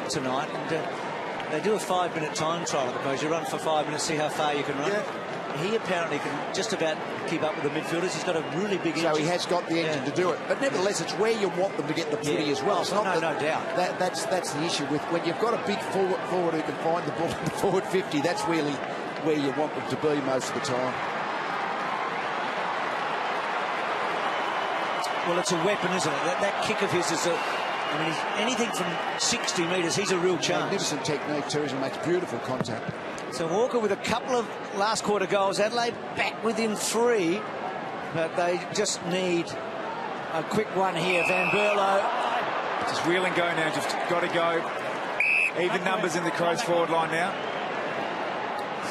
tonight, and they do a 5-minute time trial at the post. You run for 5 minutes, see how far you can run. Yeah. He apparently can just about keep up with the midfielders. He's got a really big engine. So he has got the engine to do it. But nevertheless, it's where you want them to get the footy as well. It's not no doubt. That's the issue with when you've got a big forward who can find the ball in the forward 50. That's really where you want them to be most of the time. Well, it's a weapon, isn't it? That kick of his is I mean, anything from 60 metres, he's a real chance. Magnificent technique too, and makes beautiful contact. So Walker with a couple of last quarter goals. Adelaide back within 3, but they just need a quick one here. Van Berlo. Just wheel and go now, just got to go. Even numbers in the Crows forward line now.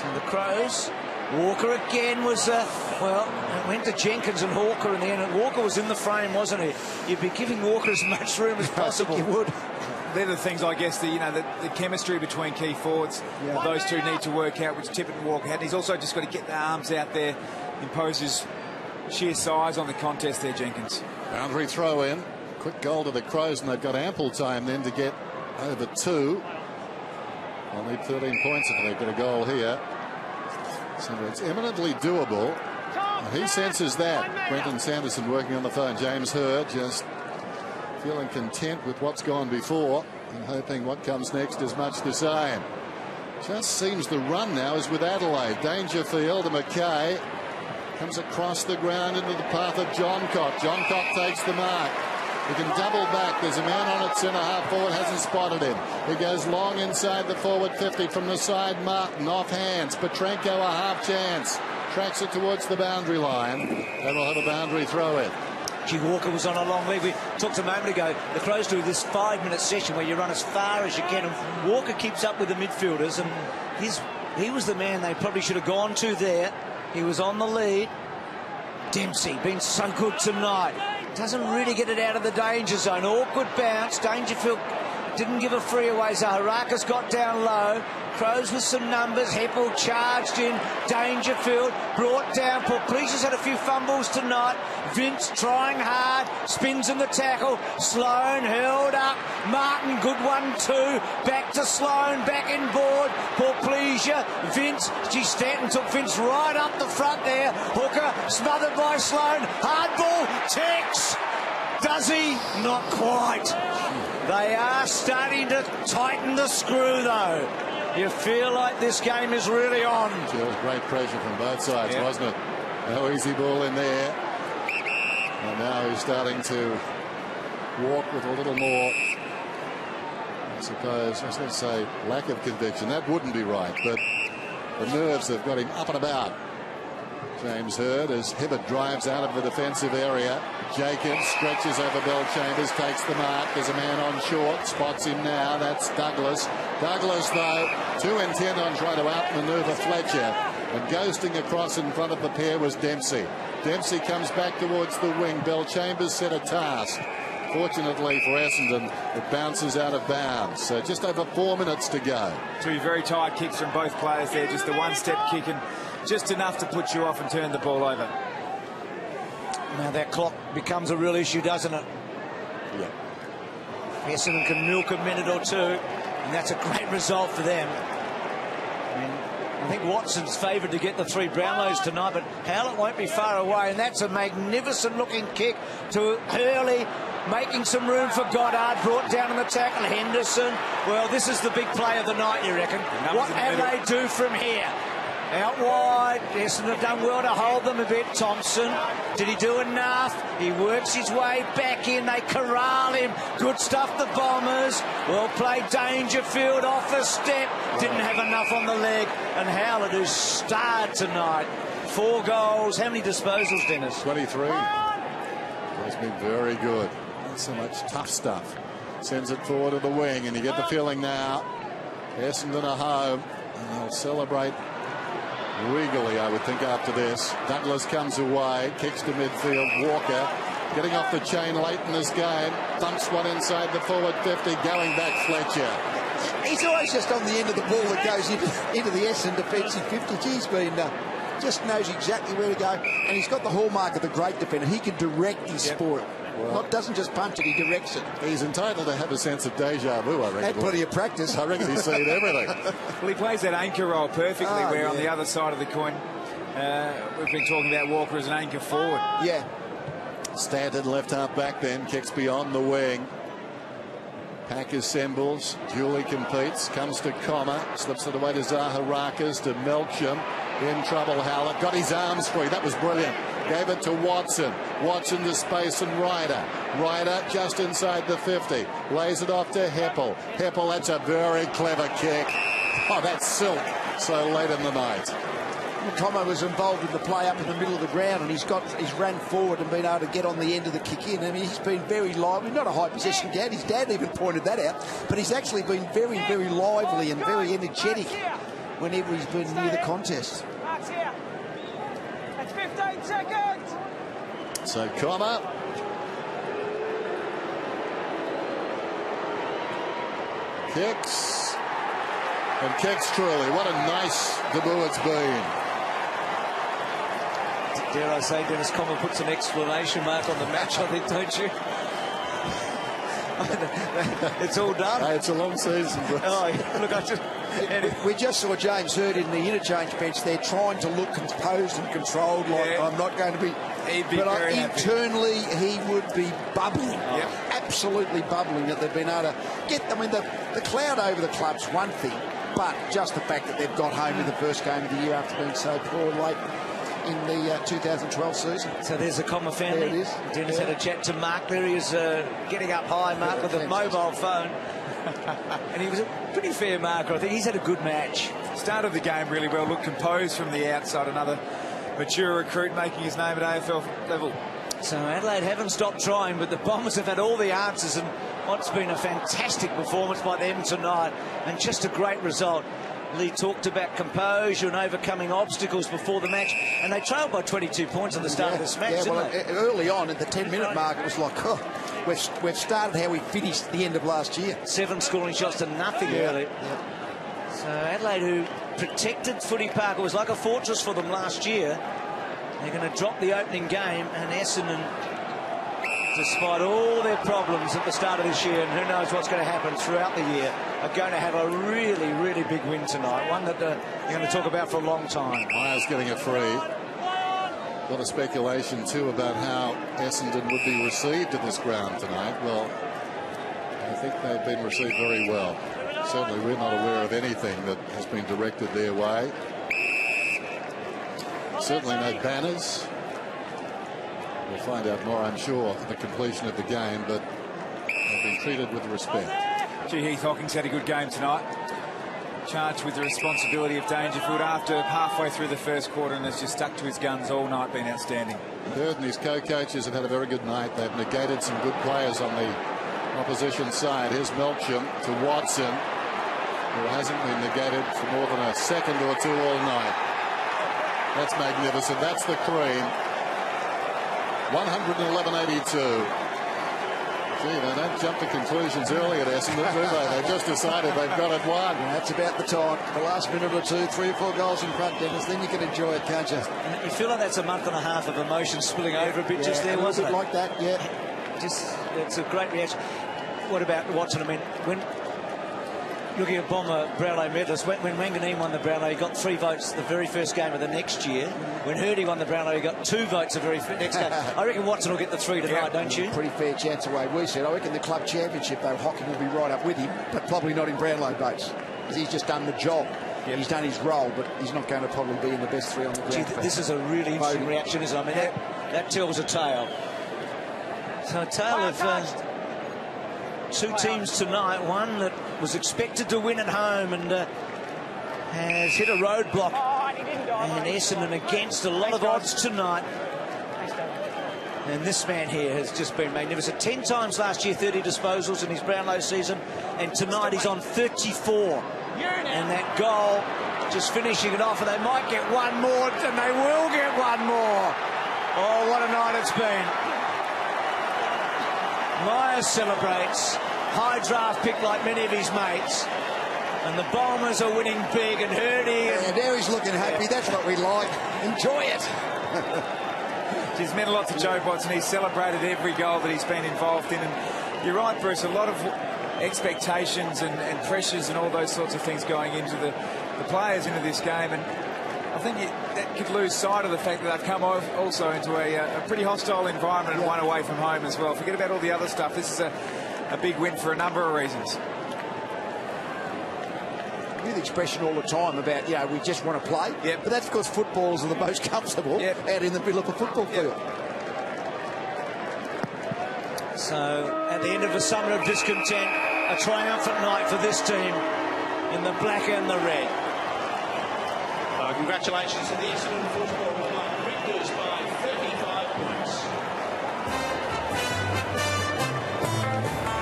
So the Crows. Walker again was, well, it went to Jenkins and Hawker in the end. And Walker was in the frame, wasn't he? You'd be giving Walker as much room as possible. You would. They're the things, I guess, the chemistry between key forwards. Yeah. Those two need to work out, which Tippett and Walker had. And he's also just got to get the arms out there, imposes sheer size on the contest there, Jenkins. Boundary throw in. Quick goal to the Crows, and they've got ample time then to get over 2. They'll need 13 points if they get a goal here. So it's eminently doable. He senses that. Brenton Sanderson working on the phone. James Hurd just feeling content with what's gone before and hoping what comes next is much the same. Just seems the run now is with Adelaide. Dangerfield and McKay comes across the ground into the path of Johncock. Johncock takes the mark. He can double back. There's a man on it, centre half forward, hasn't spotted him. He goes long inside the forward 50 from the side. Martin off hands. Petrenko a half chance. Tracks it towards the boundary line. And we'll have a boundary throw in. Gee, Walker was on a long leg. We talked a moment ago. The Crows do this 5-minute session where you run as far as you can. And Walker keeps up with the midfielders. And he was the man they probably should have gone to there. He was on the lead. Dempsey been so good tonight. Doesn't really get it out of the danger zone. Awkward bounce. Dangerfield didn't give a free away. Zaharakis got down low. Crows with some numbers. Heppel charged in. Dangerfield brought down. Porplegia's had a few fumbles tonight. Vince trying hard. Spins in the tackle. Sloan held up. Martin, good one too. Back to Sloan. Back in board. Porplegia. Vince. Stanton took Vince right up the front there. Hooker smothered by Sloan. Hard ball. Tex. Does he? Not quite. They are starting to tighten the screw though. You feel like this game is really on. Feels great pressure from both sides, wasn't it? No easy ball in there. And now he's starting to walk with a little more, I suppose, I was going to say lack of conviction. That wouldn't be right, but the nerves have got him up and about. James Hird as Hibbert drives out of the defensive area. Jacobs stretches over Bellchambers, takes the mark. There's a man on short, spots him now. That's Douglas. Douglas, though, too intent on trying to outmaneuver Fletcher. And ghosting across in front of the pair was Dempsey. Dempsey comes back towards the wing. Bellchambers set a task. Fortunately for Essendon, it bounces out of bounds. So just over 4 minutes to go. Two very tight kicks from both players there. Just the one-step kick and just enough to put you off and turn the ball over. Now that clock becomes a real issue, doesn't it? Yeah. Essendon can milk a minute or two, and that's a great result for them. I think Watson's favoured to get the 3 Brownlows tonight, but Howlett won't be far away, and that's a magnificent-looking kick to Hurley, making some room for Goddard, brought down in the tackle. Henderson. Well, this is the big play of the night, you reckon? What Adelaide do from here? Out wide. Essendon have done well to hold them a bit. Thompson, did he do enough? He works his way back in. They corral him. Good stuff, the Bombers. Well played, Dangerfield off a step. Didn't have enough on the leg. And Howlett, who's starred tonight. 4 goals. How many disposals, Dennis? 23. He's been very good. Not so much tough stuff. Sends it forward to the wing, and you get the feeling now Essendon are home, and they'll celebrate regally, I would think, after this. Douglas comes away, kicks to midfield. Walker getting off the chain late in this game. Thumps one inside the forward 50. Going back, Fletcher. He's always just on the end of the ball that goes into the Essendon defensive 50. He's been just knows exactly where to go, and he's got the hallmark of the great defender. He can direct his sport. Well, doesn't just punch it, he directs it. He's entitled to have a sense of deja vu, I reckon. Had plenty of practice. I reckon he's seen everything. Well, he plays that anchor role perfectly, where on the other side of the coin, we've been talking about Walker as an anchor forward. Yeah. Stanton left half back then, kicks beyond the wing. Pack assembles, Julie competes, comes to Comma, slips it away to Zaharakis, to Melksham. In trouble, Howlett. Got his arms free. That was brilliant. Gave it to Watson. Watson to space and Ryder. Ryder just inside the 50. Lays it off to Heppel. Heppel, that's a very clever kick. Oh, that's silk so late in the night. Tomo was involved in the play up in the middle of the ground, and he's ran forward and been able to get on the end of the kick in. I mean, he's been very lively. Not a high possession dad. His dad even pointed that out. But he's actually been very, very lively and very energetic whenever he's been near the contest. That's 15 seconds. So Comma. Kicks. And kicks truly. What a nice debut it's been. Dare I say, Dennis Comma puts an exclamation mark on the match, I think, don't you? It's all done. Hey, it's a long season. We just saw James Hird in the interchange bench there trying to look composed and controlled, like I'm not going to be. But internally, he would be bubbling, absolutely bubbling that they've been able to get. I mean, the cloud over the club's one thing, but just the fact that they've got home in the first game of the year after being so poor late in the 2012 season. So there's a Comma family. There it is. Dennis had a chat to Mark there. He was getting up high, Mark, with a mobile phone. And he was a pretty fair marker. I think he's had a good match. Started the game really well. Looked composed from the outside. Another mature recruit making his name at AFL level. So Adelaide haven't stopped trying, but the Bombers have had all the answers, and what's been a fantastic performance by them tonight, and just a great result. Lee talked about composure and overcoming obstacles before the match, and they trailed by 22 points at the start of this match, didn't they? Early on at the 10-minute mark, it was like, oh, we've started how we finished the end of last year. 7 scoring shots to nothing early. So Adelaide, who protected Footy Park, it was like a fortress for them last year. They're going to drop the opening game, and Essendon, despite all their problems at the start of this year, and who knows what's going to happen throughout the year, are going to have a really, really big win tonight. One that they're going to talk about for a long time. Myers getting a free. A lot of speculation too about how Essendon would be received at this ground tonight. Well, I think they've been received very well. Certainly we're not aware of anything that has been directed their way. Certainly no banners. We'll find out more, I'm sure, at the completion of the game, but they've been treated with respect. Gee, Heath Hocking's had a good game tonight. Charged with the responsibility of Dangerfield after halfway through the first quarter, and has just stuck to his guns all night, been outstanding. Bird and his co-coaches have had a very good night. They've negated some good players on the opposition side. Here's Melcham to Watson, who hasn't been negated for more than a second or two all night. That's magnificent. That's the cream. 111.82. Gee, they don't jump to conclusions early at Essendon, do they? They've just decided they've got it won. And that's about the time. The last minute or two, 3 or 4 goals in front, Dennis. Then you can enjoy it, can't you? And you feel like that's a month and a half of emotion spilling over a bit just there, wasn't it? Like that, yeah. Just, it's a great reaction. What about Watson? I mean, when looking at Bomber Brownlow medalist, when Wanganeen won the Brownlow, he got 3 votes the very first game of the next year. When Hurdy won the Brownlow, he got 2 votes the very next game. I reckon Watson will get the 3 tonight, don't you? Pretty fair chance away. We said, I reckon the club championship, though, Hocking will be right up with him, but probably not in Brownlow votes, because he's just done the job. Yep. He's done his role, but he's not going to probably be in the best 3 on the ground. Gee, this is a really interesting reaction, isn't it? I mean, that tells a tale. So a tale of 2 teams tonight. One that was expected to win at home and has hit a roadblock. And Essendon against a lot of odds tonight. And this man here has just been magnificent. 10 times last year, 30 disposals in his Brownlow season. And tonight he's on 34. And that goal, just finishing it off. And they might get one more, and they will get one more. Oh, what a night it's been. Myers celebrates. High draft pick like many of his mates. And the Bombers are winning big, and Hurdy. And now he's looking happy. That's what we like. Enjoy it. He's meant a lot to Joe Watson. He's celebrated every goal that he's been involved in. And you're right, Bruce, a lot of expectations and pressures and all those sorts of things going into the players into this game. And I think that could lose sight of the fact that they've come also into a pretty hostile environment and won away from home as well. Forget about all the other stuff. This is a big win for a number of reasons. The expression all the time about, we just want to play. Yep. But that's because footballers are the most comfortable out in the middle of a football field. So, at the end of a summer of discontent, a triumphant night for this team in the black and the red. Congratulations to the Essendon Football Club, victors by 35 points.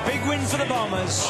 Big win for the Bombers.